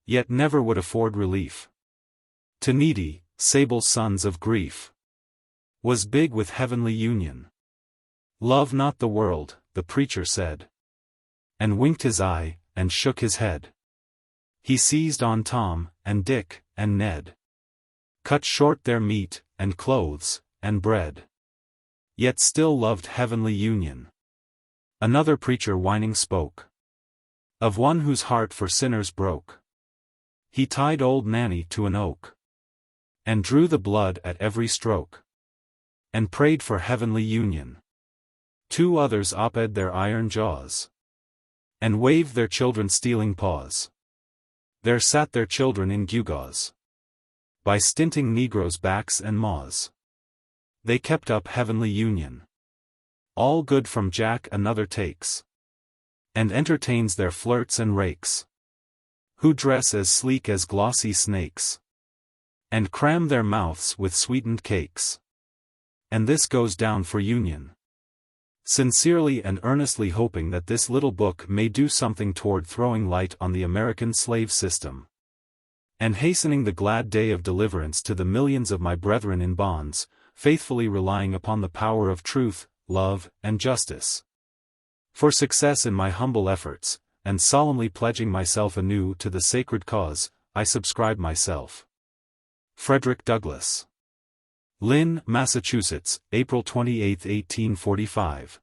yet never would afford relief to needy, sable sons of grief, was big with heavenly union. Love not the world, the preacher said, and winked his eye, and shook his head. He seized on Tom, and Dick, and Ned, cut short their meat, and clothes, and bread, yet still loved heavenly union. Another preacher whining spoke of one whose heart for sinners broke. He tied old Nanny to an oak, and drew the blood at every stroke, and prayed for heavenly union. Two others op-ed their iron jaws, and waved their children stealing paws. There sat their children in gewgaws, by stinting negroes' backs and maws. They kept up heavenly union. All good from Jack another takes, and entertains their flirts and rakes, who dress as sleek as glossy snakes, and cram their mouths with sweetened cakes. And this goes down for union. Sincerely and earnestly hoping that this little book may do something toward throwing light on the American slave system. and hastening the glad day of deliverance to the millions of my brethren in bonds, faithfully relying upon the power of truth, love, and justice. For success in my humble efforts, and solemnly pledging myself anew to the sacred cause, I subscribe myself. Frederick Douglass. Lynn, Massachusetts, April 28, 1845.